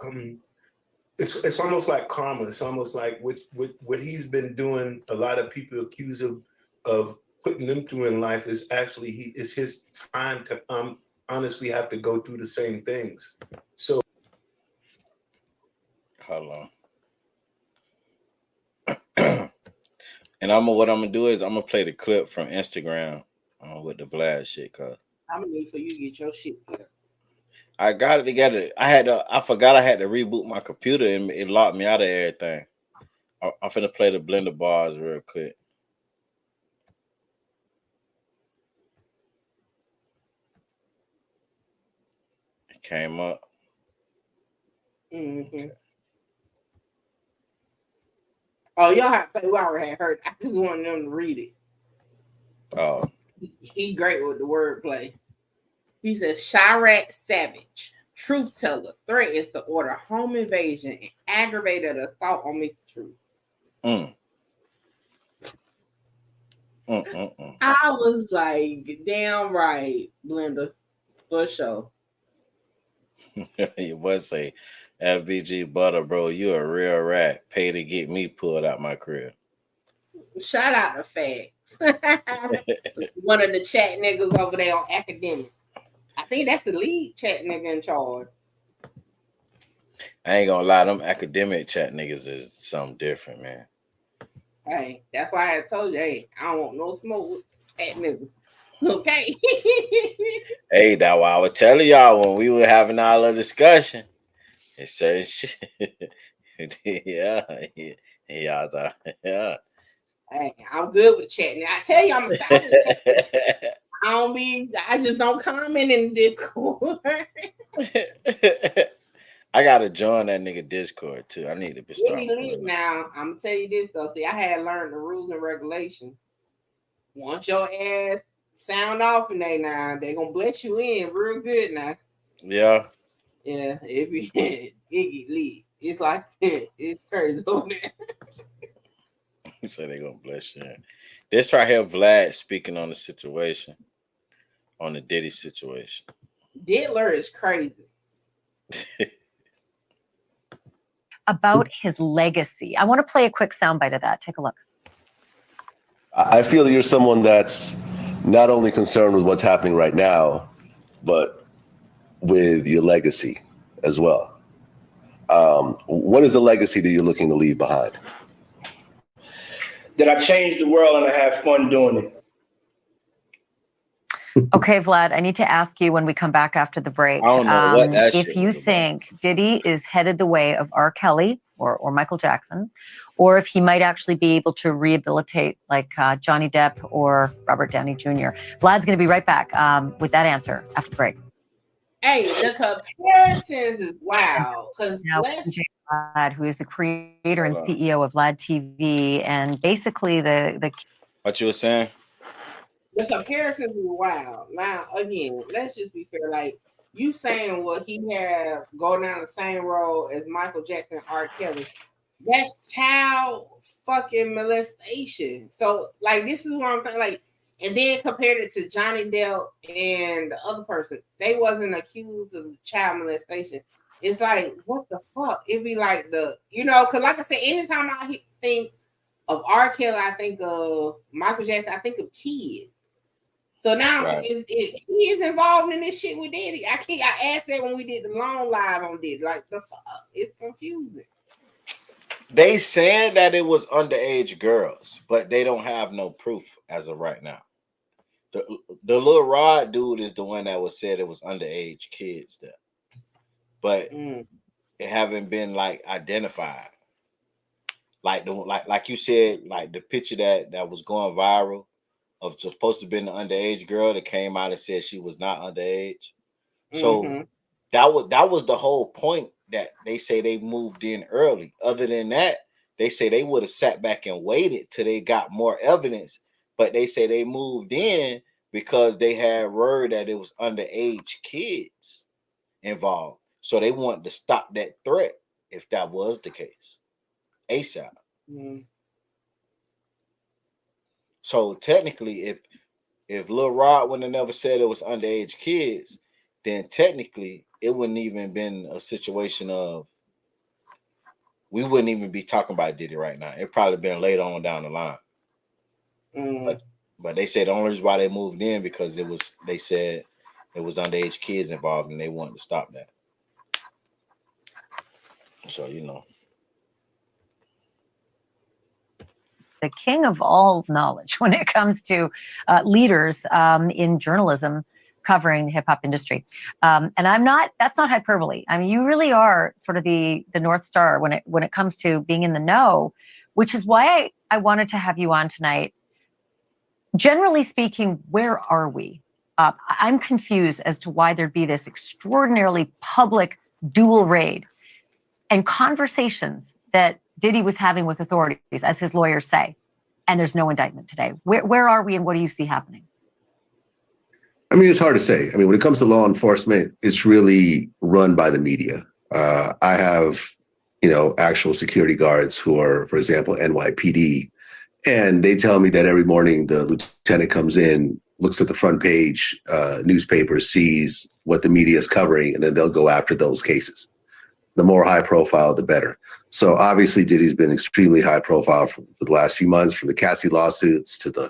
it's almost like karma. It's almost like what he's been doing. A lot of people accuse him of putting them through in life is actually it's his time to honestly have to go through the same things. So. Hold on. And what I'm gonna do is I'm gonna play the clip from Instagram with the Vlad shit, cause I'm gonna need for you to get your shit together. I got it together. I forgot I had to reboot my computer and it locked me out of everything. I'm finna play the blender bars real quick. It came up. Mm-hmm. Oh, y'all have to. We already had heard. I just wanted them to read it. Oh. He great with the wordplay. He says, Chirac Savage, truth teller, threatens to order home invasion and aggravated assault on MickeyTruth. I was like, damn right, Blender, for sure. You must say, FBG Butta, bro, you a real rat. Pay to get me pulled out my crib. Shout out to Facts. One of the chat niggas over there on academic. I think that's the lead chat nigga in charge. I ain't gonna lie, them academic chat niggas is something different, man. Hey, that's why I told you, hey, I don't want no smoke with chat niggas. Okay. Hey, that's why I was telling y'all when we were having our little discussion. It said shit. Yeah. Hey, I'm good with chatting. I tell you, I'm a silent. I just don't comment in Discord. I gotta join that nigga Discord too. I need to be starting. Now, I'm gonna tell you this though. See, I had learned the rules and regulations. Once your ass sound off in there now, they're gonna bless you in real good now. Yeah. Yeah, it get lit. It's like it's crazy over there. He said they're gonna bless you in. This right here, Vlad speaking on the situation, on the Diddy situation. Diddler is crazy. About his legacy. I want to play a quick soundbite of that. Take a look. I feel that you're someone that's not only concerned with what's happening right now, but with your legacy as well. What is the legacy that you're looking to leave behind? That I changed the world and I had fun doing it. Okay, Vlad, I need to ask you when we come back after the break. I don't know what that if shit you was think Diddy is headed the way of R. Kelly or Michael Jackson, or if he might actually be able to rehabilitate like Johnny Depp or Robert Downey Jr. Vlad's going to be right back with that answer after the break. Hey, the comparisons is wild. Because Vlad, who is the creator and CEO of Vlad TV, and basically the what you were saying? The comparisons is wild. Now, again, let's just be fair. Like, you saying what he had go down the same road as Michael Jackson, R. Kelly. That's child fucking molestation. So, like, this is what I'm saying. Like, and then compared it to Johnny Depp and the other person, they wasn't accused of child molestation. It's like, what the fuck? It'd be like because like I said, anytime I think of R. Kelly, I think of Michael Jackson, I think of kids. So now he is involved in this shit with Diddy. I asked that when we did the long live on Diddy. Like, the fuck? It's confusing. They said that it was underage girls, but they don't have no proof as of right now. The little Rod dude is the one that was said it was underage kids there, but it haven't been like identified. Like you said, like the picture that was going viral of supposed to have been the underage girl that came out and said she was not underage. So that was the whole point that they say they moved in early. Other than that, they say they would have sat back and waited till they got more evidence but they say they moved in because they had word that it was underage kids involved. So they wanted to stop that threat if that was the case. ASAP. Mm. So technically, if Lil Rod wouldn't have never said it was underage kids, then technically it wouldn't even been a situation of we wouldn't even be talking about Diddy right now. It probably been later on down the line. Mm. But they said the only reason why they moved in because they said it was underage kids involved and they wanted to stop that. So the king of all knowledge when it comes to leaders in journalism covering the hip hop industry. And that's not hyperbole. I mean, you really are sort of the North Star when it comes to being in the know, which is why I wanted to have you on tonight. Generally speaking, where are we? I'm confused as to why there'd be this extraordinarily public dual raid and conversations that Diddy was having with authorities, as his lawyers say, and there's no indictment today. Where are we and what do you see happening? I mean, it's hard to say. I mean, when it comes to law enforcement, it's really run by the media. I have, actual security guards who are, for example, NYPD, and they tell me that every morning the lieutenant comes in, looks at the front page newspaper, sees what the media is covering, and then they'll go after those cases. The more high profile, the better. So obviously Diddy's been extremely high profile for the last few months, from the Cassie lawsuits to the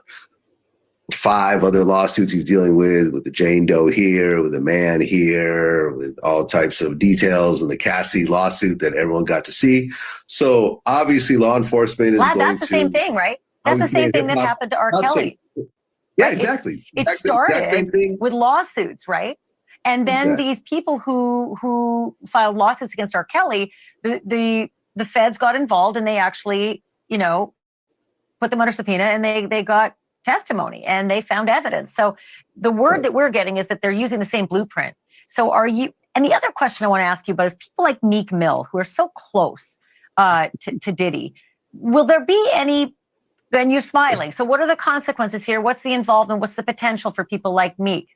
5 other lawsuits he's dealing with the Jane Doe here, with the man here, with all types of details in the Cassie lawsuit that everyone got to see. So obviously law enforcement is going that's the same thing, right? That's the same thing that happened to R. Kelly. Yeah, right? Exactly. It started with lawsuits, right? And then these people who filed lawsuits against R. Kelly, the feds got involved and they actually, put them under subpoena and they got testimony and they found evidence. So the word that we're getting is that they're using the same blueprint. So and the other question I want to ask you about is people like Meek Mill, who are so close to Diddy, will there be any, and you're smiling. So what are the consequences here? What's the involvement? What's the potential for people like Meek?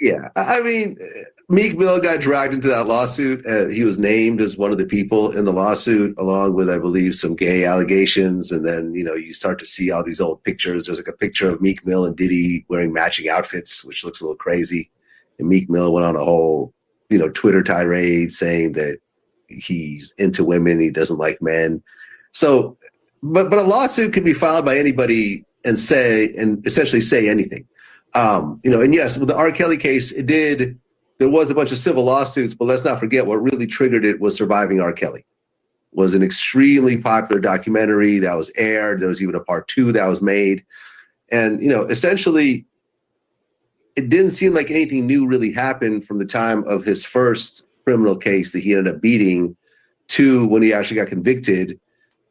Yeah, I mean, Meek Mill got dragged into that lawsuit. He was named as one of the people in the lawsuit, along with, I believe, some gay allegations. And then, you start to see all these old pictures. There's like a picture of Meek Mill and Diddy wearing matching outfits, which looks a little crazy. And Meek Mill went on a whole, Twitter tirade saying that he's into women, he doesn't like men. So, but a lawsuit can be filed by anybody and essentially say anything. And yes, with the R. Kelly case, there was a bunch of civil lawsuits, but let's not forget what really triggered it was Surviving R. Kelly. It was an extremely popular documentary that was aired. There was even a part 2 that was made. And, essentially, it didn't seem like anything new really happened from the time of his first criminal case that he ended up beating to when he actually got convicted,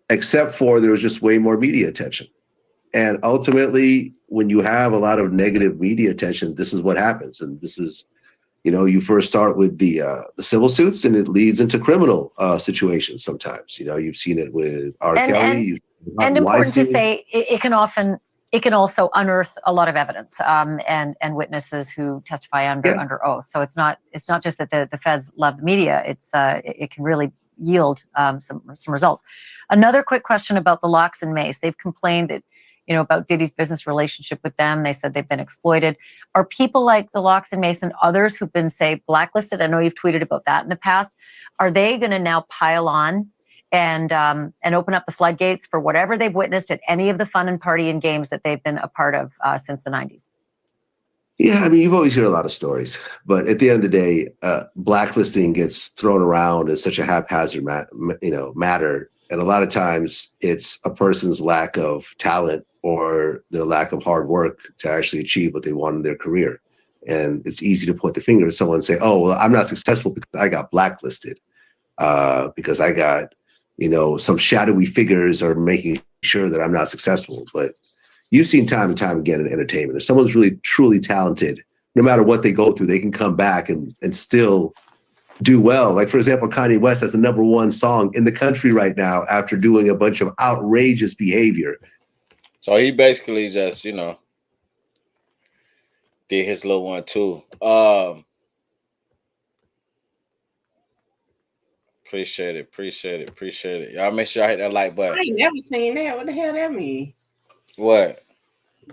except for there was just way more media attention. And ultimately, when you have a lot of negative media attention, this is what happens. And this is, you first start with the civil suits and it leads into criminal situations sometimes. You've seen it with R. Kelly. And important to say, it can also unearth a lot of evidence and witnesses who testify under oath. So it's not just that the feds love the media. It can really yield some results. Another quick question about the Locks and Mace. They've complained that about Diddy's business relationship with them. They said they've been exploited. Are people like the Locks and Mace and others who've been, say, blacklisted? I know you've tweeted about that in the past. Are they going to now pile on and open up the floodgates for whatever they've witnessed at any of the fun and party and games that they've been a part of since the 90s? Yeah, I mean, you've always heard a lot of stories, but at the end of the day, blacklisting gets thrown around as such a haphazard matter. And a lot of times it's a person's lack of talent or their lack of hard work to actually achieve what they want in their career. And it's easy to point the finger at someone and say, oh, well, I'm not successful because I got blacklisted, because I got, some shadowy figures are making sure that I'm not successful. But you've seen time and time again in entertainment, if someone's really, truly talented, no matter what they go through, they can come back and still do well. Like, for example, Kanye West has the #1 song in the country right now after doing a bunch of outrageous behavior. So he basically just, did his little one too. Appreciate it. Y'all make sure y'all hit that like I button. ain't never seen that. What the hell that mean? What?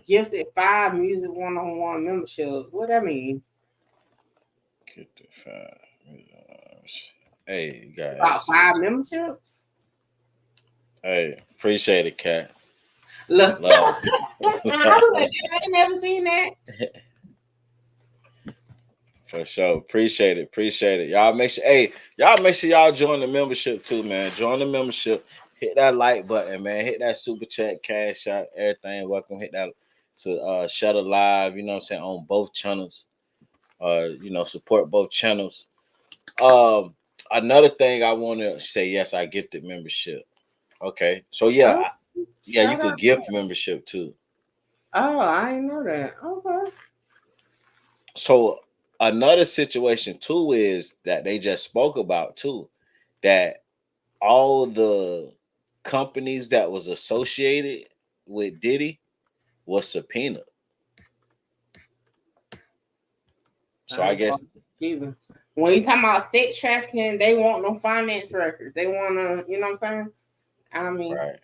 Gifted 5 music one-on-one membership. What that mean? Gifted 5. Hey guys. About 5 memberships? Hey, appreciate it, Cat. Look. Love. I was like, I ain't never seen that. For sure. Appreciate it. Y'all make sure y'all join the membership too, man. Join the membership. Hit that like button, man. Hit that super chat, cash out, everything. Welcome. Hit that to Shutter Live, you know what I'm saying, on both channels. Support both channels. Another thing I want to say, yes, I gifted membership. Okay. So yeah, you could gift membership too. Oh, I didn't know that. Okay. So another situation too is that they just spoke about too, that all the companies that was associated with Diddy was subpoenaed. So I guess when you talking about sex trafficking, they want no finance records. They want to, you know what I'm saying? I mean, right.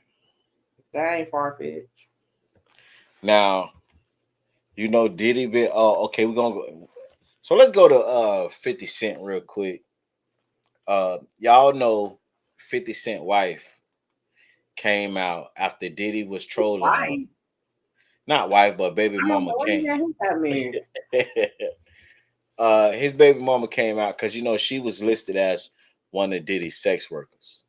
That ain't far-fetched. Now, Diddy been okay, we're gonna go. So let's go to 50 Cent real quick. Y'all know 50 Cent wife came out after Diddy was trolling her. Not wife, but baby mama came. His baby mama came out because she was listed as one of Diddy's sex workers.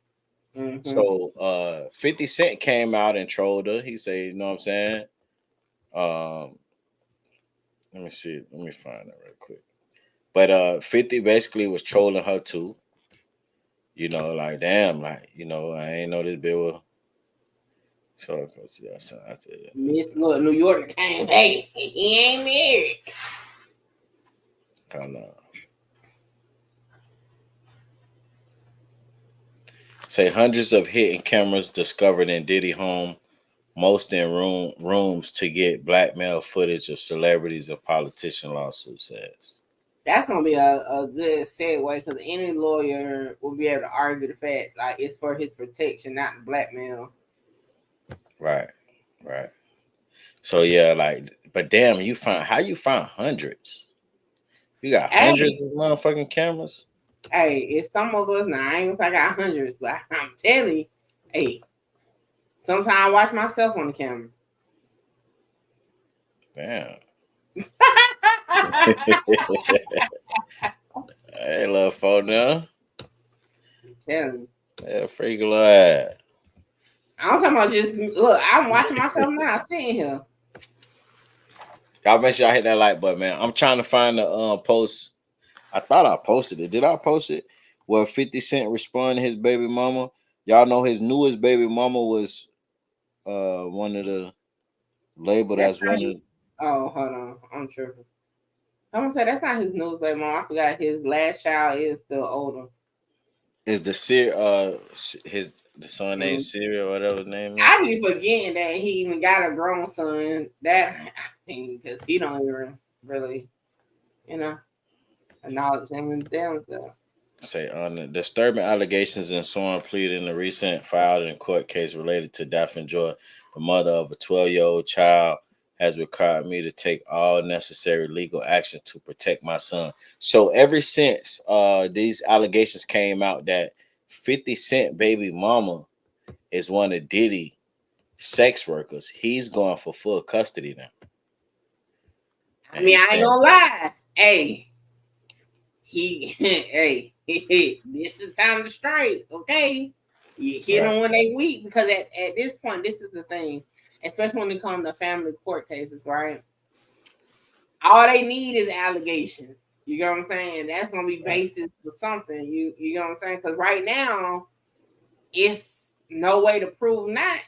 Mm-hmm. So 50 Cent came out and trolled her. He said, you know what I'm saying? Let me see. Let me find that real quick. But 50 basically was trolling her too. Like damn, like, I ain't know this bill. So that's it. Miss New York came, hey, he ain't married. I know. Say hundreds of hidden cameras discovered in Diddy home, most in rooms to get blackmail footage of celebrities and politician lawsuit says. That's gonna be a good segue because any lawyer will be able to argue the fact like it's for his protection, not blackmail. Right. So yeah, but damn, how you find hundreds? You got hundreds of motherfucking cameras. Hey, it's some of us now. I ain't gonna say I got hundreds, but I'm telling you, hey, sometimes I watch myself on the camera. Damn. Hey, little phone now. I'm telling you. Yeah, freak little ass. I'm talking about just look. I'm watching myself now, sitting here. Y'all make sure y'all hit that like button, man. I'm trying to find the post. I thought I posted it. Did I post it? Where 50 Cent responded to his baby mama. Y'all know his newest baby mama was one of the labeled as one of. Oh, hold on, I'm tripping. I'm gonna say that's not his newest baby mama. I forgot his last child is still older. Is the the son named Siri or whatever his name is? I be forgetting that he even got a grown son. Because he don't even really, acknowledge him and damn self. Say on the disturbing allegations and so on pleaded in the recent filed in court case related to Daphne Joy, the mother of a 12-year-old child, has required me to take all necessary legal action to protect my son. So ever since these allegations came out that 50 Cent baby mama is one of Diddy sex workers, he's going for full custody now. I mean, I ain't gonna lie. Hey, this is the time to strike, okay? You hit them when they weak, because at this point, this is the thing, especially when it comes to family court cases, right? All they need is allegations. You know what I'm saying? That's gonna be basis for something. You know what I'm saying? Because right now, it's no way to prove not.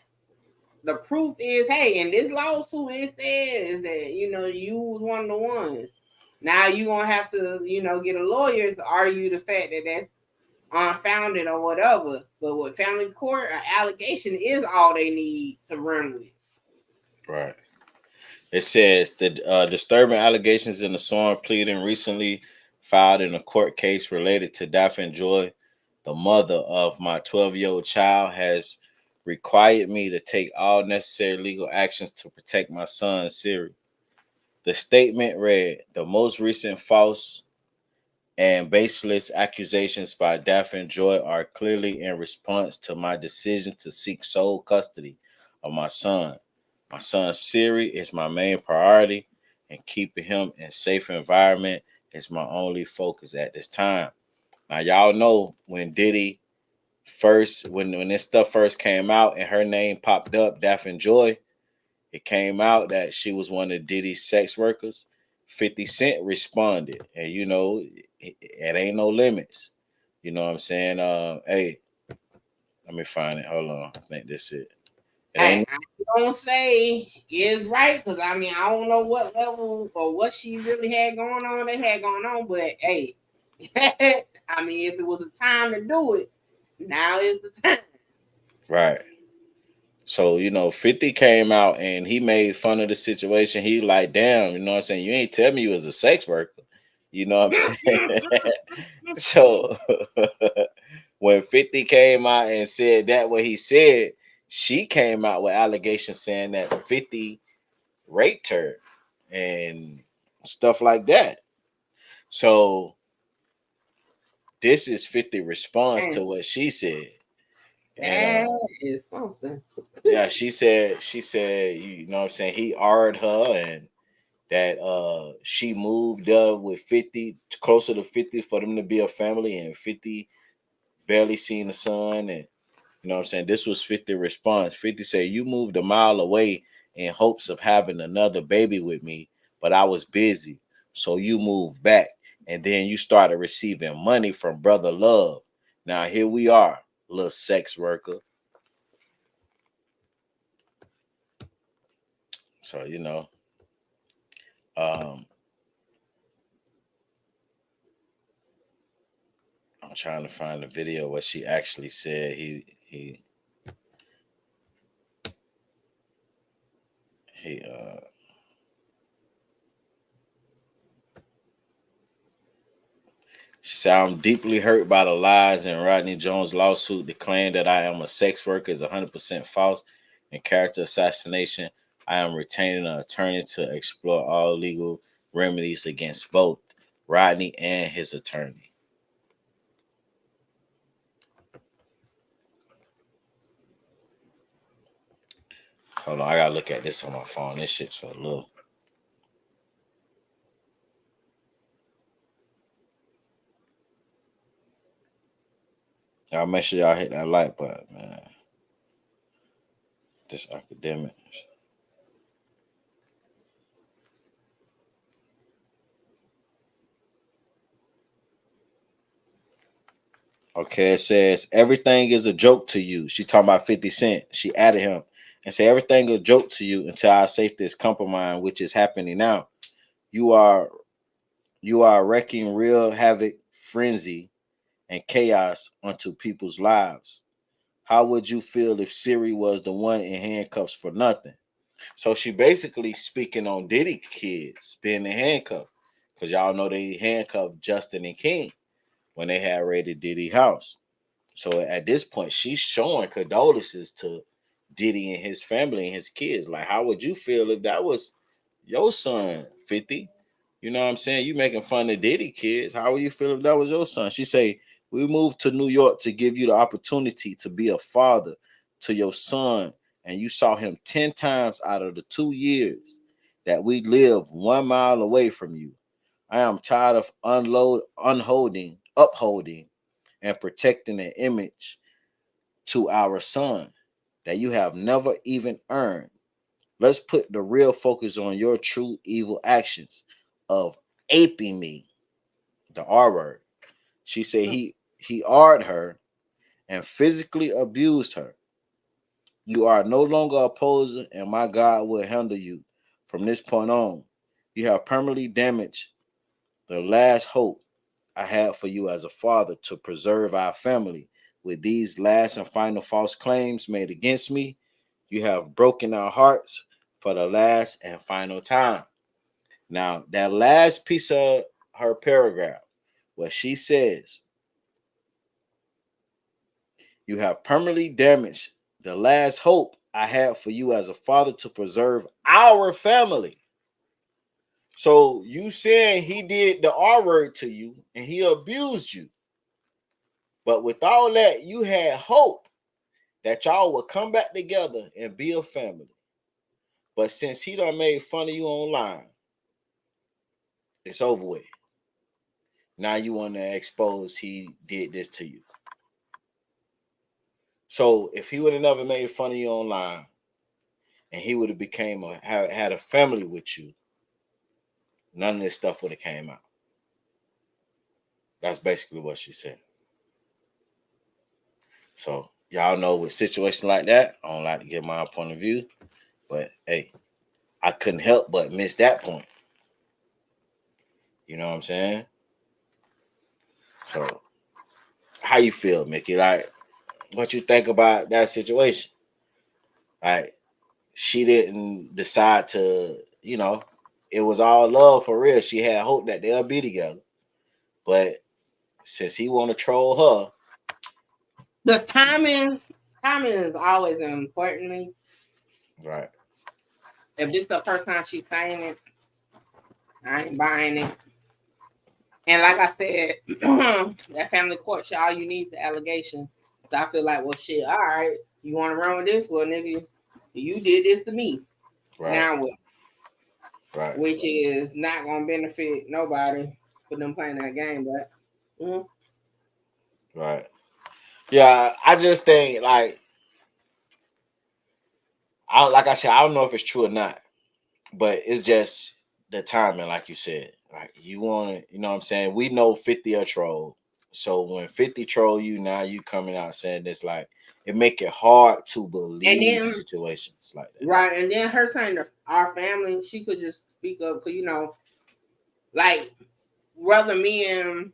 The proof is, hey, in this lawsuit, it says that you was one of the ones. Now you're gonna have to, get a lawyer to argue the fact that that's unfounded or whatever. But with family court, an allegation is all they need to run with. Right. It says the disturbing allegations in the sworn pleading recently filed in a court case related to Daphne Joy, the mother of my 12-year-old child, has required me to take all necessary legal actions to protect my son, Siri. The statement read, the most recent false and baseless accusations by Daphne Joy are clearly in response to my decision to seek sole custody of my son. My son Siri is my main priority, and keeping him in a safe environment is my only focus at this time. Now, y'all know when Diddy first, when this stuff first came out and her name popped up, Daphne Joy, it came out that she was one of Diddy's sex workers. 50 Cent responded, and you know, it ain't no limits. You know what I'm saying? Hey, let me find it. Hold on. I think this is it. I don't say is right because I mean I don't know what level or what she really had going on. They had going on, but hey, I mean if it was a time to do it, now is the time. Right. So, you know, 50 came out and he made fun of the situation. He like, damn, you know what I'm saying? You ain't tell me you was a sex worker. You know what I'm saying? So when 50 came out and said that what he said, she came out with allegations saying that 50 raped her and stuff like that. So this is 50 response to what she said. And That is something. yeah, she said, you know what I'm saying, he R'd her and that she moved up with 50 closer to 50 for them to be a family, and 50 barely seen the son. And you know what I'm saying, this was 50 response. 50 said, you moved a mile away in hopes of having another baby with me, but I was busy, so you moved back, and then you started receiving money from Brother Love. Now here we are, little sex worker. So you know, I'm trying to find the video what she actually said. He She said, I'm deeply hurt by the lies in Rodney Jones' lawsuit. The claim that I am a sex worker is 100% false and character assassination. I am retaining an attorney to explore all legal remedies against both Rodney and his attorney. Hold on, I gotta look at this on my phone. This shit's so little. Y'all make sure y'all hit that like button, man. This academic. Okay, it says everything is a joke to you. She talking about 50 Cent. She added him and said everything is a joke to you until our safety is compromised, which is happening now. You are wreaking real havoc, frenzy, and chaos onto people's lives. How would you feel if Siri was the one in handcuffs for nothing? So she basically speaking on Diddy kids being in handcuffs, because y'all know they handcuffed Justin and King when they had raided Diddy's house. So at this point, she's showing condolences to Diddy and his family and his kids. Like, how would you feel if that was your son, 50? You know what I'm saying? You making fun of Diddy kids. How would you feel if that was your son? She say, we moved to New York to give you the opportunity to be a father to your son, and you saw him 10 times out of the 2 years that we live 1 mile away from you. I am tired of upholding, and protecting an image to our son that you have never even earned. Let's put the real focus on your true evil actions of aping me, the R word. She said he R'd her and physically abused her. You are no longer a poser, and my God will handle you from this point on. You have permanently damaged the last hope I had for you as a father to preserve our family. With these last and final false claims made against me, you have broken our hearts for the last and final time. Now, that last piece of her paragraph, where she says, you have permanently damaged the last hope I had for you as a father to preserve our family. So you saying he did the R word to you and he abused you. But with all that, you had hope that y'all would come back together and be a family. But since he done made fun of you online, it's over with. Now you want to expose he did this to you. So if he would have never made fun of you online and he would have became had a family with you, none of this stuff would have came out. That's basically what she said. So y'all know with situation like that, I don't like to give my point of view, but hey, I couldn't help but miss that point. You know what I'm saying? So how you feel, Mickey? Like, what you think about that situation? Like, she didn't decide to, you know, it was all love for real. She had hope that they'll be together. But since he want to troll her, the timing is always important to me. Right. If this is the first time she's saying it, I ain't buying it. And like I said, that family court shit, all you need is the allegation. So I feel like, well, shit, all right, you want to run with this? Well, nigga, you did this to me. Right. Now what? Right. Which is not going to benefit nobody for them playing that game, but. Right. Yeah, I just think, like I said, I don't know if it's true or not, but it's just the timing, like you said. Like, you want to, you know what I'm saying? We know 50 a troll. So when 50 troll you, now you coming out saying this, like, it make it hard to believe situations like that. Right. And then her saying our family, she could just speak up because, you know, like, whether me and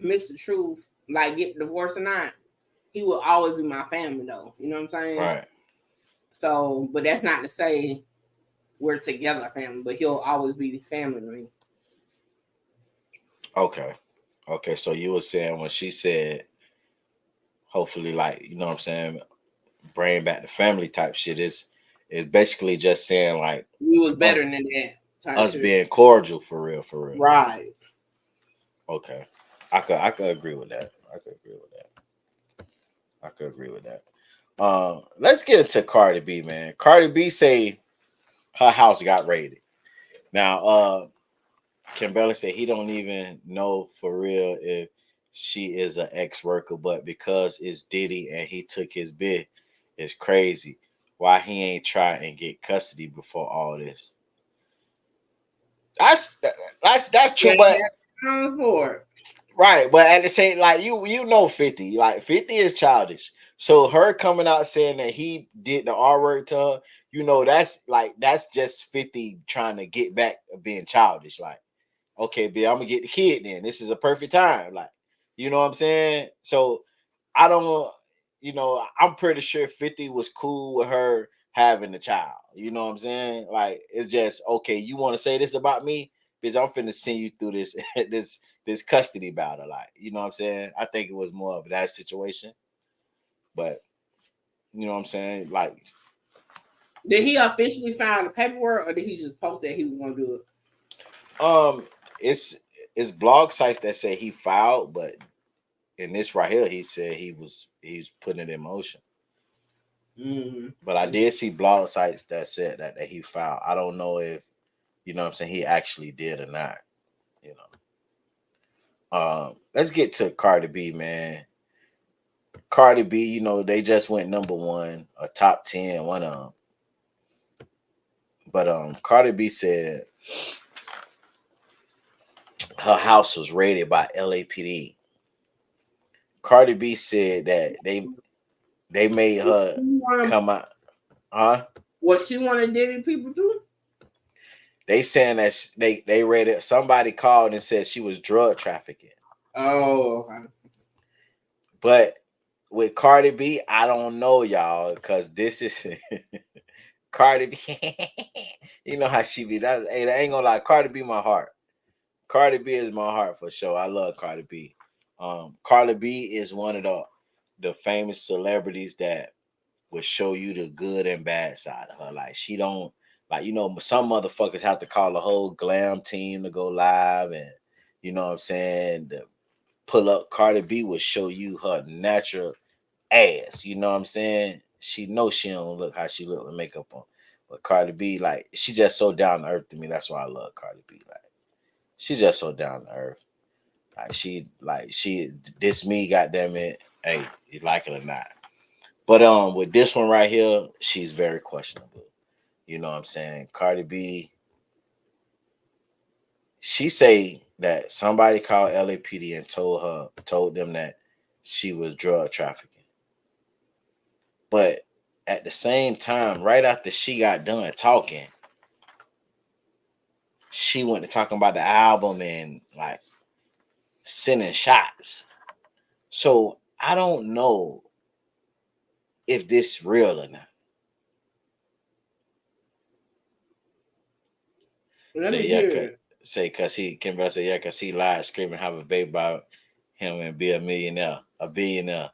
MickeyTruth, like, get divorced or not, he will always be my family, though. You know what I'm saying? Right. So, but that's not to say we're together family, but he'll always be the family to me. Okay. Okay. So you were saying when she said, hopefully, like, you know what I'm saying, bring back the family type shit, is basically just saying, like, we was better than that. Us being cordial for real, for real. Right. Okay. I could agree with that. I could agree with that. Let's get into Cardi B, man. Cardi B say her house got raided. Now, Kimbella said he don't even know for real if she is an ex-worker, but because it's Diddy and he took his bid, it's crazy. Why he ain't try and get custody before all this? That's true, but right, but at the same, like, you know 50, like 50 is childish. So her coming out saying that he did the R word to her, you know, that's just 50 trying to get back of being childish. Like, okay, B, I'm gonna get the kid then. This is a perfect time. Like, you know what I'm saying? So I don't, you know, I'm pretty sure 50 was cool with her having the child. You know what I'm saying? Like, it's just, okay, you want to say this about me? Because I'm finna send you through this this custody battle. Like, you know what I'm saying? I think it was more of that situation. But you know what I'm saying? Like, did he officially file the paperwork, or did he just post that he was gonna do it? It's blog sites that say he filed, but in this right here, he said he's putting it in motion. Mm-hmm. But I did see blog sites that said that he filed. I don't know if, you know what I'm saying, he actually did or not. You know. Let's get to Cardi B, man. Cardi B, you know, they just went #1, a top 10, one of them. But Cardi B said her house was raided by LAPD. Cardi B said that they made her come out. Huh? What she wanted Diddy people to? They saying that they raided. Somebody called and said she was drug trafficking. Oh, okay. But with Cardi B, I don't know, y'all, because this is Cardi B, you know how she be. That I ain't gonna lie. Cardi B, my heart. Cardi B is my heart for sure. I love Cardi B. Cardi B is one of the famous celebrities that will show you the good and bad side of her. Like she don't like, you know, some motherfuckers have to call a whole glam team to go live, and you know what I'm saying, the pull up. Cardi B will show you her natural ass. You know what I'm saying? She knows she don't look how she look with makeup on. But Cardi B, like, she just so down to earth to me. That's why I love Cardi B. Like, she just so down to earth. She this me, goddamn it. Hey, you like it or not. But with this one right here, she's very questionable. You know what I'm saying? Cardi B, she say that somebody called LAPD and told them that she was drug trafficking. But at the same time, right after she got done talking, she went to talking about the album and like sending shots. So I don't know if this real or not. Cause he lied screaming, have a baby about him and be a millionaire, a billionaire.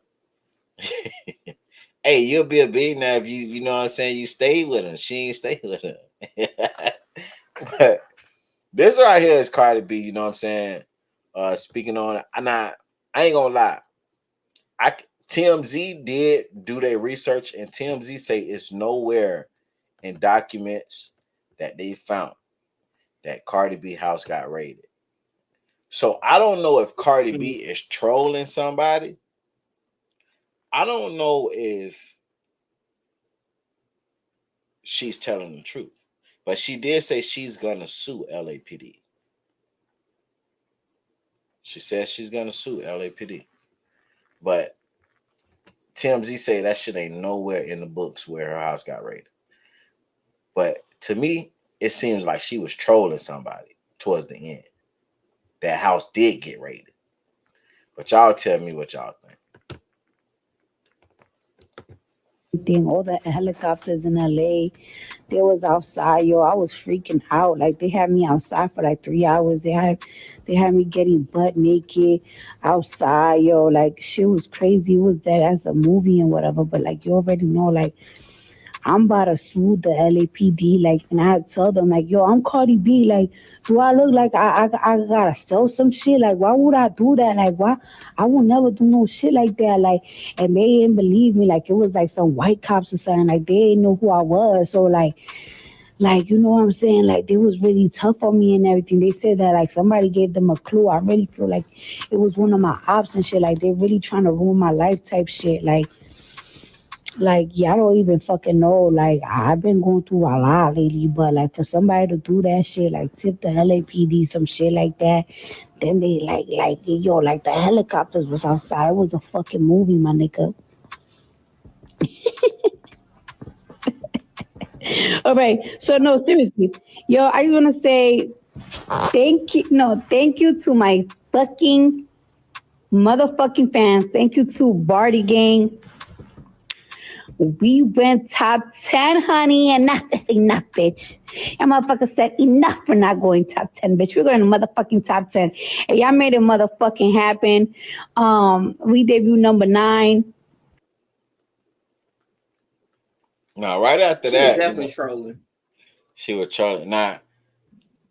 Hey, you'll be a billionaire if you know what I'm saying, you stay with him. She ain't stay with him. But this right here is Cardi B, you know what I'm saying? Speaking on, I ain't gonna lie. TMZ did do their research, and TMZ say it's nowhere in documents that they found that Cardi B house got raided. So I don't know if Cardi B is trolling somebody. I don't know if she's telling the truth, but she did say she's gonna sue LAPD. She says she's gonna sue LAPD, but TMZ say that shit ain't nowhere in the books where her house got raided. But to me, it seems like she was trolling somebody towards the end. That house did get raided. But y'all tell me what y'all think. All the helicopters in LA, they was outside, yo. I was freaking out. Like they had me outside for like 3 hours. They had me getting butt naked outside, yo. Like shit was crazy. It was that as a movie and whatever. But like you already know, like I'm about to sue the LAPD, like, and I tell them, like, yo, I'm Cardi B, like, do I look like I gotta sell some shit? Like, why would I do that? Like, why? I will never do no shit like that. Like, and they didn't believe me. Like, it was like some white cops or something. Like, they didn't know who I was. So, like, you know what I'm saying? Like, they was really tough on me and everything. They said that, like, somebody gave them a clue. I really feel like it was one of my ops and shit. Like, they're really trying to ruin my life type shit. Like, y'all don't even fucking know. Like, I've been going through a lot lately, but like for somebody to do that shit, like tip the LAPD, some shit like that, then they like yo, like the helicopters was outside. It was a fucking movie, my nigga. All right. So no, seriously. Yo, I just wanna say thank you to my fucking motherfucking fans. Thank you to Barty Gang. We went top 10, honey, and that's enough, bitch. Y'all motherfucker said enough for not going top 10, bitch. We're going to motherfucking top 10. And y'all made it motherfucking happen. We debuted number 9. Now, right after She that, was definitely trolling. She was trolling. Now,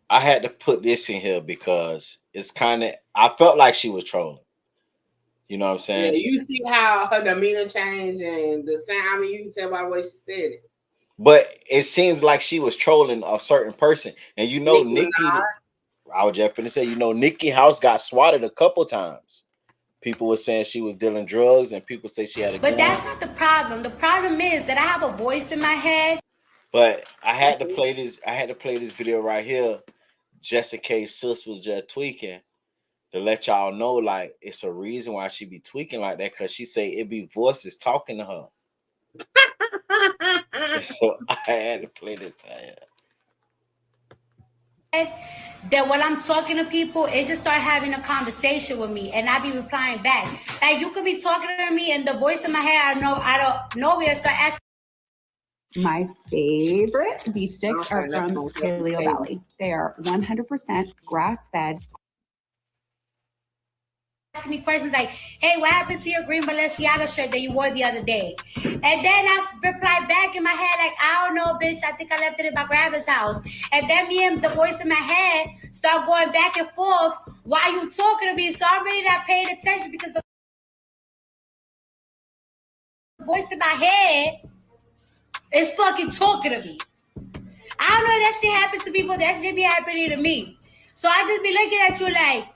I had to put this in here because it's kind of, I felt like she was trolling. You know what I'm saying? Yeah, you see how her demeanor changed and the sound. I mean, you can tell by the way she said it. But it seems like she was trolling a certain person. And you know, Nikki, I was just finna say, you know, Nikki house got swatted a couple times. People were saying she was dealing drugs, and people say she had a gun. But that's not the problem. The problem is that I have a voice in my head. But I had to play this. I had to play this video right here, just in case sis was just tweaking, to let y'all know, like, it's a reason why she be tweaking like that, because she say it be voices talking to her. So I had to play this time. That when I'm talking to people, it just start having a conversation with me, and I be replying back. Like you could be talking to me, and the voice in my head, I don't know where to start asking. My favorite beef sticks Okay, are that's from gonna be Paleo okay. Valley. They are 100% grass-fed. Asking me questions like, hey, what happened to your green Balenciaga shirt that you wore the other day? And then I replied back in my head, like, I don't know, bitch. I think I left it in my grandma's house. And then me and the voice in my head start going back and forth while you talking to me. So I'm really not paying attention because the voice in my head is fucking talking to me. I don't know if that shit happened to people. That shit be happening to me. So I just be looking at you like,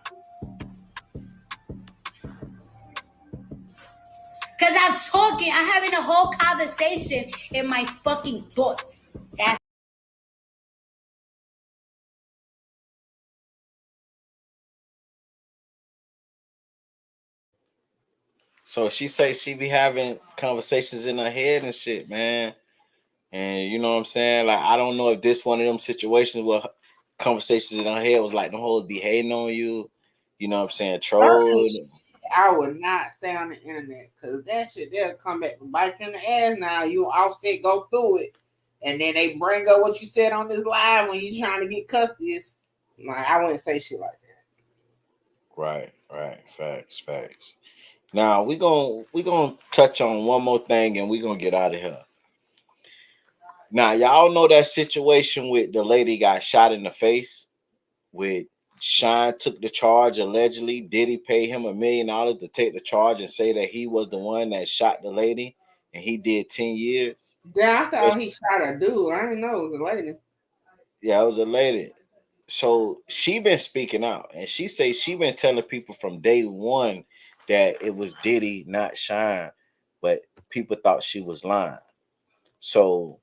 because I'm talking, I'm having a whole conversation in my fucking thoughts. That's So she say she be having conversations in her head and shit, man. And you know what I'm saying? Like, I don't know if this one of them situations where conversations in her head was like, them hoes be hating on you. You know what I'm saying? Certain Troll. shit I would not say on the internet because that shit they'll come back and bite you in the ass. Now you Offset go through it, and then they bring up what you said on this live when you trying to get custody. It's like I wouldn't say shit like that. Right. Facts. Now we gonna touch on one more thing and we're gonna get out of here. Now, y'all know that situation with the lady got shot in the face with Shine took the charge allegedly. Diddy paid him $1 million to take the charge and say that he was the one that shot the lady and he did 10 years. Yeah, I thought he shot a dude. I didn't know it was a lady. Yeah, it was a lady. So she been speaking out and she say she been telling people from day one that it was Diddy, not Shine, but people thought she was lying. So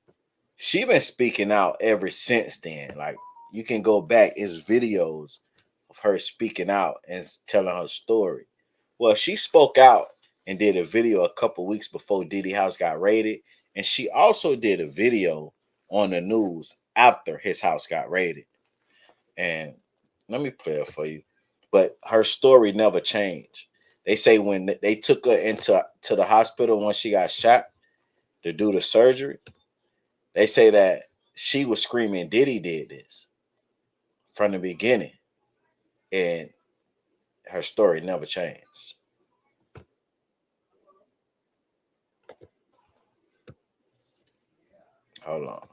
she been speaking out ever since then. Like, you can go back, it's videos of her speaking out and telling her story. Well, she spoke out and did a video a couple weeks before Diddy house got raided, and she also did a video on the news after his house got raided. And let me play it for you. But her story never changed. They say when they took her into the hospital when she got shot to do the surgery, they say that she was screaming Diddy did this from the beginning, and her story never changed. Hold on.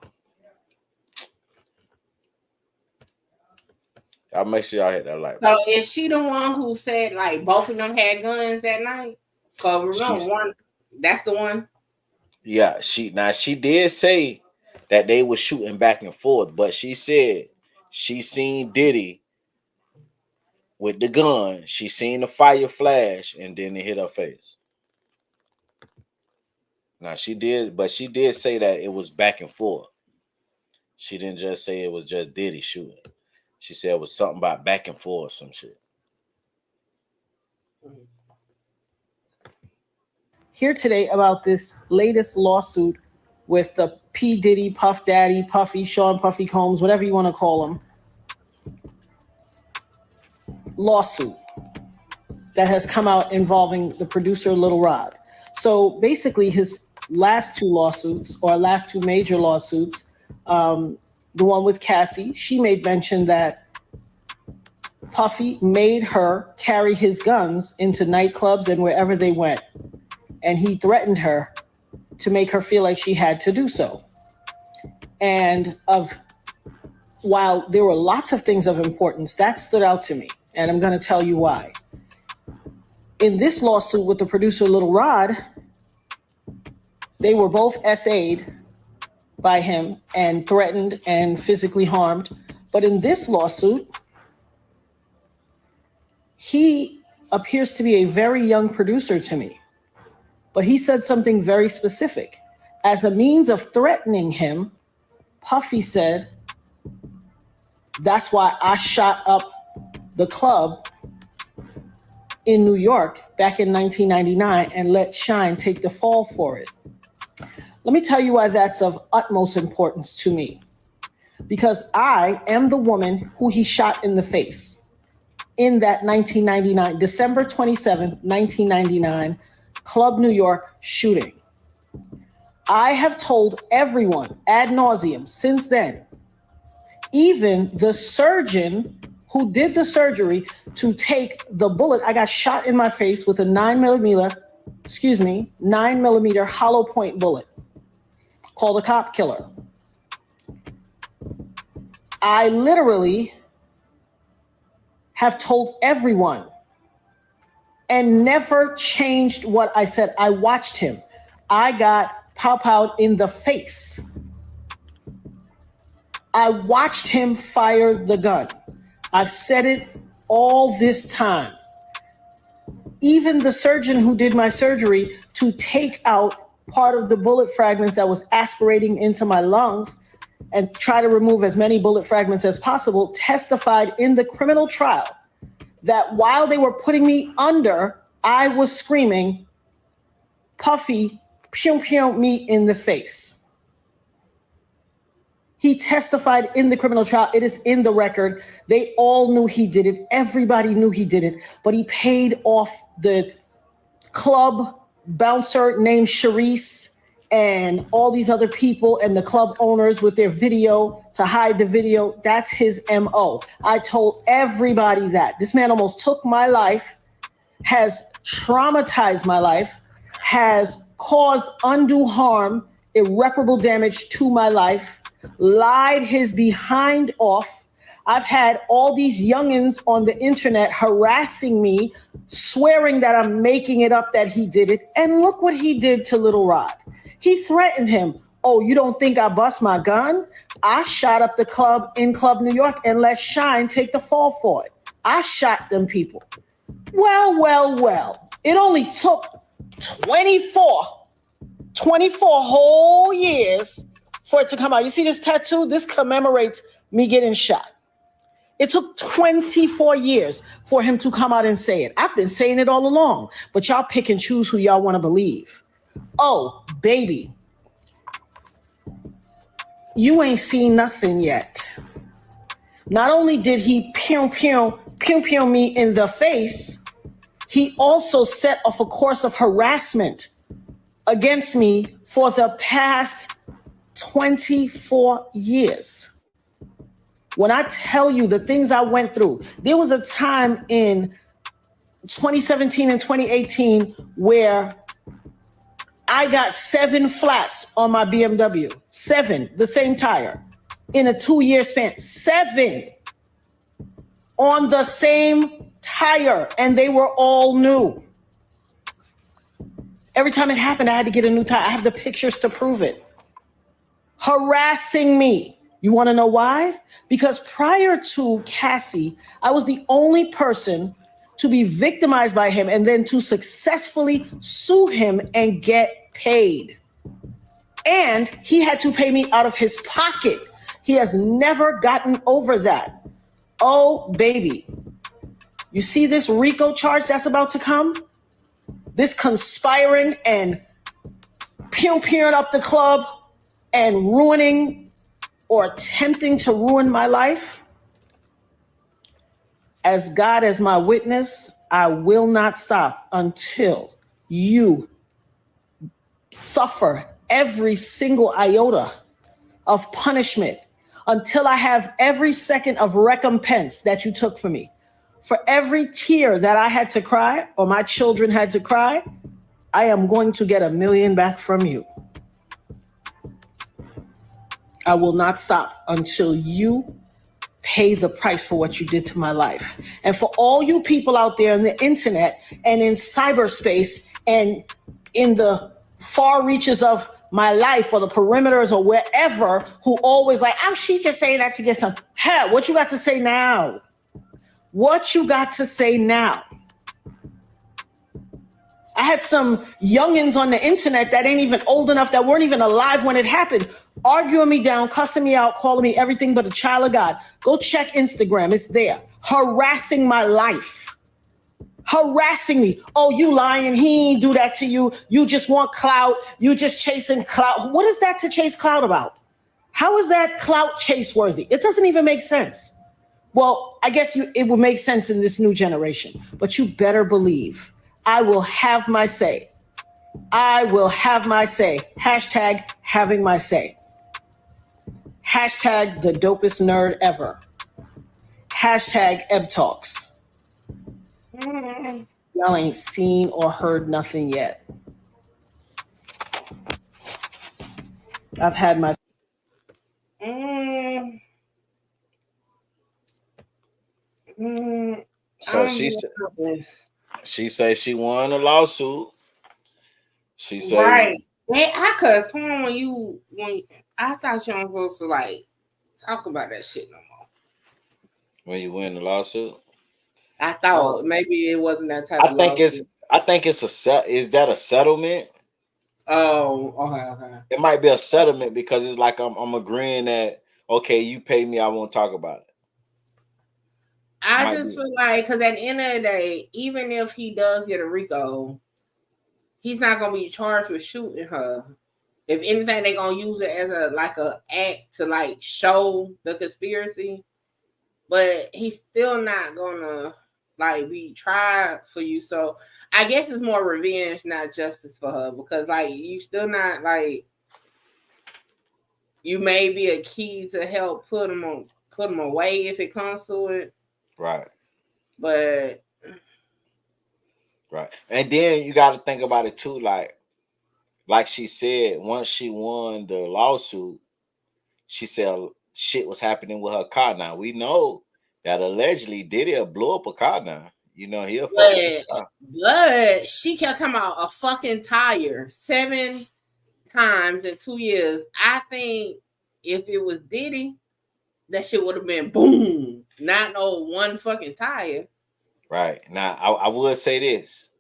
I'll make sure y'all hit that like. So is she the one who said like both of them had guns that night? Cause remember one, that's the one. Yeah, she did say that they were shooting back and forth, but she said she seen Diddy with the gun. She seen the fire flash, and then it hit her face. Now she did say that it was back and forth. She didn't just say it was just Diddy shooting. She said it was something about back and forth, some shit. Here today about this latest lawsuit with the P. Diddy, Puff Daddy, Puffy, Sean Puffy Combs, whatever you want to call them, lawsuit that has come out involving the producer Lil Rod. So basically his last two lawsuits, or last two major lawsuits, the one with Cassie, she made mention that Puffy made her carry his guns into nightclubs and wherever they went. And he threatened her to make her feel like she had to do so. And while there were lots of things of importance, that stood out to me. And I'm going to tell you why. In this lawsuit with the producer Lil Rod, they were both SA'd by him and threatened and physically harmed. But in this lawsuit, he appears to be a very young producer to me. But he said something very specific. As a means of threatening him, Puffy said, that's why I shot up the club in New York back in 1999 and let Shine take the fall for it. Let me tell you why that's of utmost importance to me. Because I am the woman who he shot in the face in that 1999, December 27th, 1999, Club New York shooting. I have told everyone ad nauseum since then, even the surgeon who did the surgery, to take the bullet. I got shot in my face with a 9mm hollow point bullet called a cop killer. I literally have told everyone and never changed what I said. I watched him. I got pow-powed in the face. I watched him fire the gun. I've said it all this time. Even the surgeon who did my surgery to take out part of the bullet fragments that was aspirating into my lungs and try to remove as many bullet fragments as possible, testified in the criminal trial that while they were putting me under, I was screaming, Puffy, pew pew me in the face. He testified in the criminal trial. It is in the record. They all knew he did it. Everybody knew he did it, but he paid off the club bouncer named Sharice and all these other people and the club owners with their video to hide the video. That's his MO. I told everybody that. This man almost took my life, has traumatized my life, has caused undue harm, irreparable damage to my life, lied his behind off. I've had all these youngins on the internet harassing me, swearing that I'm making it up that he did it. And look what he did to Little Rod. He threatened him. Oh, you don't think I bust my gun? I shot up the club in Club New York and let Shine take the fall for it. I shot them people. Well. It only took 24 whole years for it to come out. You see this tattoo? This commemorates me getting shot. It took 24 years for him to come out and say it. I've been saying it all along, but y'all pick and choose who y'all want to believe. Oh, baby, you ain't seen nothing yet. Not only did he pew me in the face, he also set off a course of harassment against me for the past 24 years. When I tell you the things I went through, there was a time in 2017 and 2018 where I got 7 flats on my BMW. 7, the same tire, in a 2-year span. 7 on the same tire, and they were all new. Every time it happened, I had to get a new tire. I have the pictures to prove it. Harassing me. You want to know why? Because prior to Cassie, I was the only person to be victimized by him and then to successfully sue him and get paid. And he had to pay me out of his pocket. He has never gotten over that. Oh, baby. You see this RICO charge that's about to come? This conspiring and pew-pewing up the club and ruining or attempting to ruin my life? As God as my witness, I will not stop until you suffer every single iota of punishment, until I have every second of recompense that you took from me. For every tear that I had to cry or my children had to cry, I am going to get $1 million back from you. I will not stop until you pay the price for what you did to my life. And for all you people out there on the internet and in cyberspace and in the far reaches of my life or the perimeters or wherever who always like, oh, she just saying that to get some. Hell, what you got to say now? What you got to say now? I had some youngins on the internet that ain't even old enough, that weren't even alive when it happened, arguing me down, cussing me out, calling me everything but a child of God. Go check Instagram. It's there. Harassing my life. Harassing me. Oh, you lying. He ain't do that to you. You just want clout. You just chasing clout. What is that to chase clout about? How is that clout chase worthy? It doesn't even make sense. Well, I guess it will make sense in this new generation, but you better believe I will have my say. I will have my say. Hashtag having my say. Hashtag the dopest nerd ever. Hashtag Ebb Talks. Y'all ain't seen or heard nothing yet. I've had my. So she say she won a lawsuit. She say right. Hey, I could when I thought you weren't supposed to like talk about that shit no more. When you win the lawsuit, I thought maybe it wasn't that type of lawsuit. I think it's is that a settlement? Oh, okay. It might be a settlement because it's like I'm agreeing that okay, you pay me, I won't talk about it. I just feel like because at the end of the day, even if he does get a RICO, he's not gonna be charged with shooting her. If anything, they're gonna use it as a act to like show the conspiracy, but he's still not gonna like be tried for you. So I guess it's more revenge, not justice for her, because like you still not like you may be a key to help put him away if it comes to it. Right. But right. And then you got to think about it too, like she said, once she won the lawsuit, she said shit was happening with her car. Now we know that allegedly Diddy blew up a car now. You know, he'll but she kept talking about a fucking tire 7 times in 2 years. I think if it was Diddy, that shit would have been boom, not no one fucking tire. Right. Now I would say this.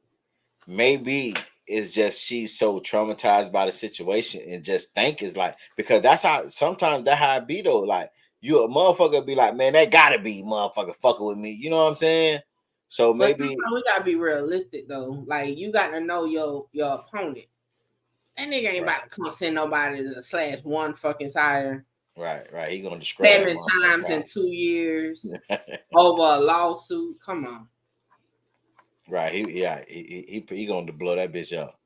Maybe it's just she's so traumatized by the situation and just think it's like, because that's how sometimes that how it be though. Like you a motherfucker be like, man, that gotta be motherfucker fucking with me. You know what I'm saying? So maybe we gotta be realistic though. Like you got to know your opponent. That nigga ain't about to come send nobody to slash one fucking tire. Right. He gonna describe 7 times in 2 years over a lawsuit. Come on. Right. He gonna blow that bitch up.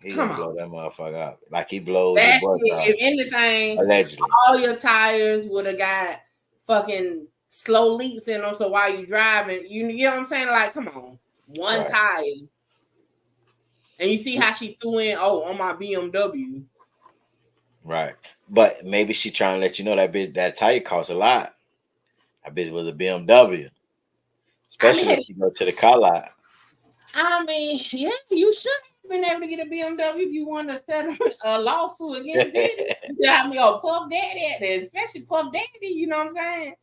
He gonna blow that motherfucker up. Like he blows that the shit, if anything, allegedly. all your tires would have got fucking slow leaks in them. So while you driving, you know what I'm saying? Like, come on. One tire. And you see how she threw in, on my BMW. Right. But maybe she trying to let you know that tire costs a lot. That bitch was a BMW. Especially if you go to the car lot. I mean, yeah, you should have been able to get a BMW if you wanted to settle a lawsuit against Diddy. Puff Daddy, especially Puff Daddy, you know what I'm saying?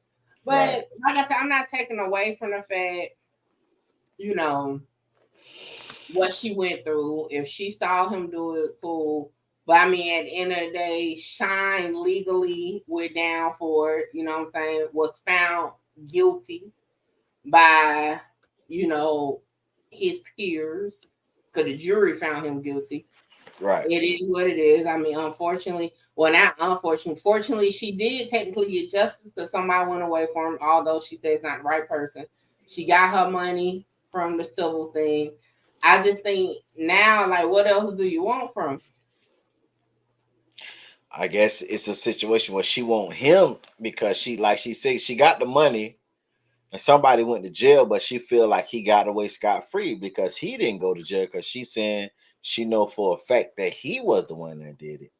But like I said, I'm not taking away from the fact, what she went through. If she saw him do it, cool. But I mean, at the end of the day, Shine legally went down for it, you know what I'm saying, was found guilty by, his peers, because the jury found him guilty. Right. It is what it is. I mean, unfortunately, fortunately, she did technically get justice because somebody went away from him, although she said it's not the right person. She got her money from the civil thing. I just think now, like, what else do you want from him? I guess it's a situation where she want him because she said, she got the money and somebody went to jail, but she feel like he got away scot-free because he didn't go to jail, because she's saying she know for a fact that he was the one that did it.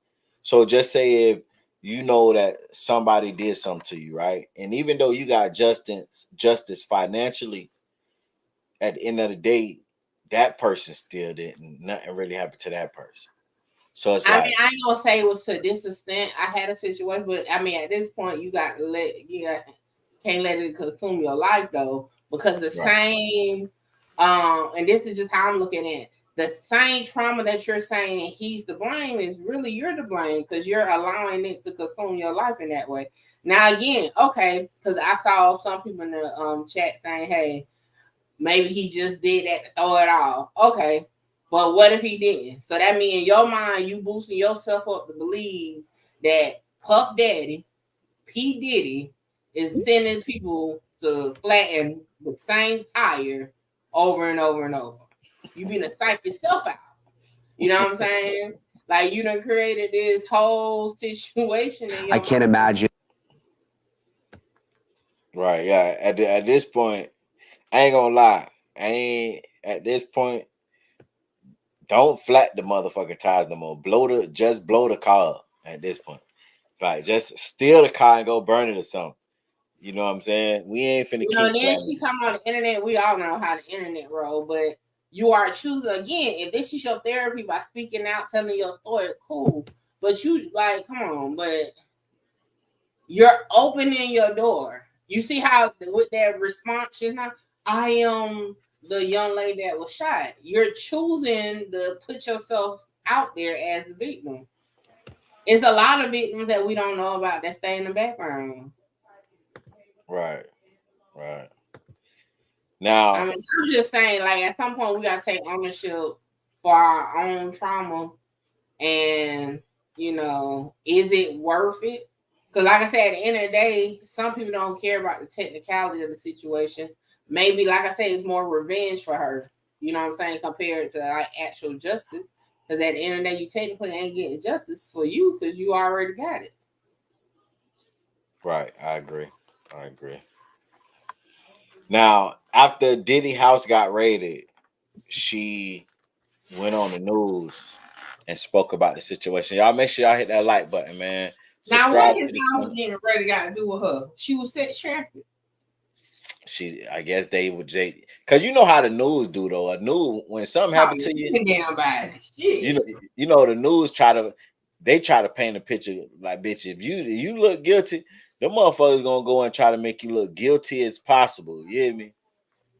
So just say if you know that somebody did something to you, right? And even though you got justice financially, at the end of the day, that person still didn't. Nothing really happened to that person. So it's I mean, I ain't gonna say it was to this extent. I had a situation, but I mean, at this point, can't let it consume your life though, because the same, and this is just how I'm looking at it, the same trauma that you're saying he's to blame is really you're to blame because you're allowing it to consume your life in that way. Now again, okay, because I saw some people in the chat saying, hey, maybe he just did that to throw it off. Okay. But what if he didn't? So that means in your mind, you boosting yourself up to believe that Puff Daddy, P. Diddy, is sending people to flatten the same tire over and over and over. You been to psych yourself out. You know what I'm saying? Like you done created this whole situation. I can't imagine. Right, yeah. At this point, I ain't gonna lie. At this point, don't flat the motherfucking tires no more. Just blow the car up at this point. Like just steal the car and go burn it or something. You know what I'm saying? We ain't finna keep then flatting. she come on the internet. We all know how the internet roll, but you are choosing again. If this is your therapy by speaking out, telling your story, cool. But you like, come on, but you're opening your door. You see how with that response, you know, I am the young lady that was shot. You're choosing to put yourself out there as the victim. It's a lot of victims that we don't know about that stay in the background. Right. Now, I mean, I'm just saying, like, at some point, we got to take ownership for our own trauma. And, you know, is it worth it? Because, like I said, at the end of the day, some people don't care about the technicality of the situation. Maybe, like I said, it's more revenge for her. You know what I'm saying? Compared to, like, actual justice. Because at the end of the day, you technically ain't getting justice for you because you already got it. right. I agree. Now, after Diddy house got raided, she went on the news and spoke about the situation. Y'all make sure y'all hit that like button, man. Now, what is house getting ready got to do with her? She was set traffic. I guess they would, because you know how the news do though. A news, when something happened to you, you know the news try to paint a picture like, bitch, if you look guilty, the motherfuckers gonna go and try to make you look guilty as possible. You hear me?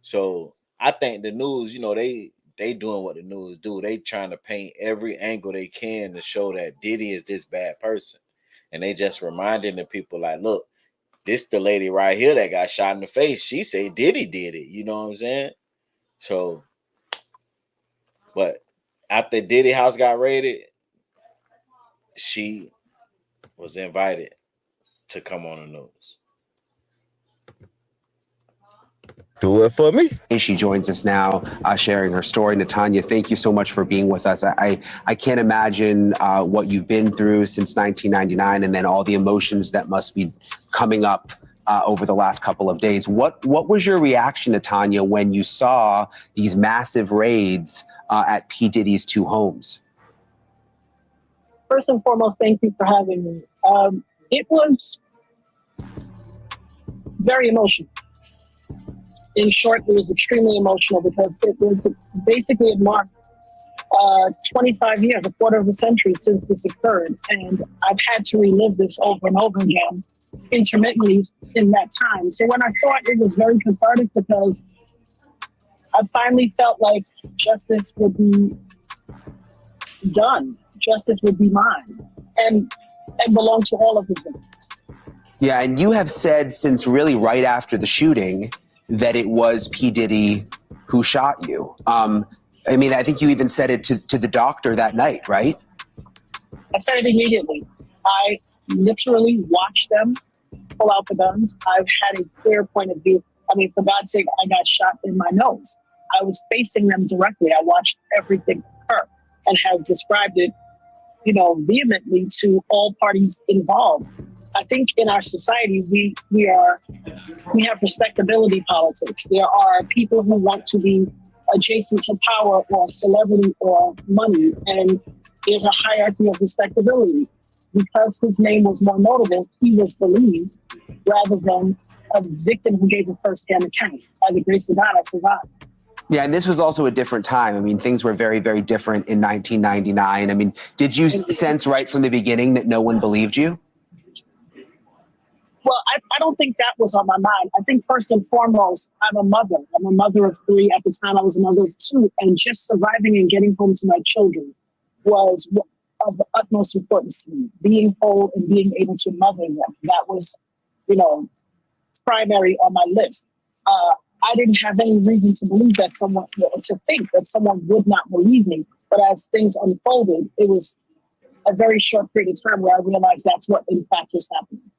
So I think the news, you know, they doing what the news do. They trying to paint every angle they can to show that Diddy is this bad person, and they just reminding the people like, look, this the lady right here that got shot in the face. She say Diddy did it. You know what I'm saying? So, but after Diddy house got raided, she was invited to come on the news. Do it for me. And she joins us now, sharing her story. Natanya, thank you so much for being with us. I can't imagine what you've been through since 1999, and then all the emotions that must be coming up over the last couple of days. What was your reaction, Natanya, when you saw these massive raids at P. Diddy's two homes? First and foremost, thank you for having me. It was very emotional. In short, it was extremely emotional because it was basically it marked 25 years, a quarter of a century since this occurred. And I've had to relive this over and over again, intermittently in that time. So when I saw it, it was very cathartic because I finally felt like justice would be done. Justice would be mine and belong to all of his victims. Yeah, and you have said since really right after the shooting that it was P. Diddy who shot you. I mean, I think you even said it to the doctor that night, right? I said it immediately. I literally watched them pull out the guns. I've had a clear point of view. I mean, for God's sake, I got shot in my nose. I was facing them directly. I watched everything occur and have described it, you know, vehemently to all parties involved. I think in our society, we have respectability politics. There are people who want to be adjacent to power or celebrity or money, and there's a hierarchy of respectability. Because his name was more notable, he was believed rather than a victim who gave a first-hand account. By the grace of God, I survived. Yeah, and this was also a different time. I mean, things were very, very different in 1999. I mean, did you sense right from the beginning that no one believed you? Well, I don't think that was on my mind. I think first and foremost, I'm a mother. I'm a mother of 3. At the time, I was a mother of 2. And just surviving and getting home to my children was of the utmost importance to me. Being whole and being able to mother them. That was, you know, primary on my list. I didn't have any reason to believe that to think that someone would not believe me. But as things unfolded, it was a very short period of time where I realized that's what in fact was happening.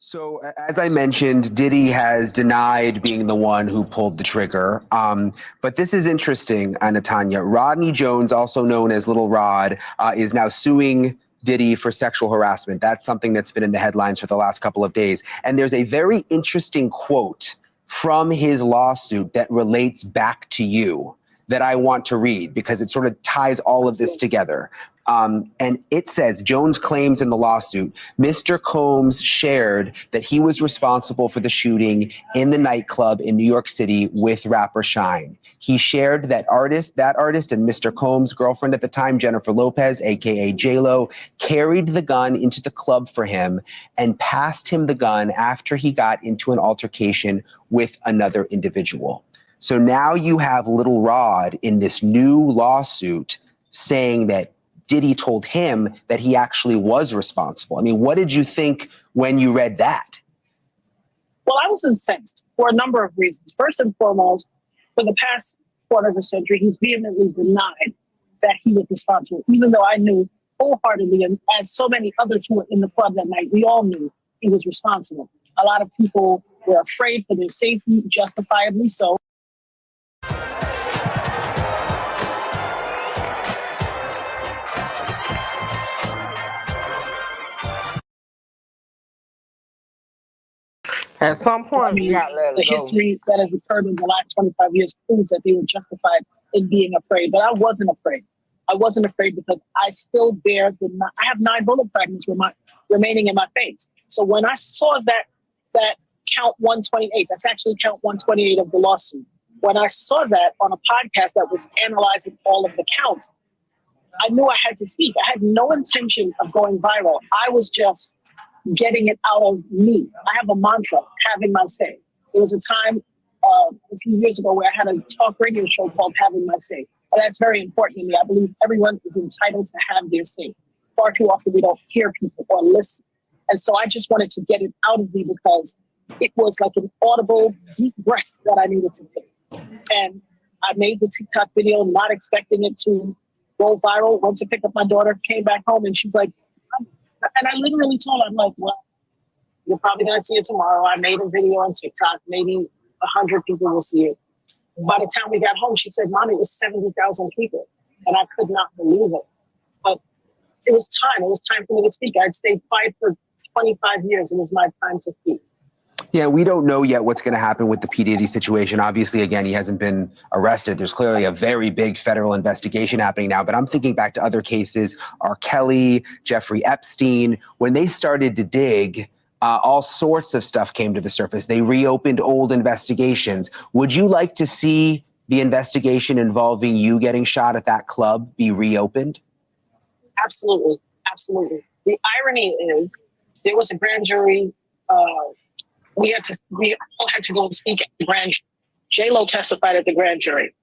So, as I mentioned, Diddy has denied being the one who pulled the trigger. But this is interesting, Natanya. Rodney Jones, also known as Little Rod, is now suing Diddy for sexual harassment. That's something that's been in the headlines for the last couple of days. And there's a very interesting quote from his lawsuit that relates back to you that I want to read because it sort of ties all of this together. And it says, Jones claims in the lawsuit, Mr. Combs shared that he was responsible for the shooting in the nightclub in New York City with rapper Shine. He shared that artist and Mr. Combs' girlfriend at the time, Jennifer Lopez, aka J-Lo, carried the gun into the club for him and passed him the gun after he got into an altercation with another individual. So now you have Little Rod in this new lawsuit saying that Diddy told him that he actually was responsible. I mean, what did you think when you read that? Well, I was incensed for a number of reasons. First and foremost, for the past quarter of a century, he's vehemently denied that he was responsible, even though I knew wholeheartedly, and as so many others who were in the club that night, we all knew he was responsible. A lot of people were afraid for their safety, justifiably so. At some point, we got to let the it go. history that has occurred in the last 25 years proves that they were justified in being afraid. But I wasn't afraid. I wasn't afraid because I still bear I have 9 bullet fragments remaining in my face. So when I saw that count 128, that's actually count 128 of the lawsuit. When I saw that on a podcast that was analyzing all of the counts, I knew I had to speak. I had no intention of going viral. I was just getting it out of me. I have a mantra, having my say. There was a time a few years ago where I had a talk radio show called Having My Say. And that's very important to me. I believe everyone is entitled to have their say. Far too often we don't hear people or listen. And so I just wanted to get it out of me because it was like an audible, deep breath that I needed to take. And I made the TikTok video not expecting it to go viral. Went to pick up my daughter, came back home, and she's like, and I literally told her, I'm like, well, you're probably going to see it tomorrow. I made a video on TikTok. Maybe 100 people will see it. By the time we got home, she said, Mom, it was 70,000 people. And I could not believe it. But it was time. It was time for me to speak. I'd stayed quiet for 25 years. It was my time to speak. Yeah, we don't know yet what's going to happen with the P. Diddy situation. Obviously, again, he hasn't been arrested. There's clearly a very big federal investigation happening now. But I'm thinking back to other cases, R. Kelly, Jeffrey Epstein. When they started to dig, all sorts of stuff came to the surface. They reopened old investigations. Would you like to see the investigation involving you getting shot at that club be reopened? Absolutely. Absolutely. The irony is there was a grand jury. We all had to go and speak at the grand jury. J-Lo testified at the grand jury,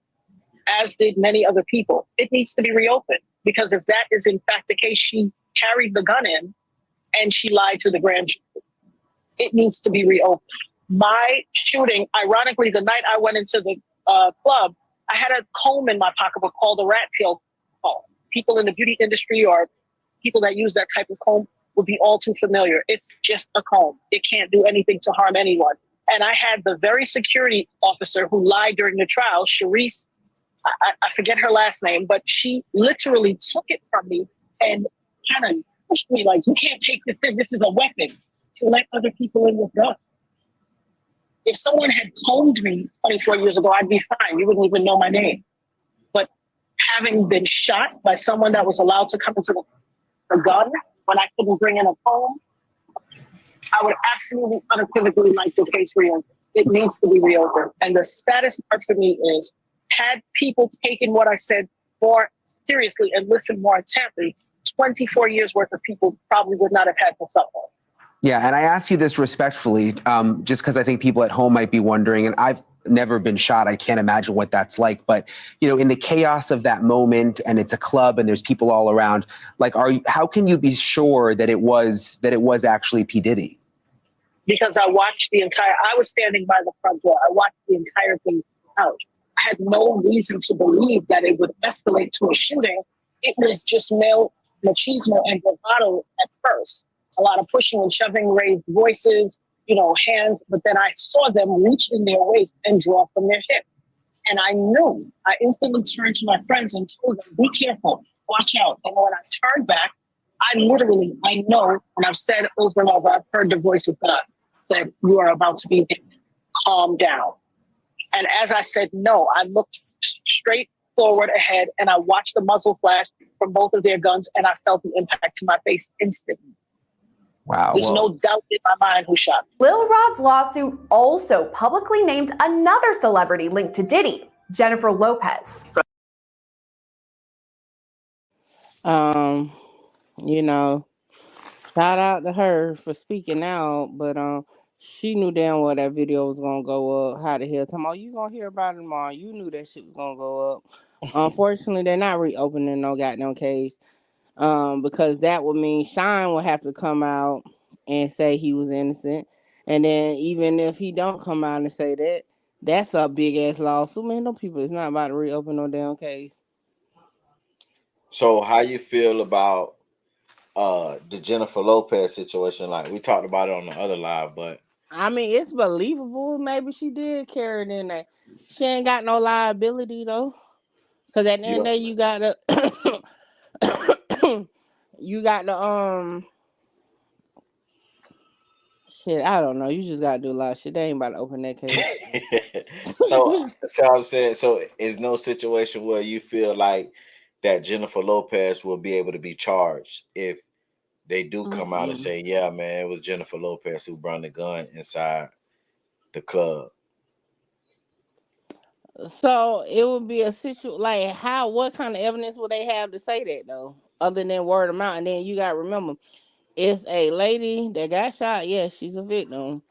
as did many other people. It needs to be reopened because if that is in fact the case, she carried the gun in and she lied to the grand jury. It needs to be reopened. My shooting, ironically, the night I went into the club, I had a comb in my pocketbook called a rat tail comb. People in the beauty industry or people that use that type of comb would be all too familiar. It's just a comb. It can't do anything to harm anyone. And I had the very security officer who lied during the trial, Sharice, I forget her last name, but she literally took it from me and kind of pushed me like, you can't take this thing. This is a weapon. To let other people in with guns. If someone had combed me 24 years ago, I'd be fine. You wouldn't even know my name. But having been shot by someone that was allowed to come into the gun when I couldn't bring in a comb, I would absolutely unequivocally like the case reopened. It needs to be reopened. And the saddest part for me is, had people taken what I said more seriously and listened more intently, 24 years worth of people probably would not have had to suffer. Yeah, and I ask you this respectfully, just because I think people at home might be wondering, and I've never been shot. I can't imagine what that's like. But, you know, in the chaos of that moment, and it's a club and there's people all around, like, how can you be sure that it was actually P. Diddy? Because I watched I was standing by the front door. I watched the entire thing out. I had no reason to believe that it would escalate to a shooting. It was just male machismo and bravado at first. a lot of pushing and shoving, raised voices, you know, hands. But then I saw them reach in their waist and draw from their hip. And I knew, I instantly turned to my friends and told them, be careful, watch out. And when I turned back, I know, and I've said over and over, I've heard the voice of God said, you are about to be hit. Calm down. And as I said no, I looked straight forward ahead and I watched the muzzle flash from both of their guns and I felt the impact to my face instantly. Wow. There's no doubt in my mind who shot me. Lil Rod's lawsuit also publicly named another celebrity linked to Diddy, Jennifer Lopez. You know, shout out to her for speaking out, but she knew damn well that video was gonna go up. How the hell? Tomorrow you gonna hear about it tomorrow? You knew that shit was gonna go up. Unfortunately, they're not reopening no goddamn case. Because that would mean Shine would have to come out and say he was innocent, and then even if he don't come out and say that, that's a big ass lawsuit. Man, no people, it's not about to reopen no damn case. So how you feel about the Jennifer Lopez situation? Like we talked about it on the other live, but I mean, it's believable. Maybe she did carry it in there. She ain't got no liability though, because at the end of the day, you got to, you got the shit. I don't know. You just gotta do a lot of shit. They ain't about to open that case. so I'm saying, so is no situation where you feel like that Jennifer Lopez will be able to be charged if they do come out and say, yeah, man, it was Jennifer Lopez who brought the gun inside the club. So it would be a situation like what kind of evidence would they have to say that though, other than word of mouth? And then you gotta remember, it's a lady that got shot. Yes, she's a victim,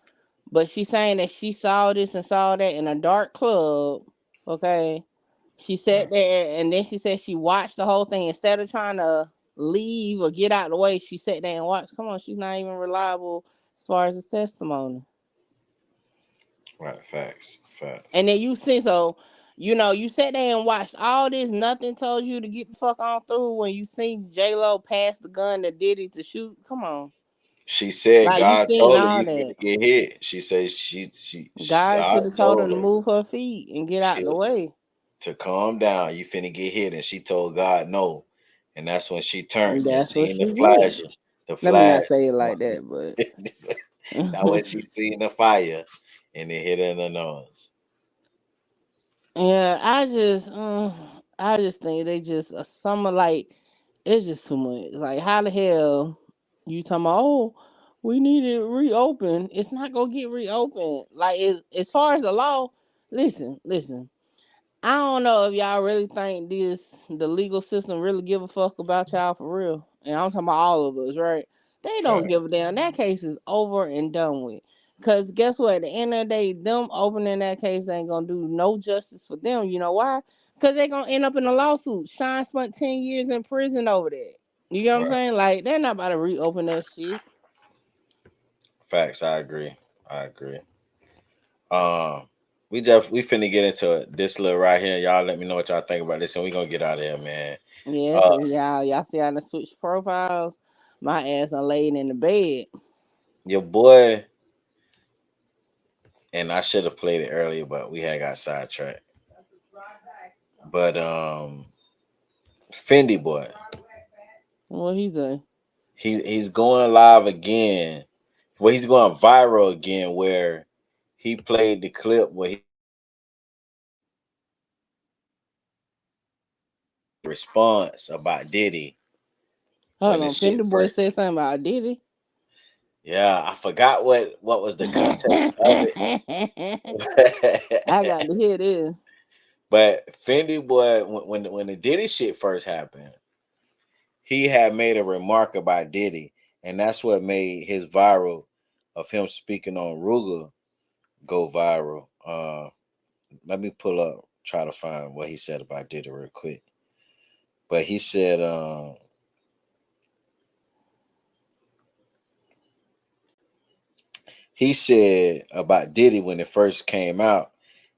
but she's saying that she saw this and saw that in a dark club. Okay, she sat there and then she said she watched the whole thing instead of trying to leave or get out of the way. She sat there and watched. Come on, she's not even reliable as far as the testimony. Right, facts. And then you see, so you know, you sat there and watched all this. Nothing told you to get the fuck on through when you seen J-Lo pass the gun to Diddy to shoot. Come on. She said Like you God seen told her all you that. finna get hit. She says she God should God have told her told to her move her feet and get out the way. to calm down. You finna get hit, and she told God no, and that's when she turned And and that's what seen the she flash. did. The Let me not flash. say it like that, but Now when she seen the fire and it hit her in the nose. yeah, I just think they just some of like it's just too much. Like how the hell you talking about? Oh, we need it reopened. It's not gonna get reopened. Like as far as the law, listen. I don't know if y'all really think the legal system really give a fuck about y'all for real. And I'm talking about all of us, right? They don't give a damn. That case is over and done with. Cause guess what? At the end of the day, them opening that case ain't gonna do no justice for them. You know why? Cause they gonna end up in a lawsuit. Sean spent 10 years in prison over that. You know what I'm saying? Like they're not about to reopen that shit. Facts. I agree. We finna get into this little right here. Y'all let me know what y'all think about this, and we gonna get out of here, man. Yeah, so y'all see how I switch profiles? My ass done laid in the bed. Your boy, and I should have played it earlier, but we had got sidetracked. But Fendi boy, What he say? he's going live again. Well, he's going viral again, where he played the clip where he response about Diddy. Hold on, Fendi boy said something about Diddy. Yeah, I forgot what was the context of it. I got to hear this. But Fendi boy, when the Diddy shit first happened, he had made a remark about Diddy, and that's what made his viral of him speaking on Ruger go viral. Let me try to find what he said about Diddy real quick. But he said, about Diddy when it first came out,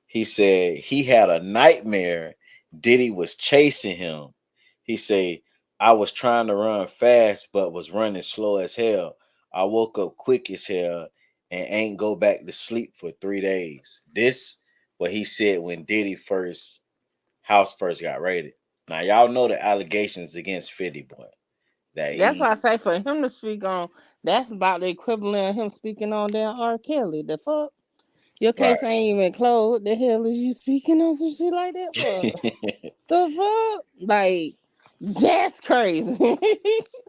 he said he had a nightmare Diddy was chasing him. He said, I was trying to run fast, but was running slow as hell. I woke up quick as hell and ain't go back to sleep for 3 days. This what he said when Diddy house first got raided. Now y'all know the allegations against 50 Boy. That's why I say for him to speak on, that's about the equivalent of him speaking on damn R. Kelly. The fuck? Your case ain't even closed. The hell is you speaking on some shit like that for? The fuck? Like, that's crazy.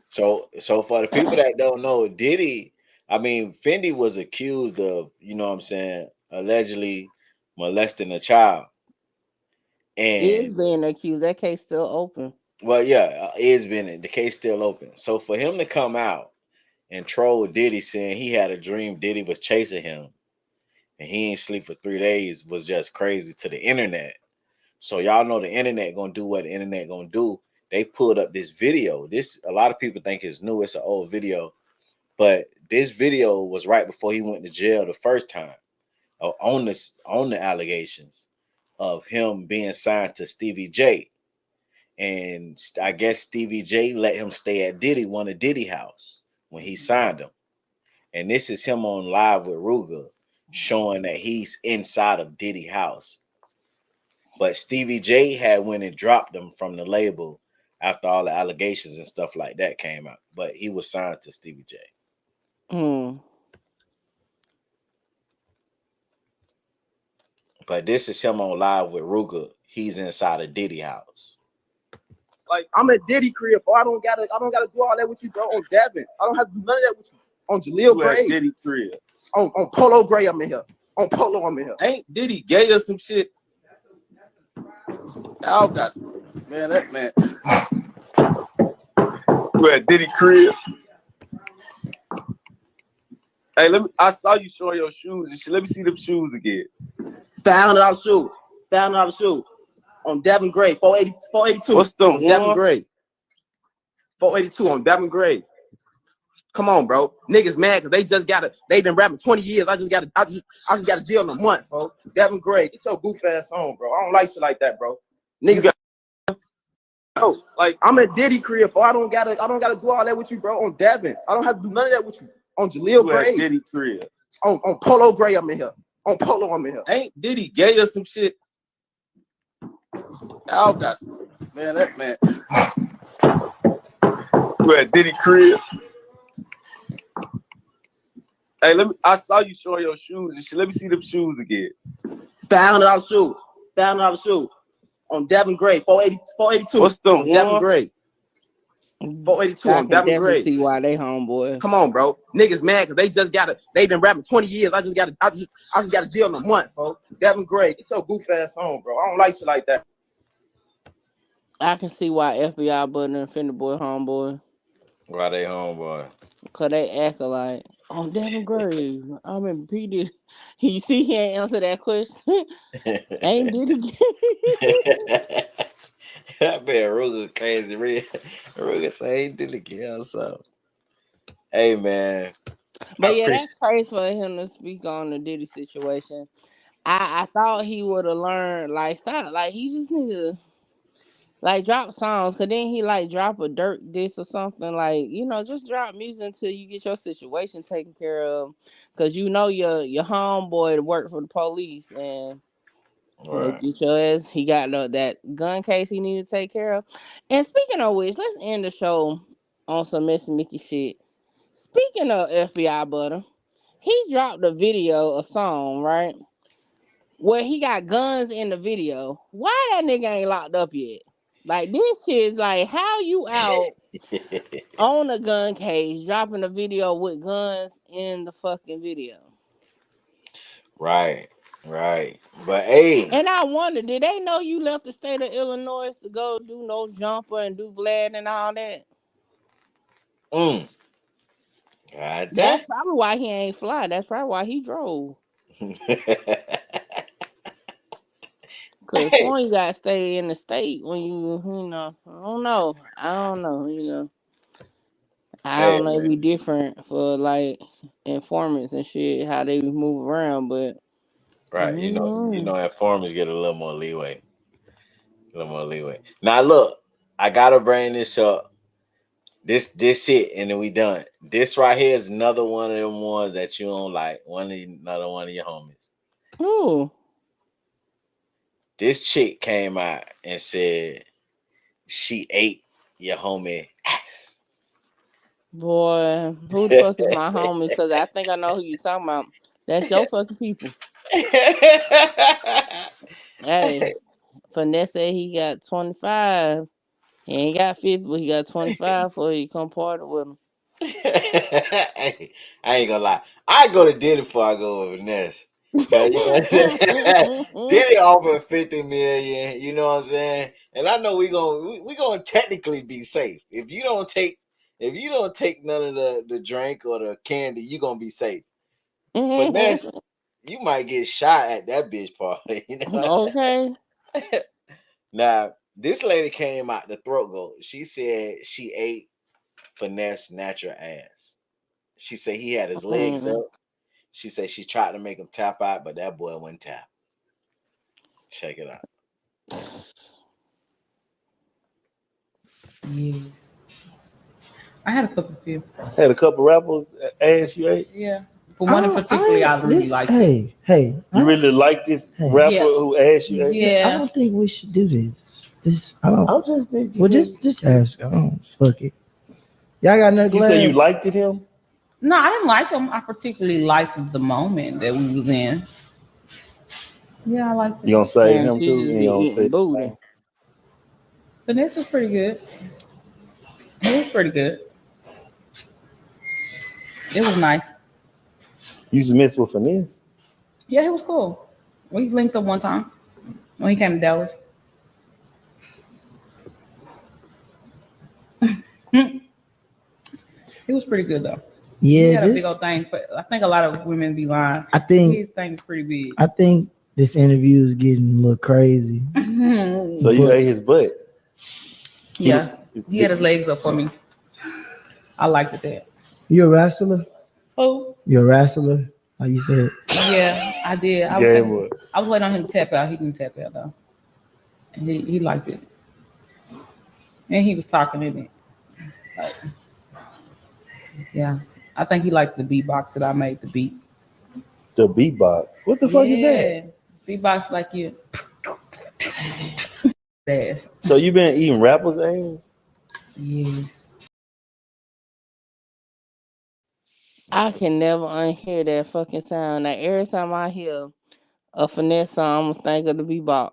So for the people that don't know, Diddy, I mean, Fendi was accused of, you know what I'm saying, allegedly molesting a child. Is And being accused. That case still open. well, yeah, the case still open. So for him to come out and troll Diddy saying he had a dream Diddy was chasing him and he ain't sleep for 3 days was just crazy to the internet. So y'all know the internet gonna do what the internet gonna do. They pulled up this video. This a lot of people think it's new. It's an old video, but this video was right before he went to jail the first time on the allegations of him being signed to Stevie J. And I guess Stevie J let him stay at one of Diddy house when he signed him. And this is him on live with Ruger showing that he's inside of Diddy house. But Stevie J had went and dropped him from the label after all the allegations and stuff like that came out. But he was signed to Stevie J. But this is him on live with Ruger. He's inside of Diddy house. Like I'm at Diddy crib, I don't gotta do all that with you, bro. On Devin, I don't have to do none of that with you. On Jaleel Gray, Diddy crib. On Polo Gray, I'm in here. On Polo, I'm in here. Ain't Diddy gay or some shit? Y'all got some, man. That man. You at Diddy crib? Hey, I saw you showing your shoes and shit. Let me see them shoes again. $500 shoes. $500 shoes. On Devin Gray, 482. What's them? Devin Gray. 482 on Devin Gray. Come on, bro. Niggas mad because they been rapping 20 years. I just got a deal in a month, bro. Devin Gray, get your goof ass on, bro. I don't like shit like that, bro. Niggas like I'm at Diddy crib, I don't gotta do all that with you, bro. On Devin, I don't have to do none of that with you. On Jaleel Gray, Diddy crib. On Polo Gray, I'm in here. On Polo, I'm in here. Ain't Diddy gay or some shit? Y'all got some, man. That man. You at Diddy crib? Hey, I saw you showing your shoes and shit. Let me see them shoes again. $500 shoes. $500 shoes. On Devin Gray, 482. What's them? Devin Gray. 482 on Devin Gray. See why they homeboy. Come on, bro. Niggas mad because they been rapping 20 years. I just got a deal in a month, bro. Devin Gray, get your goof ass on, bro. I don't like shit like that. I can see why FBI Butta and Fender Boy homeboy. Why they homeboy? Cause they act like on Devin Gray. I remember P Diddy. You see, he ain't answer that question. Ain't Diddy. That man Ruger crazy. Ruger say ain't Diddy get so. Hey man. But yeah, that's crazy for him to speak on the Diddy situation. I thought he would have learned he just need to drop songs, cause then he drop a dirt diss or something, just drop music until you get your situation taken care of, cause your homeboy work for the police and get your ass. He got that gun case he need to take care of. And speaking of which, let's end the show on some Miss Mickey shit. Speaking of FBI Butta, he dropped a song, right? Where he got guns in the video. Why that nigga ain't locked up yet? This shit is how you out on a gun case, dropping a video with guns in the fucking video. Right. But hey. And I wonder, did they know you left the state of Illinois to go do no jumper and do Vlad and all that? That's probably why he ain't fly. That's probably why he drove. Cause you gotta stay in the state when you I don't know. I don't know it'd be different for informants and shit, how they move around, but right, you know, informers get a little more leeway. Now look, I gotta bring this up. This it, and then we done. This right here is another one of them ones that you don't like. Another one of your homies. Ooh. This chick came out and said she ate your homie. Boy, who the fuck is my homie? Because I think I know who you talking about. That's your fucking people. Hey, Finesse said he got 25. He ain't got 50, but he got 25 before he come party with him. Hey, I ain't gonna lie. I go to Diddy before I go with Vanessa. You know what I'm saying? Diddy offered 50 million, you know what I'm saying? And I know we gonna technically be safe. If you don't take none of the drink or the candy, you gonna be safe. Finesse, you might get shot at that bitch party. You know what I'm saying? Now, this lady came out the throat goat. She said she ate Finesse natural ass. She said he had his legs up. She said she tried to make him tap out, but that boy wouldn't tap. Check it out. Yeah. I had a couple of people. Had a couple rappers ass you ate? Yeah. But one in particular I really liked. You really like this rapper who asked you? Yeah. I don't think we should do this. I don't. I'm just thinking. Well, just ask. I don't. Fuck it. Y'all got nothing. You say you liked him? No, I didn't like him. I particularly liked the moment that we was in. Yeah, I liked it. You gonna say him too? You gonna say booty. Vanessa was pretty good. He was pretty good. It was nice. You used to mess with Finesse? Yeah, he was cool. We linked up one time when he came to Dallas. He was pretty good though. Yeah, he had a big old thing. But I think a lot of women be lying. I think his thing is pretty big. I think this interview is getting a little crazy. So you ate his butt? Yeah, he had his legs up for me. I liked it there. You a wrestler? Oh. You're a wrestler? How you said? Yeah, I did. I was waiting on him to tap out. He didn't tap out though. And he liked it. And he was talking in it. Like, yeah. I think he liked the beatbox that I made the beat. The beatbox? What the fuck is that? Beatbox like you. Ass. So you been eating rappers' ass? Yes. I can never unhear that fucking sound. Like every time I hear a Finesse song, I'm gonna think of the beatbox.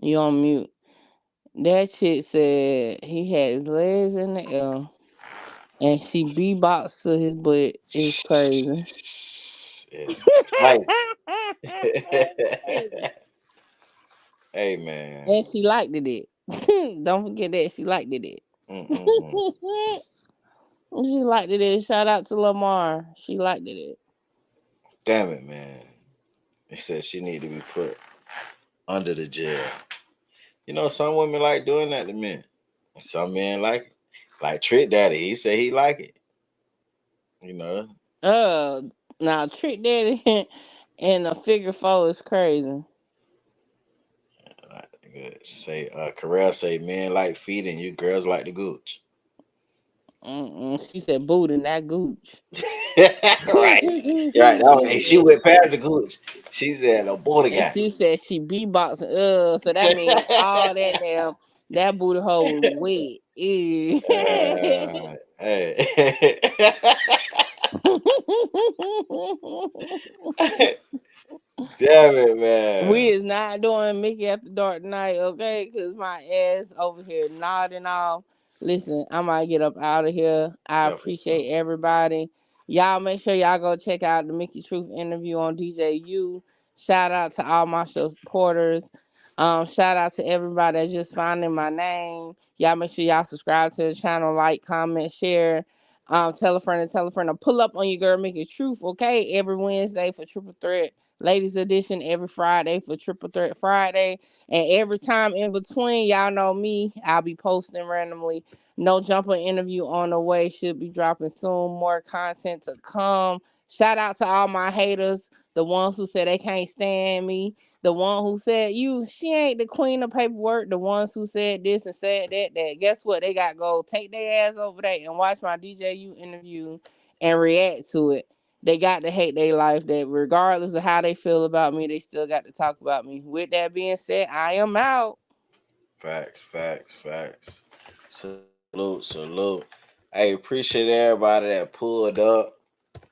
You on mute. That chick said he had his legs in the air and she beatboxed to his butt. It's crazy. Hey man. And she liked it. Don't forget that she liked it. She liked it. Shout out to Lamar. She liked it. Damn it, man. It said she need to be put under the jail. You know, some women like doing that to men. Some men like it. Like Trick Daddy, he said he like it. You know. Now Trick Daddy and a figure 4 is crazy. Good. Say Carell say men like feet and you girls like the gooch. She said booty, not gooch. Right. Hey, she went past the gooch. She said a booty guy. She said she beatboxing. So that means all that damn that booty hole was wet. Damn it, man. We is not doing Mickey After Dark tonight, okay? Because my ass over here nodding off. Listen, I might get up out of here. I appreciate everybody. Y'all make sure y'all go check out the MickeyTruth interview on DJU. Shout out to all my show supporters. Shout out to everybody that's just finding my name. Y'all make sure y'all subscribe to the channel, like, comment, share. Tell a friend to pull up on your girl MickeyTruth, okay? Every Wednesday for Triple Threat Ladies Edition, every Friday for Triple Threat Friday. And every time in between, y'all know me, I'll be posting randomly. No Jumper interview on the way. Should be dropping soon. More content to come. Shout out to all my haters, the ones who said they can't stand me, the one who said she ain't the queen of paperwork, the ones who said this and said that, guess what? They got to go take their ass over there and watch my DJU interview and react to it. They got to hate their life, that regardless of how they feel about me, they still got to talk about me. With that being said, I am out. Facts. Salute. Hey, appreciate everybody that pulled up.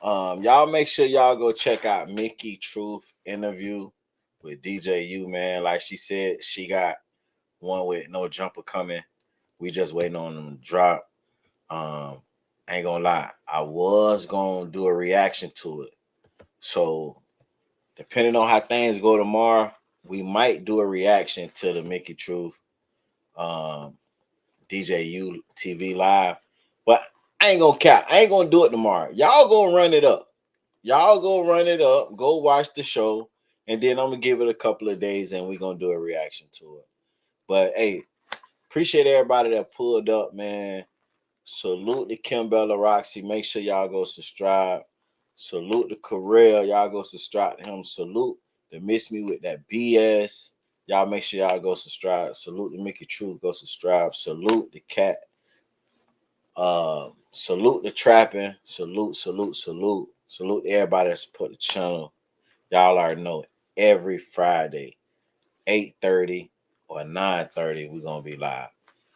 Y'all make sure y'all go check out MickeyTruth interview with DJU, man. Like she said, she got one with No Jumper coming. We just waiting on them to drop. Ain't gonna lie, I was gonna do a reaction to it. So depending on how things go tomorrow, we might do a reaction to the MickeyTruth DJU TV live. But I ain't gonna cap. I ain't gonna do it tomorrow. Y'all go run it up. Go watch the show. And then I'm gonna give it a couple of days and we're gonna do a reaction to it. But hey, appreciate everybody that pulled up, man. Salute to Kimbella Roxy. Make sure y'all go subscribe. Salute to Carell. Y'all go subscribe to him. Salute to Miss Me with that BS. Y'all make sure y'all go subscribe. Salute to MickeyTruth. Go subscribe. Salute the Cat. Salute the Trapping. Salute to everybody that support the channel. Y'all already know it. Every Friday, 8:30 or 9:30, we're gonna be live.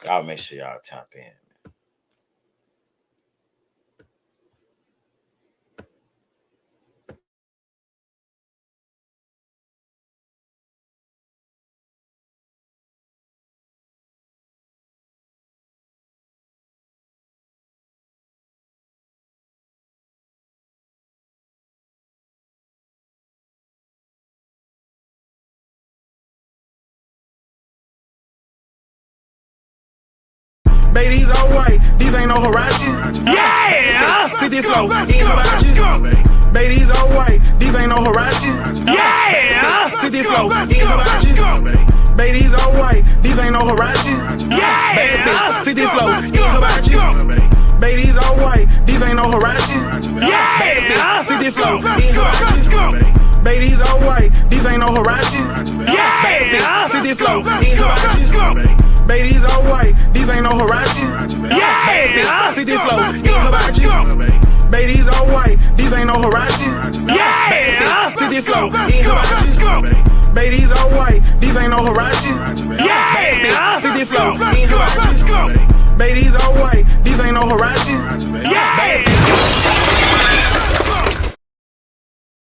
Y'all make sure y'all tap in. Baby, these all white, these ain't no Hirachi. Yeah! 50 flow, ain't Hibachi. Baby, these all white, these ain't no Hirachi. Yeah! 50 flow, ain't Hibachi. Baby, these all white, these ain't no Hirachi. Yeah! 50 flow, ain't Hibachi. Baby, these all white, these ain't no Hirachi. Yeah! 50 flow, ain't Hibachi. Baby, these all white, these ain't no Hirachi. Yeah! 50 flow, ain't Hibachi. Baby, these all white, these ain't no Hirachi. Yeah! 50 flow, ain't Hibachi. Baby, these all white, these ain't no Hirachi. Yeah! 50 flow, ain't Hibachi. Baby, these all white, these ain't no Hirachi. Yeah! 50 flow, ain't Hibachi. Baby, these all white, these ain't no Hirachi. Yeah!